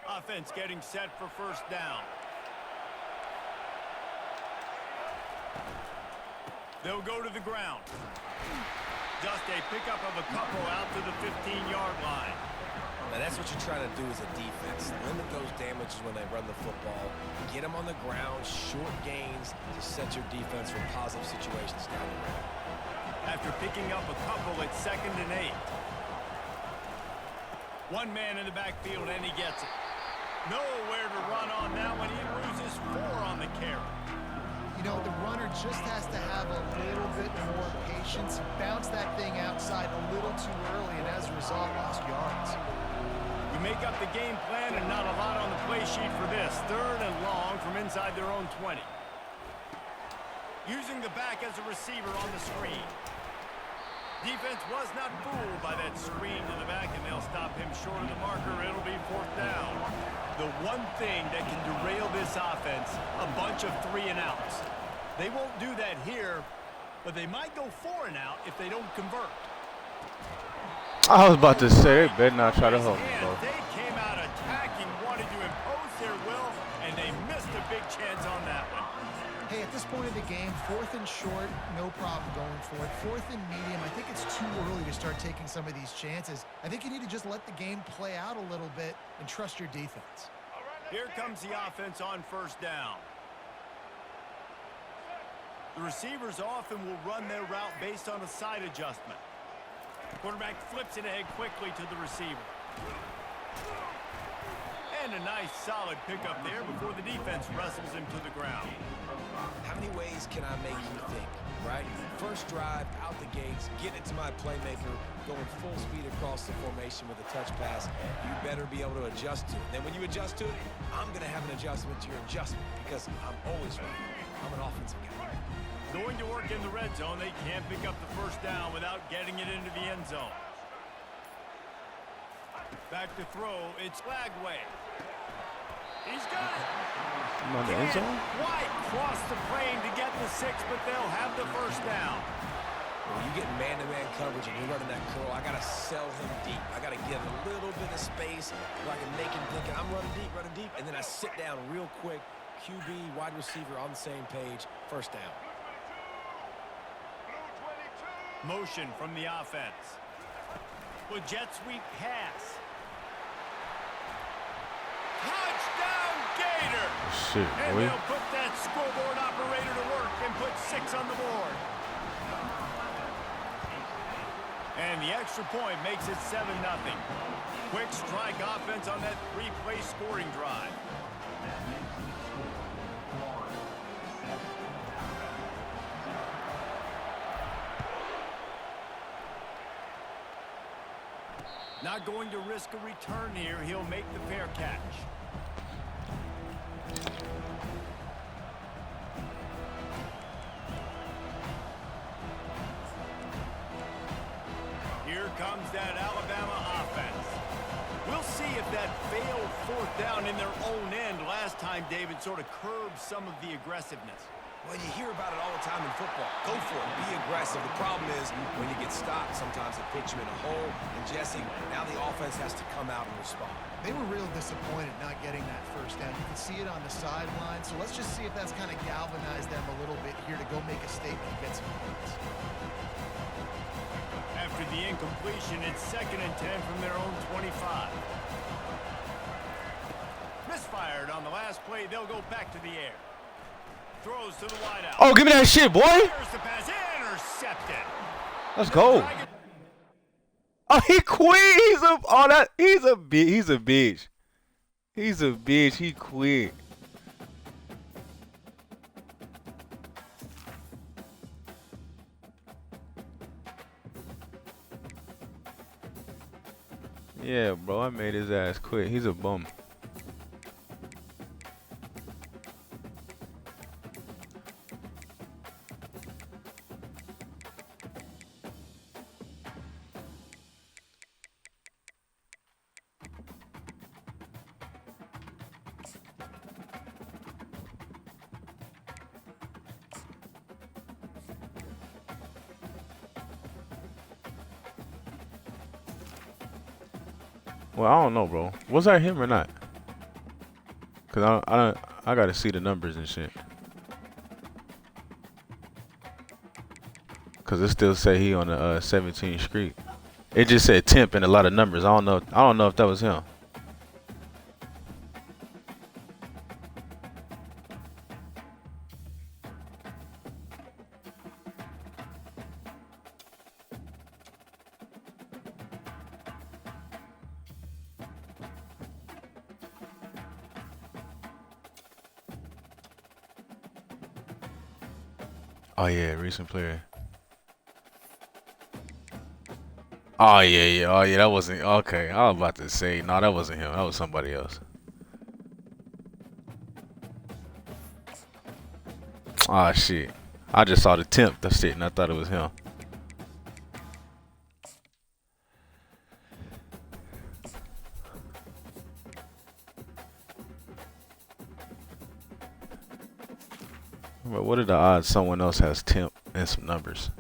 Offense getting set for first down. They'll go to the ground. Just a pickup of a couple out to the 15-yard line. Now that's what you're trying to do as a defense. Limit those damages when they run the football. Get them on the ground, short gains to set your defense for positive situations down the road. After picking up a couple at 2nd and 8. One man in the backfield, and he gets it. Nowhere to run on that one. He loses 4 on the carry. You know, the runner just has to have a little bit more patience. Bounce that thing outside a little too early, and as a result, lost yards. We make up the game plan and not a lot on the play sheet for this. 3rd and long from inside their own 20. Using the back as a receiver on the screen. Defense was not fooled by that screen to the back, and they'll stop him short of the marker. It'll be 4th down. The one thing that can derail this offense, a bunch of 3 and outs. They won't do that here, but they might go 4 and out if they don't convert. I was about to say, they better not try to hold me, bro. They came out attacking, wanted to impose their will, and they missed a big chance on that one. Hey, at this point of the game, 4th and short, no problem going for it. 4th and medium, I think it's too early to start taking some of these chances. I think you need to just let the game play out a little bit and trust your defense. Here comes the offense on 1st down. The receivers often will run their route based on a side adjustment. Quarterback flips it ahead quickly to the receiver. And a nice solid pickup there before the defense wrestles him to the ground. How many ways can I make you think, right? First drive, out the gates, getting it to my playmaker, going full speed across the formation with a touch pass. You better be able to adjust to it. Then when you adjust to it, I'm going to have an adjustment to your adjustment because I'm always right. I'm an offensive guy. Going to work in the red zone, they can't pick up the 1st down without getting it into the end zone. Back to throw, it's Flagway. He's got it. I'm on the end zone? White crossed the plane to get the 6, but they'll have the 1st down. When you get man-to-man coverage and you're running that curl, I got to sell him deep. I got to give a little bit of space where I can make him think I'm running deep, and then I sit down real quick. QB, wide receiver on the same page, 1st down. Motion from the offense. With jet sweep pass. Touchdown, Gator! Shit, And boy. they'll put that scoreboard operator to work and put 6 on the board. And the extra point makes it 7-0. Quick strike offense on that 3-play scoring drive. Not going to risk a return here. He'll make the fair catch. Here comes that Alabama offense. We'll see if that failed 4th down in their own end last time, David, sort of curbed some of the aggressiveness. Well, you hear about it all the time in football. Go for it. Be aggressive. The problem is when you get stopped, sometimes it puts you in a hole. And, Jesse, now the offense has to come out and respond. They were real disappointed not getting that 1st down. You could see it on the sideline. So let's just see if that's kind of galvanized them a little bit here to go make a statement and get some points. After the incompletion, it's 2nd and 10 from their own 25. Misfired on the last play. They'll go back to the air. Throws to the wideout. Oh, give me that shit, boy. There's the pass, intercepted. Let's go. Oh, he quit. He's a bitch. He's a bitch. He's a bitch. He quit. Yeah, bro. I made his ass quit. He's a bum. Well, I don't know, bro. Was that him or not? Cause I gotta see the numbers and shit. Cause it still say he on the 17th Street. It just said temp and a lot of numbers. I don't know if that was him. Oh yeah, recent player. Oh yeah. Oh yeah, that wasn't okay. I was about to say no, that wasn't him. That was somebody else. Oh shit. I just saw the temp. That's it, and I thought it was him. But what are the odds someone else has temp and some numbers?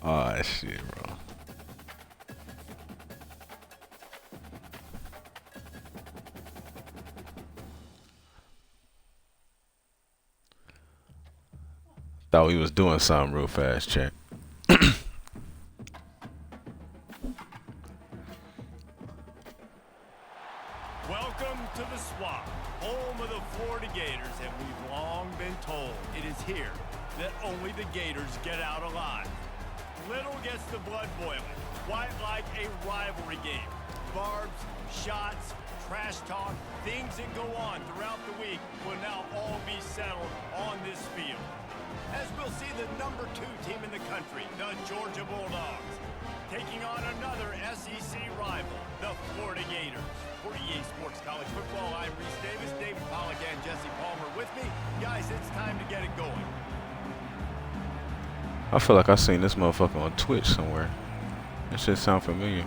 Oh shit, bro. Thought we was doing something real fast, check. Welcome to the Swamp, home of the Florida Gators, and we've long been told it is here that only the Gators get out alive. Little gets the blood boiling, quite like a rivalry game. Barbs, shots, trash talk, things that go on throughout the week will now all be settled on this field. As we'll see the #2 team in the country, the Georgia Bulldogs, taking on another SEC rival, the Florida Gators. For EA Sports College Football, I'm Reese Davis, David Pollack, and Jesse Palmer with me. Guys, it's time to get it going. I feel like I seen this motherfucker on Twitch somewhere. That shit sound familiar.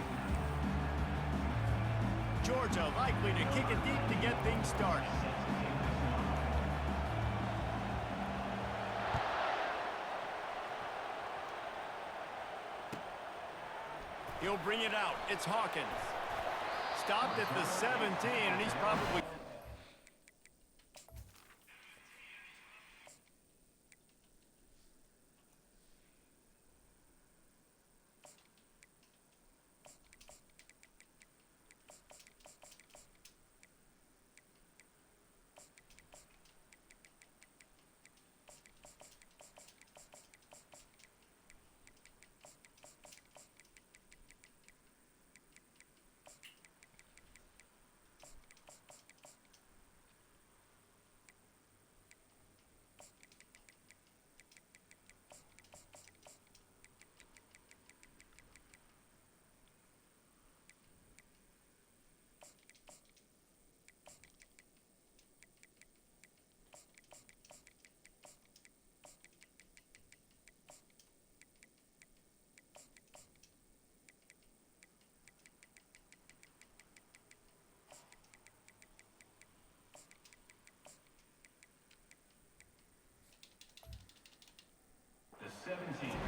Georgia likely to kick it deep to get things started. He'll bring it out. It's Hawkins. Stopped at the 17, and he's probably...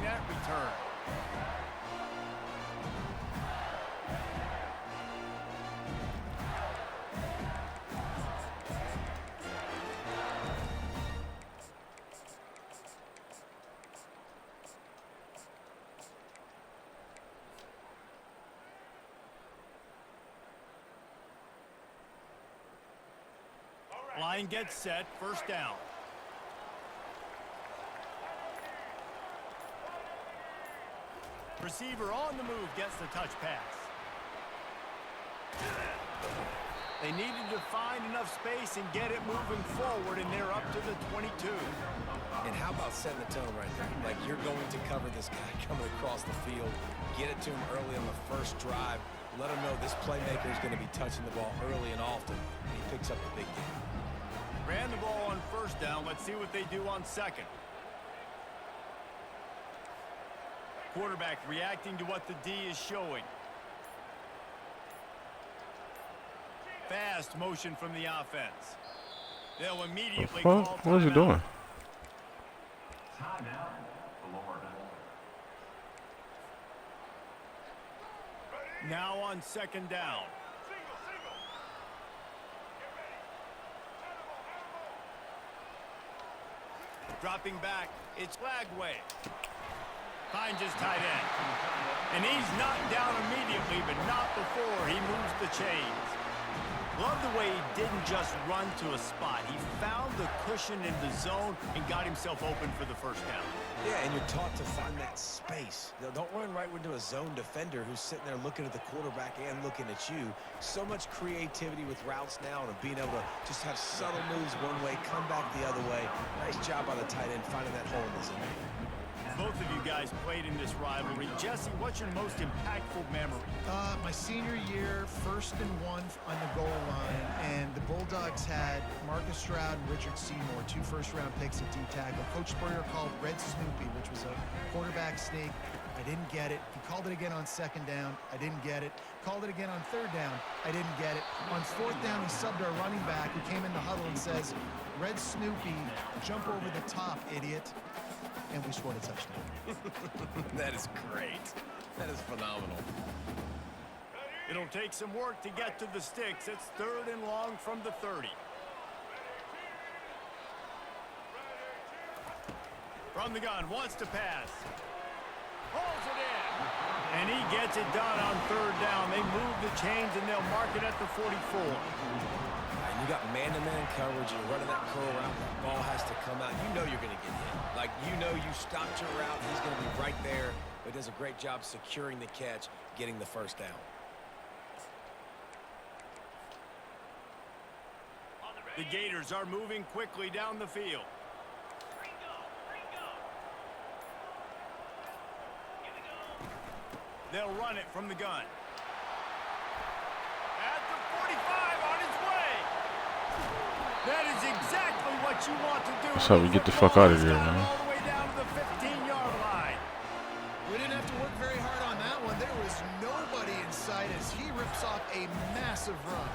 That return. Line gets set, first down. Receiver on the move gets the touch pass. They needed to find enough space and get it moving forward, and they're up to the 22. And how about setting the tone right there? Like, you're going to cover this guy coming across the field, get it to him early on the first drive, let him know this playmaker is going to be touching the ball early and often, and he picks up the big game. Ran the ball on first down. Let's see what they do on second. Quarterback reacting to what the D is showing. Fast motion from the offense. They'll The immediately call fuck? What is he timeout. doing? Timeout, Florida. Now on second down. Dropping back, it's Lagway. Finds his tight end. And he's knocked down immediately, but not before he moves the chains. Love the way he didn't just run to a spot. He found the cushion in the zone and got himself open for the first down. Yeah, and you're taught to find that space. Don't run right into a zone defender who's sitting there looking at the quarterback and looking at you. So much creativity with routes now and being able to just have subtle moves one way, come back the other way. Nice job by the tight end finding that hole in the zone. Both of you guys played in this rivalry. Jesse, what's your most impactful memory? My senior year, 1st and 1 on the goal line, and the Bulldogs had Marcus Stroud and Richard Seymour, 2 first-round picks at D-tackle. Coach Spurrier called Red Snoopy, which was a quarterback sneak. I didn't get it. He called it again on 2nd down. I didn't get it. Called it again on 3rd down. I didn't get it. On 4th down, he subbed our running back who came in the huddle and says, Red Snoopy, jump over the top, idiot. And we scored a touchdown. That is great. That is phenomenal. It'll take some work to get to the sticks. It's 3rd and long from the 30. From the gun, wants to pass. Pulls it in. And he gets it done on 3rd down. They move the chains and they'll mark it at the 44. And you got man-to-man coverage, and you're running that curl route, that ball has to come out. You know you're going to get hit. Like, you know you stopped your route, he's going to be right there. But he does a great job securing the catch, getting the 1st down. The Gators are moving quickly down the field. They'll run it from the gun. At the 45 on his way. That is exactly what you want to do. That's how we get the fuck out of here, man. All the way down to the 15-yard line. We didn't have to work very hard on that one. There was nobody in sight as he rips off a massive run.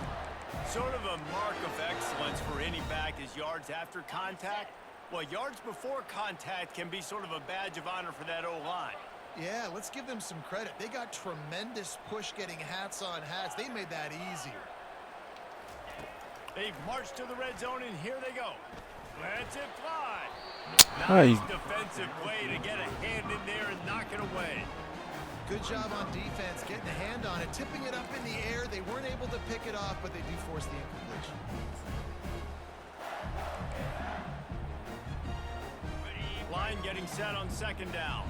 Sort of a mark of excellence for any back is yards after contact. Well, yards before contact can be sort of a badge of honor for that O-line. Yeah, let's give them some credit. They got tremendous push getting hats on hats. They made that easier. They've marched to the red zone, and here they go. Lets it fly. Hi. Nice defensive play to get a hand in there and knock it away. Good job on defense, getting a hand on it, tipping it up in the air. They weren't able to pick it off, but they do force the incompletion. Line getting set on 2nd down.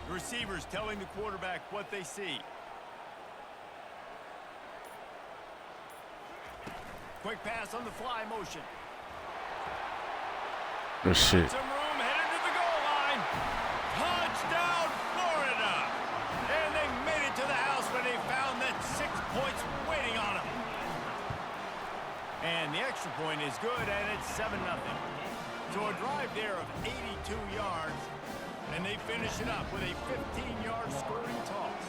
Receivers telling the quarterback what they see. Quick pass on the fly motion. Oh, shit. Some room headed to the goal line. Touchdown, Florida. And they made it to the house when they found that 6 points waiting on them. And the extra point is good, and it's 7-0. So a drive there of 82 yards. And they finish it up with a 15-yard scoring toss.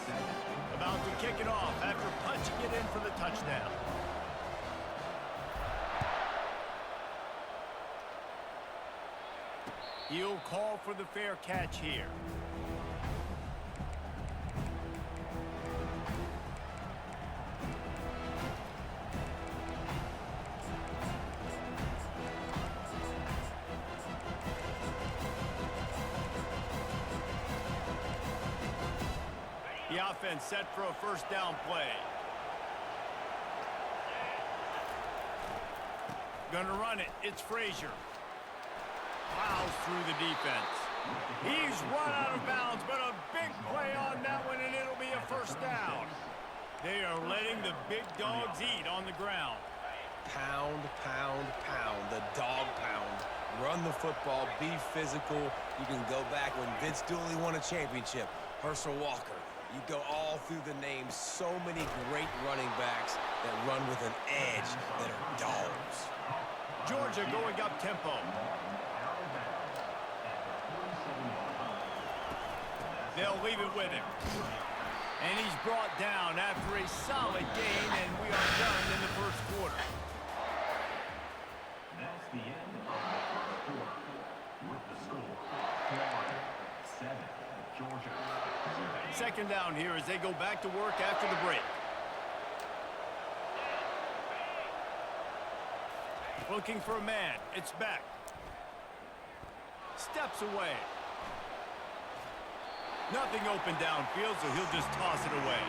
About to kick it off after punching it in for the touchdown. He'll call for the fair catch here. The offense set for a 1st down play. Gonna run it. It's Frazier. Plows through the defense. He's run out of bounds, but a big play on that one, and it'll be a 1st down. They are letting the big dogs eat on the ground. Pound, pound, pound. The dog pound. Run the football. Be physical. You can go back when Vince Dooley won a championship. Herschel Walker. You go all through the names. So many great running backs that run with an edge that are dogs. Georgia going up tempo. They'll leave it with him. And he's brought down after a solid gain, and we are done in the first quarter. That's the end of the first quarter. With the score, Florida 7, Georgia 0. Second down here as they go back to work after the break. Looking for a man. It's back. Steps away. Nothing open downfield, so he'll just toss it away.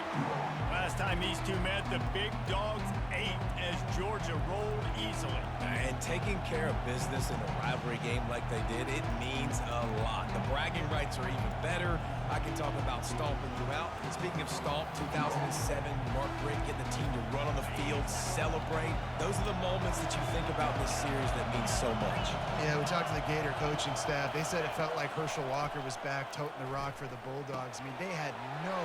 Last time these two met, the big dogs ate as Georgia rolled easily. And taking care of business in a rivalry game like they did, it means a lot. The bragging rights are even better. I can talk about stomping throughout. Speaking of stomp, 2007, Mark Richt getting the team to run on the field, celebrate. Those are the moments that you think about in this series that mean so much. Yeah, we talked to the Gator coaching staff. They said it felt like Herschel Walker was back toting the rock for the Bulldogs. I mean, they had no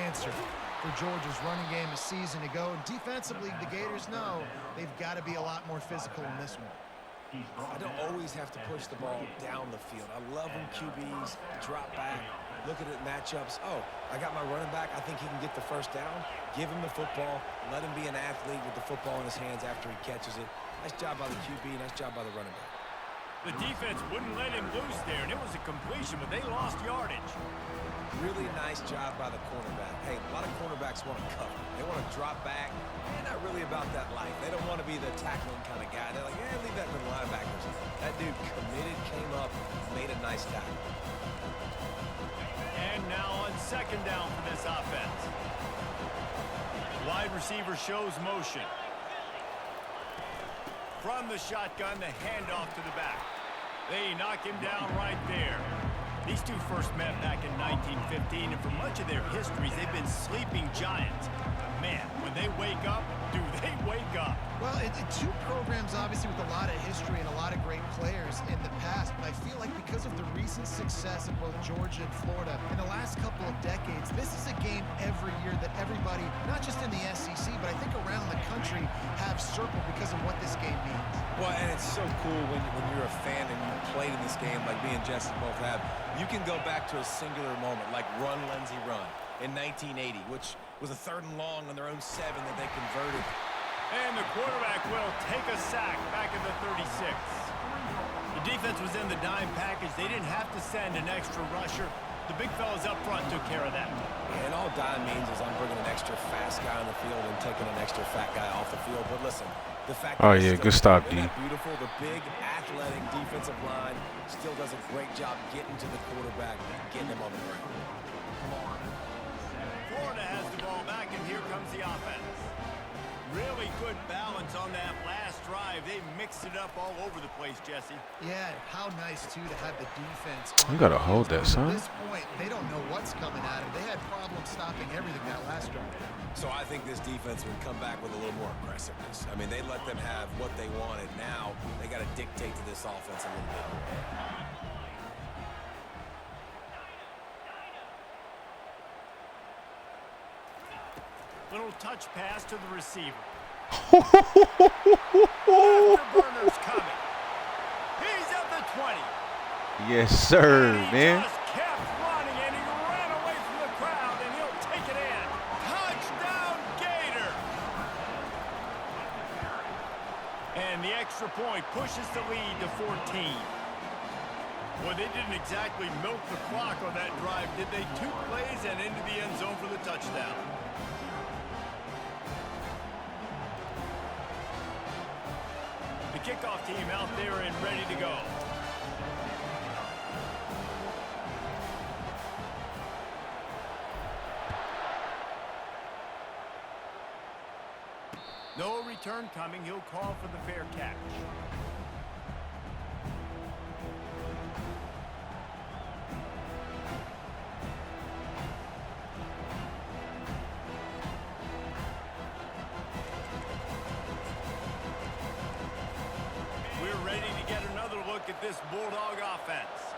answer for Georgia's running game a season ago. And defensively, the Gators know they've got to be a lot more physical in this one. I don't always have to push the ball down the field. I love when QBs drop back, look at it matchups. Oh, I got my running back. I think he can get the first down. Give him the football. Let him be an athlete with the football in his hands after he catches it. Nice job by the QB. Nice job by the running back. The defense wouldn't let him loose there, and it was a completion, but they lost yardage. Really nice job by the cornerback. Hey, a lot of cornerbacks want to cover. They want to drop back. They're not really about that life. They don't want to be the tackling kind of guy. They're like, yeah, leave that to the linebackers. That dude committed, came up, made a nice tackle. And now on second down for this offense. Wide receiver shows motion. From the shotgun, the handoff to the back. They knock him down right there. These two first met back in 1915, and for much of their histories, they've been sleeping giants. Man, when they wake up, do they wake up? Well, two programs, obviously, with a lot of history and a lot of great players in the past, but I feel like because of the recent success of both Georgia and Florida in the last couple of decades, this is a game every year that everybody, not just in the SEC, but I think around the country, have circled because of what this game means. Well, and it's so cool when you're a fan and you played in this game like me and Jesse both have. You can go back to a singular moment, like Run, Lindsey, Run in 1980, which was a 3rd and long on their own 7 that they converted. And the quarterback will take a sack back at the 36. The defense was in the dime package. They didn't have to send an extra rusher. The big fellas up front took care of that. And all dime means is I'm bringing an extra fast guy on the field and taking an extra fat guy off the field. But listen, the fact that good stop, D. Beautiful, the big athletic defensive line still does a great job getting to the quarterback, getting him on the ground. Florida has the ball back, and here comes the offense. Really good balance on that last drive. They mixed it up all over the place, Jesse. Yeah, how nice, too, to have the defense. You got to hold that, son. At this point, they don't know what's coming at them. They had problems stopping everything that last drive. So I think this defense would come back with a little more aggressiveness. I mean, they let them have what they wanted. Now they got to dictate to this offense a little bit more. Little touch pass to the receiver. Afterburner's coming. He's at the 20. Yes, sir, And he man. just kept running, and he ran away from the crowd, and he'll take it in. Touchdown, Gator. And the extra point pushes the lead to 14. Well, they didn't exactly milk the clock on that drive, did they? 2 plays and into the end zone for the touchdown. The kickoff team out there and ready to go. No return coming. He'll call for the fair catch. We're ready to get another look at this Bulldog offense.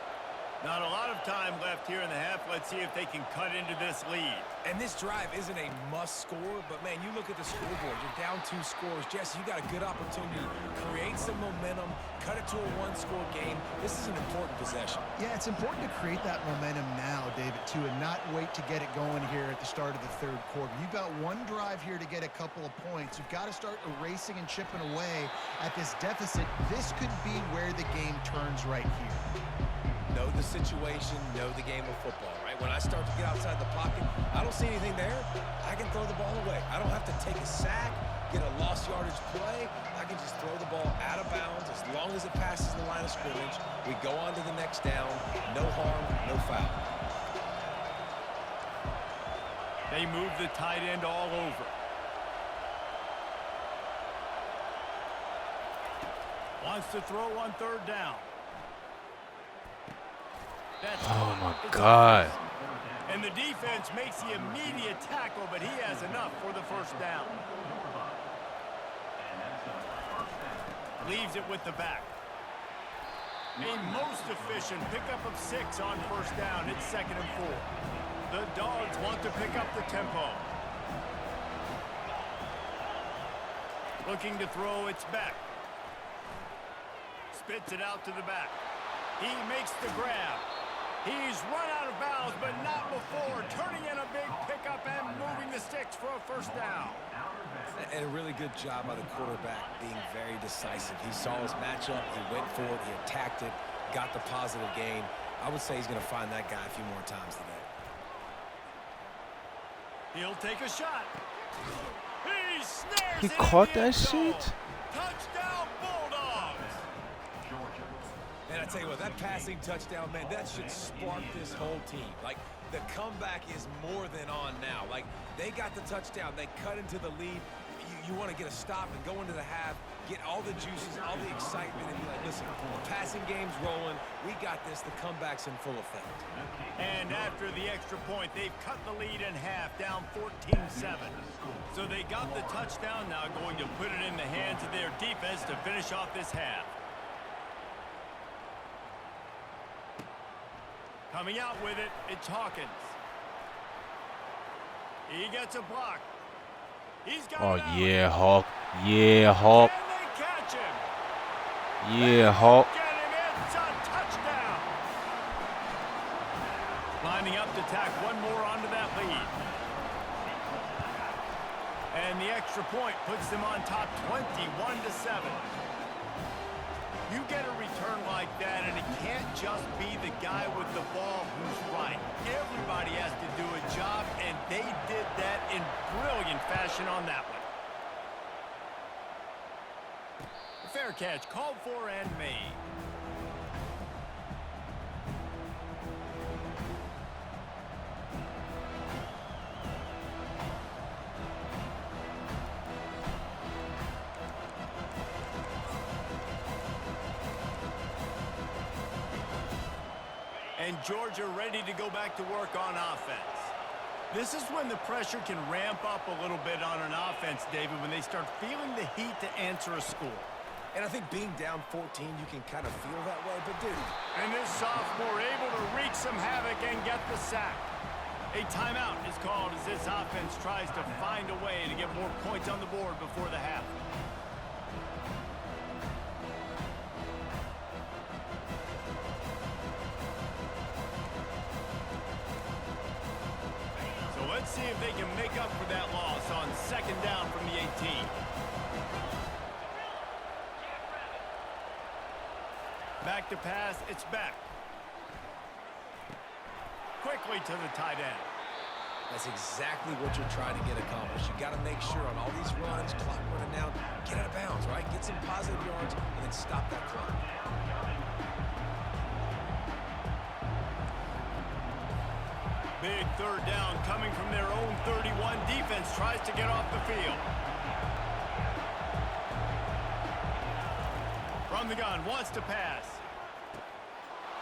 Not a lot of time left here in the half. Let's see if they can cut into this lead. And this drive isn't a must score, but man, you look at the scoreboard, you're down 2 scores. Jesse, you got a good opportunity to create some momentum, cut it to a 1-score game. This is an important possession. Yeah, it's important to create that momentum now, David, too, and not wait to get it going here at the start of the third quarter. You've got one drive here to get a couple of points. You've got to start erasing and chipping away at this deficit. This could be where the game turns right here. Know the situation, know the game of football, right? When I start to get outside the pocket, I don't see anything there, I can throw the ball away. I don't have to take a sack, get a lost yardage play. I can just throw the ball out of bounds as long as it passes the line of scrimmage. We go on to the next down. No harm, no foul. They move the tight end all over. Wants to throw on third down. Oh, my God. And the defense makes the immediate tackle, but he has enough for the first down. Leaves it with the back. A most efficient pickup of 6 on first down. It's 2nd and 4. The Dogs want to pick up the tempo. Looking to throw, it's back. Spits it out to the back. He makes the grab. He's run out of bounds, but not before. Turning in a big pickup and moving the sticks for a first down. And a really good job by the quarterback being very decisive. He saw his matchup, he went for it, he attacked it, got the positive gain. I would say he's going to find that guy a few more times today. He'll take a shot. He snares He it caught in the that end zone. shit? Touchdown, Bulldogs. And I tell you what, that passing touchdown, man, that should spark this whole team. Like, the comeback is more than on now. Like, they got the touchdown. They cut into the lead. You want to get a stop and go into the half, get all the juices, all the excitement, and be like, listen, the passing game's rolling. We got this. The comeback's in full effect. And after the extra point, they've cut the lead in half, down 14-7. So they got the touchdown, now going to put it in the hands of their defense to finish off this half. Coming out with it, it's Hawkins. He gets a block. He's got Oh, it out. yeah, Hawk. Yeah, Hawk. And they catch him. Yeah, Hawk. Get him, it's a touchdown. Lining up to tack one more onto that lead. And the extra point puts them on top 21-7. You get a return like that, and it can't just be the guy with the ball who's right. Everybody has to do a job, and they did that in brilliant fashion on that one. Fair catch, called for and made. And Georgia ready to go back to work on offense. This is when the pressure can ramp up a little bit on an offense, David, when they start feeling the heat to answer a score. And I think being down 14, you can kind of feel that way, but dude. And this sophomore able to wreak some havoc and get the sack. A timeout is called as this offense tries to find a way to get more points on the board before the half. So let's see if they can make up for that loss on 2nd down from the 18. Back to pass, it's back. Quickly to the tight end. That's exactly what you're trying to get accomplished. You got to make sure on all these runs, clock running down, get out of bounds, right? Get some positive yards and then stop that clock. Big 3rd down coming from their own 31. Defense tries to get off the field. From the gun, wants to pass.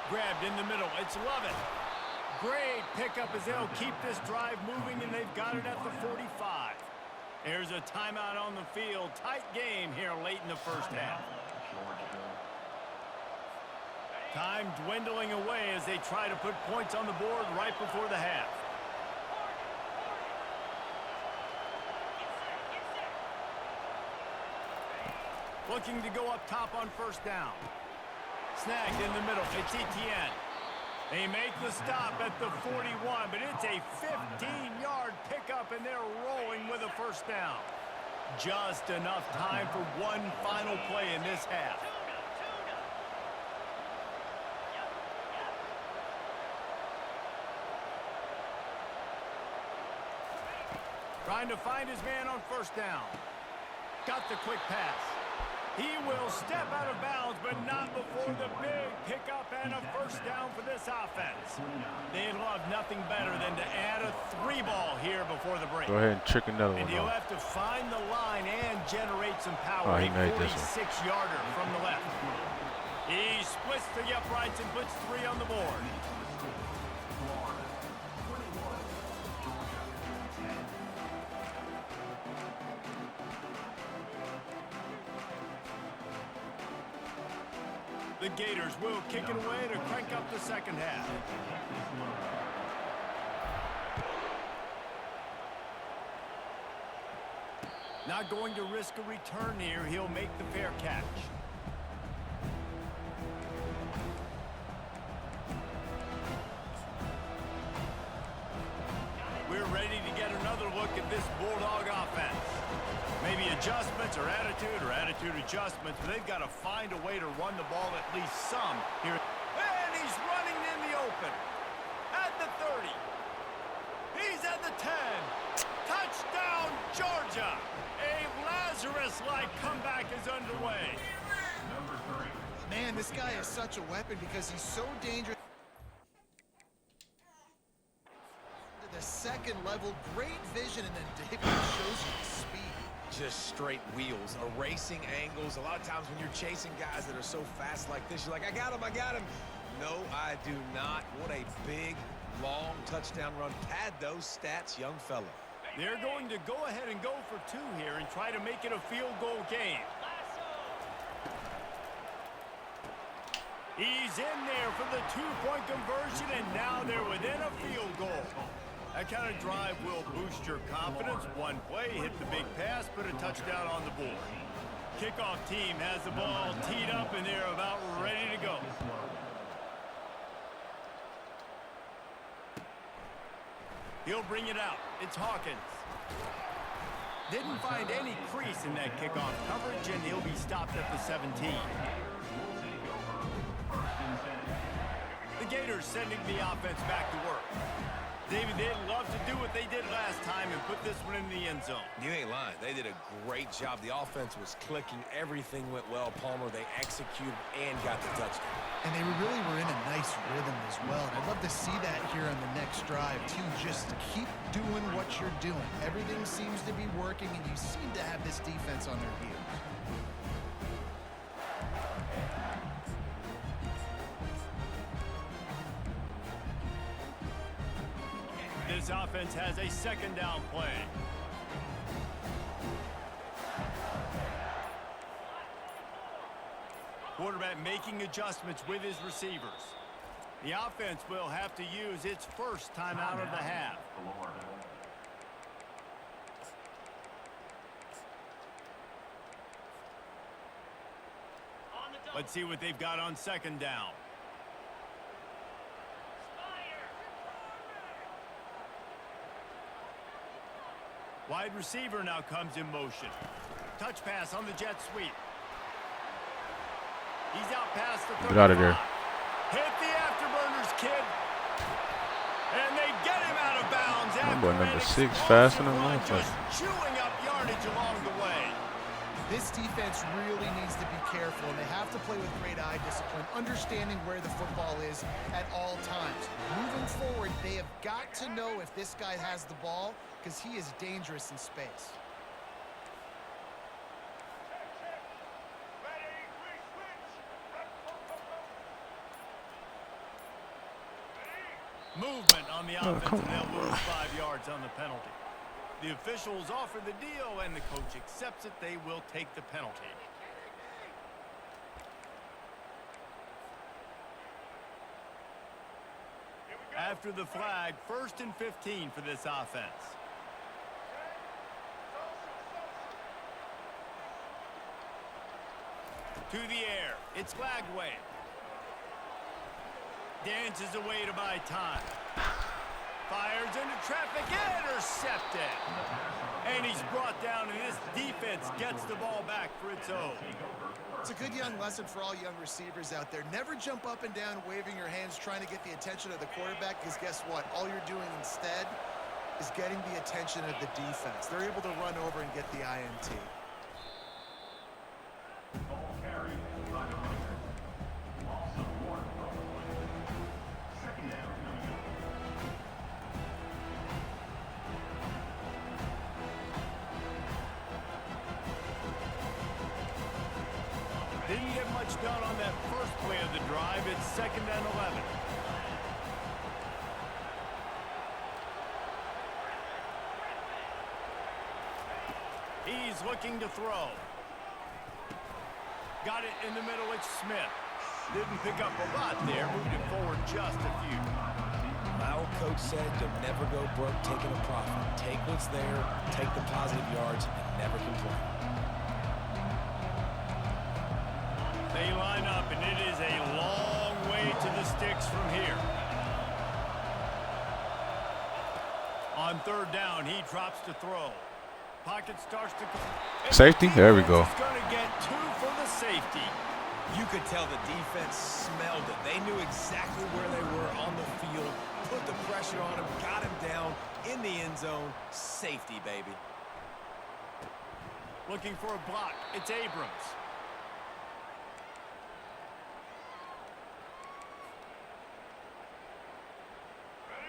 Grabbed in the middle, it's Lovett. Great pickup as they'll keep this drive moving, and they've got it at the 45. There's a timeout on the field. Tight game here late in the first half. Time dwindling away as they try to put points on the board right before the half. Looking to go up top on first down. Snagged in the middle. It's Etienne. They make the stop at the 41, but it's a 15-yard pickup, and they're rolling with a first down. Just enough time for one final play in this half. Trying to find his man on first down. Got the quick pass. He will step out of bounds, but not before the big pickup and a first down for this offense. They'd love nothing better than to add a 3-ball here before the break. Go ahead and trick another one And he'll off. have to find the line and generate some power. Oh, he made this one. 46-yarder from the left. He splits the uprights and puts 3 on the board. The Gators will kick it away to crank up the second half. Not going to risk a return here. He'll make the fair catch. We're ready to get another look at this Bulldog offense. Maybe adjustments or attitude adjustments, but they've got to find a way to run the ball at least some here. And he's running in the open. At the 30. He's at the 10. Touchdown, Georgia. A Lazarus-like comeback is underway. Man, this guy is such a weapon because he's so dangerous. The second level, great vision, and then David shows you the speed. Just straight wheels, erasing angles. A lot of times when you're chasing guys that are so fast like this, you're like, I got him. No, I do not. What a big, long touchdown run. Pad those stats, young fella. They're going to go ahead and go for 2 here and try to make it a field goal game. He's in there for the 2-point conversion, and now they're within a field goal. That kind of drive will boost your confidence. One play, hit the big pass, put a touchdown on the board. Kickoff team has the ball teed up, and they're about ready to go. He'll bring it out. It's Hawkins. Didn't find any crease in that kickoff coverage, and he'll be stopped at the 17. The Gators sending the offense back to work. David, they'd love to do what they did last time and put this one in the end zone. You ain't lying. They did a great job. The offense was clicking. Everything went well. Palmer, they executed and got the touchdown. And they really were in a nice rhythm as well. And I'd love to see that here on the next drive, too. Just keep doing what you're doing. Everything seems to be working, and you seem to have this defense on their heels. This offense has a second down play. Quarterback making adjustments with his receivers. The offense will have to use its first timeout of the half. Let's see what they've got on second down. Wide receiver now comes in motion. Touch pass on the jet sweep. He's out past the 35. Get out of there. Hit the afterburners, kid. And they get him out of bounds. That boy number 6 explosive fast than a run, motherfucker. just chewing up yardage along the way. This defense really needs to be careful, and they have to play with great eye discipline, understanding where the football is at all times. Moving forward, they have got to know if this guy has the ball, because he is dangerous in space. Movement on the offense, and they'll lose 5 yards on the penalty. The officials offer the deal, and the coach accepts it. They will take the penalty. After the flag, 1st and 15 for this offense. To the air. It's Lagway. Dances away to buy time. Fires into traffic. Intercepted. And he's brought down, and this defense gets the ball back for its own. It's a good young lesson for all young receivers out there. Never jump up and down waving your hands trying to get the attention of the quarterback, because guess what? All you're doing instead is getting the attention of the defense. They're able to run over and get the INT. Ball carried by the runner. Loss of 1 on the play. Second down coming up. Didn't get much done on that first play of the drive. It's 2nd and 11. He's looking to throw. Got it in the middle. It's Smith. Didn't pick up a lot there. Moved it forward just a few. My old coach said you'll never go broke taking a profit. Take what's there, take the positive yards, and never complain. They line up, and it is a long way to the sticks from here. On 3rd down, he drops to throw. Pocket starts to go. Safety? There we go. He's going to get 2 for the safety. You could tell the defense smelled it. They knew exactly where they were on the field, put the pressure on him, got him down in the end zone. Safety, baby. Looking for a block. It's Abrams.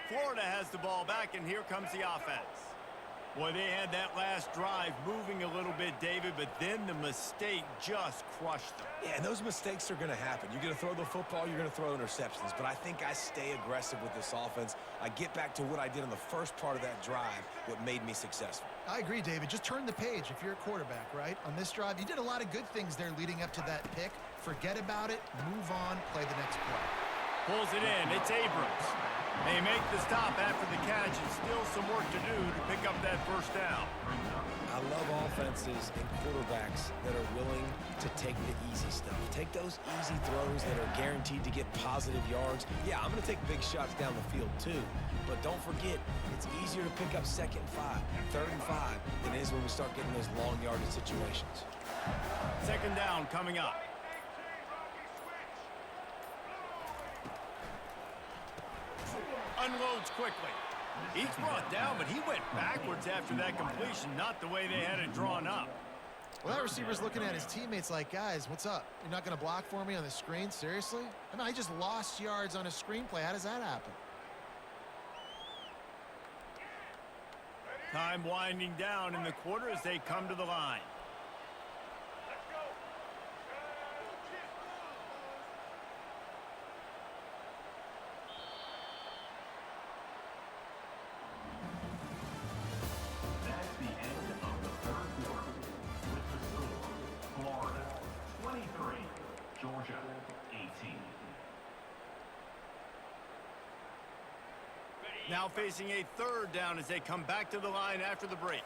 Florida has the ball back, and here comes the offense. Boy, they had that last drive moving a little bit, David, but then the mistake just crushed them. Yeah, and those mistakes are going to happen. You're going to throw the football, you're going to throw interceptions. But I think I stay aggressive with this offense. I get back to what I did on the first part of that drive, what made me successful. I agree, David. Just turn the page if you're a quarterback, right? On this drive, you did a lot of good things there leading up to that pick. Forget about it, move on, play the next play. Pulls it in. It's Abrams. They make the stop after the catch, and still some work to do to pick up that 1st down. I love offenses and quarterbacks that are willing to take the easy stuff. Take those easy throws that are guaranteed to get positive yards. Yeah, I'm going to take big shots down the field too. But don't forget, it's easier to pick up 2nd and 5, 3rd and 5 than it is when we start getting those long yardage situations. 2nd down coming up. Unloads quickly. He's brought down, but he went backwards after that completion, not the way they had it drawn up. Well, that receiver's looking at his teammates like, guys, what's up? You're not going to block for me on the screen? Seriously? I mean, I just lost yards on a screenplay. How does that happen? Time winding down in the quarter as they come to the line. That's the end of the 3rd quarter. With the score, Florida 23, Georgia 18. Now facing a 3rd down as they come back to the line after the break.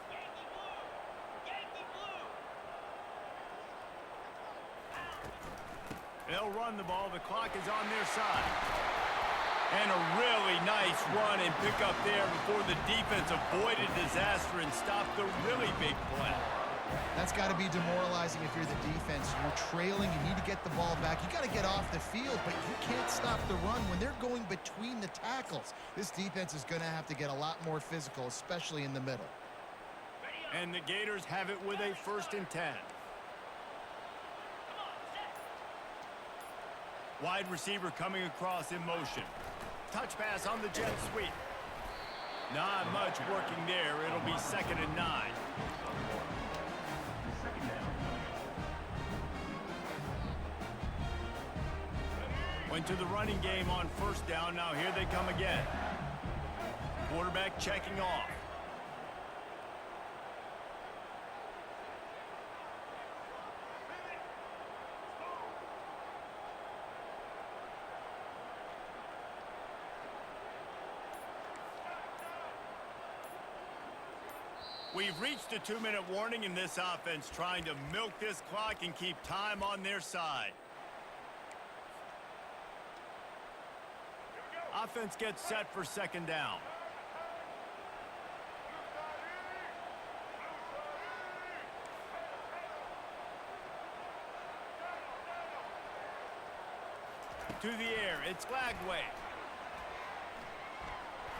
They'll run the ball. The clock is on their side. And a really nice run and pick up there before the defense avoided disaster and stopped the really big play. That's got to be demoralizing if you're the defense. You're trailing. You need to get the ball back. You got to get off the field, but you can't stop the run when they're going between the tackles. This defense is going to have to get a lot more physical, especially in the middle. And the Gators have it with a 1st and 10. Wide receiver coming across in motion. Touch pass on the jet sweep. Not much working there. It'll be 2nd and 9. Went to the running game on 1st down. Now here they come again. Quarterback checking off. We've reached a 2-minute warning in this offense, trying to milk this clock and keep time on their side. Offense gets set for second down. To the air, it's Lagway.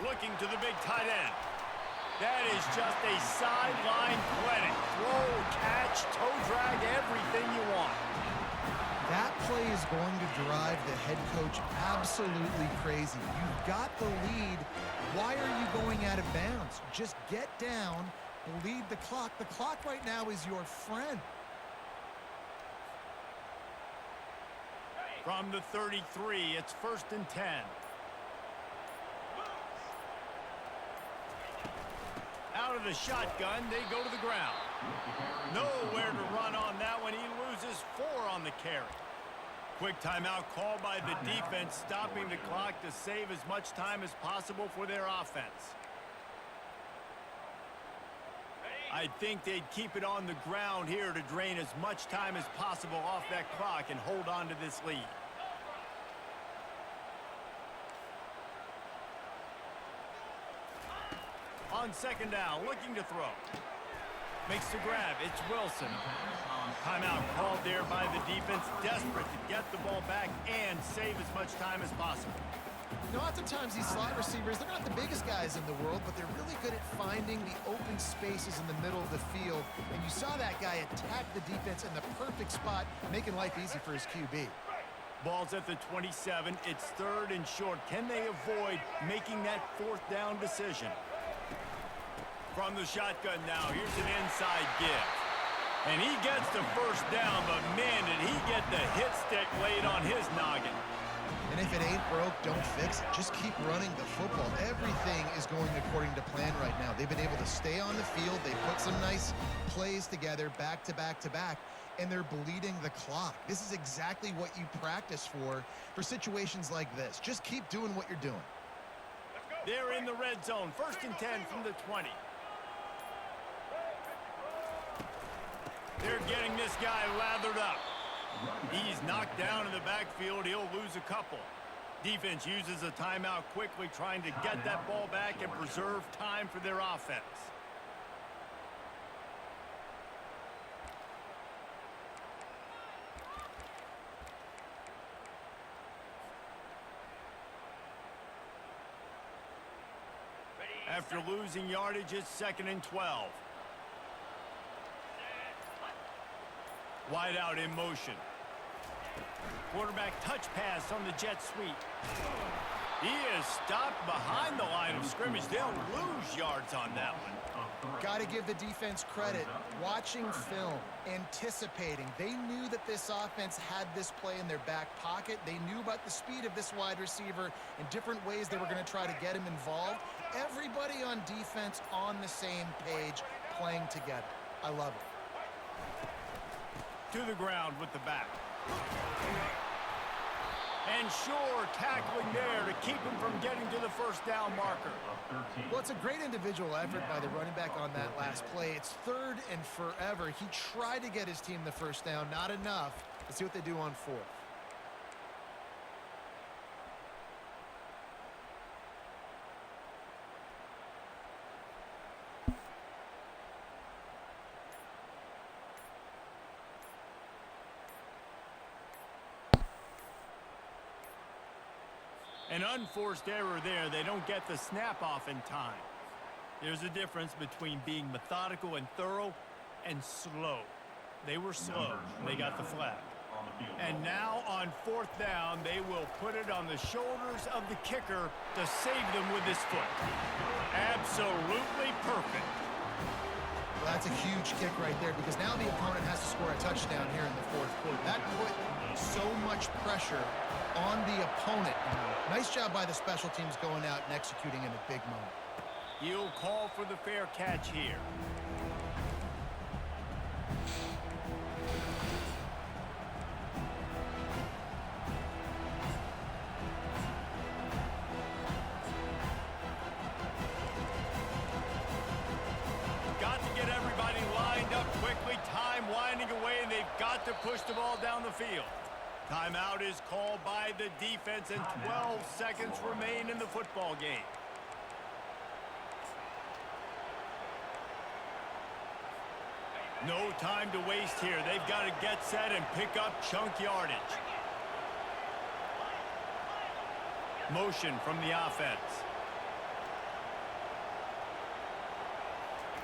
Looking to the big tight end. That is just a sideline clinic. Throw, catch, toe drag, everything you want. That play is going to drive the head coach absolutely crazy. You've got the lead. Why are you going out of bounds? Just get down, lead the clock. The clock right now is your friend. From the 33, it's 1st and 10. Out of the shotgun, they go to the ground. Nowhere to run on that one. He loses 4 on the carry. Quick timeout called by the defense, stopping the clock to save as much time as possible for their offense. I think they'd keep it on the ground here to drain as much time as possible off that clock and hold on to this lead. On second down, looking to throw. Makes the grab. It's Wilson. Timeout called there by the defense, desperate to get the ball back and save as much time as possible. You know, oftentimes these slot receivers, they're not the biggest guys in the world, but they're really good at finding the open spaces in the middle of the field. And you saw that guy attack the defense in the perfect spot, making life easy for his QB. Ball's at the 27. It's 3rd and short. Can they avoid making that 4th down decision? From the shotgun now, here's an inside give. And he gets the 1st down, but man, did he get the hit stick laid on his noggin. And if it ain't broke, don't fix it. Just keep running the football. Everything is going according to plan right now. They've been able to stay on the field. They put some nice plays together back to back to back, and they're bleeding the clock. This is exactly what you practice for situations like this. Just keep doing what you're doing. They're in the red zone. 1st and 10 from the 20. They're getting this guy lathered up. He's knocked down in the backfield. He'll lose a couple. Defense uses a timeout quickly, trying to get that ball back and preserve time for their offense. After losing yardage, it's 2nd and 12. Wide out in motion. Quarterback touch pass on the jet sweep. He is stopped behind the line of scrimmage. They'll lose yards on that one. Got to give the defense credit. Watching film, anticipating. They knew that this offense had this play in their back pocket. They knew about the speed of this wide receiver and different ways they were going to try to get him involved. Everybody on defense on the same page, playing together. I love it. To the ground with the back. And sure, tackling there to keep him from getting to the 1st down marker. Well, it's a great individual effort by the running back on that last play. It's 3rd and forever. He tried to get his team the 1st down. Not enough. Let's see what they do on 4th. An unforced error there. They don't get the snap off in time. There's a difference between being methodical and thorough and slow. They were slow. They got the flag. And now on 4th down, they will put it on the shoulders of the kicker to save them with his foot. Absolutely perfect. Well, that's a huge kick right there, because now the opponent has to score a touchdown here in the 4th quarter. That put so much pressure on the opponent. Nice job by the special teams going out and executing in a big moment. He'll call for the fair catch here. Got the to push the ball down the field. Timeout is called by the defense, and 12 seconds remain in the football game. No time to waste here. They've got to get set and pick up chunk yardage. Motion from the offense.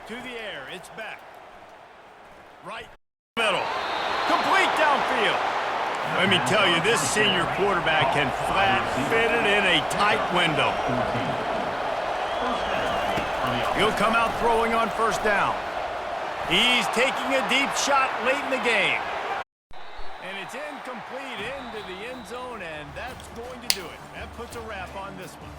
To the air, it's back. Right middle. Complete downfield. Let me tell you, this senior quarterback can flat fit it in a tight window. He'll come out throwing on first down. He's taking a deep shot late in the game. And it's incomplete into the end zone, and that's going to do it. That puts a wrap on this one.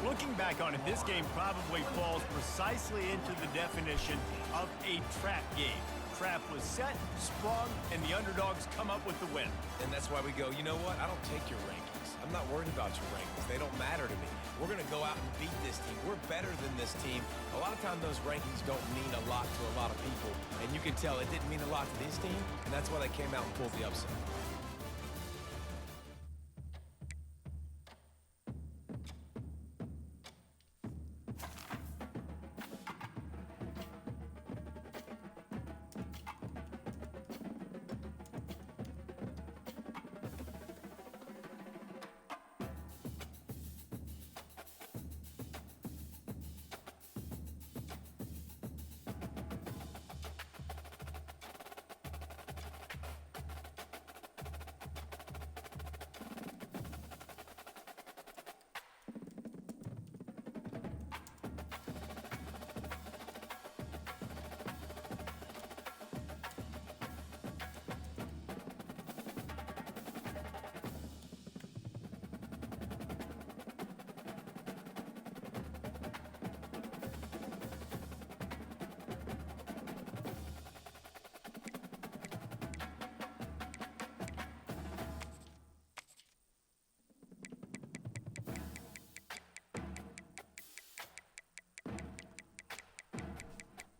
Looking back on it, this game probably falls precisely into the definition of a trap game. Trap was set, sprung, and the underdogs come up with the win. And that's why we go, you know what? I don't take your rankings. I'm not worried about your rankings. They don't matter to me. We're going to go out and beat this team. We're better than this team. A lot of times those rankings don't mean a lot to a lot of people. And you can tell it didn't mean a lot to this team, and that's why they came out and pulled the upset.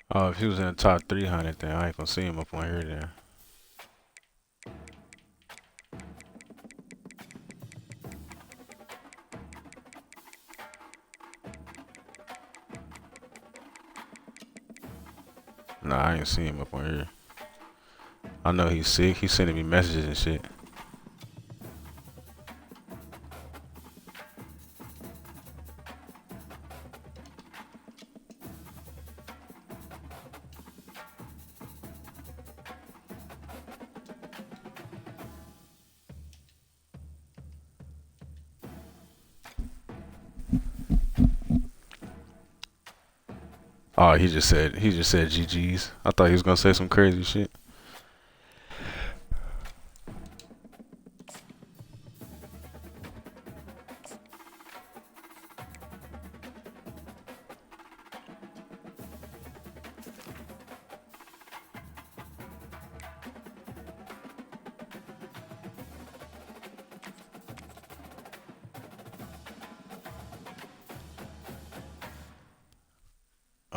Oh, if he was in the top 300, then I ain't gonna see him up on here then. Nah, I ain't seen him up on here. I know he's sick. He's sending me messages and shit. Oh, he just said GG's. I thought he was gonna say some crazy shit.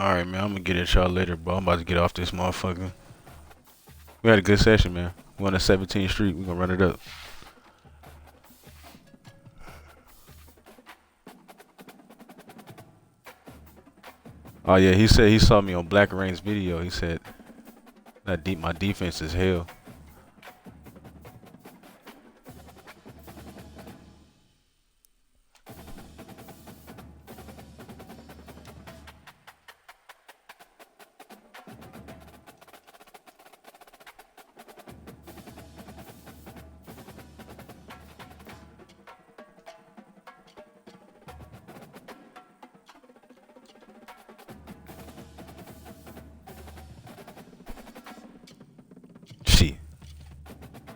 Alright, man, I'm gonna get at y'all later, bro. I'm about to get off this motherfucker. We had a good session, man. We on the 17th Street. We gonna run it up. Oh, yeah, he said he saw me on Black Rain's video. He said that my defense is hell.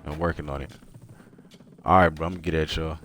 I'm working on it. Alright, bro. I'm gonna get at y'all.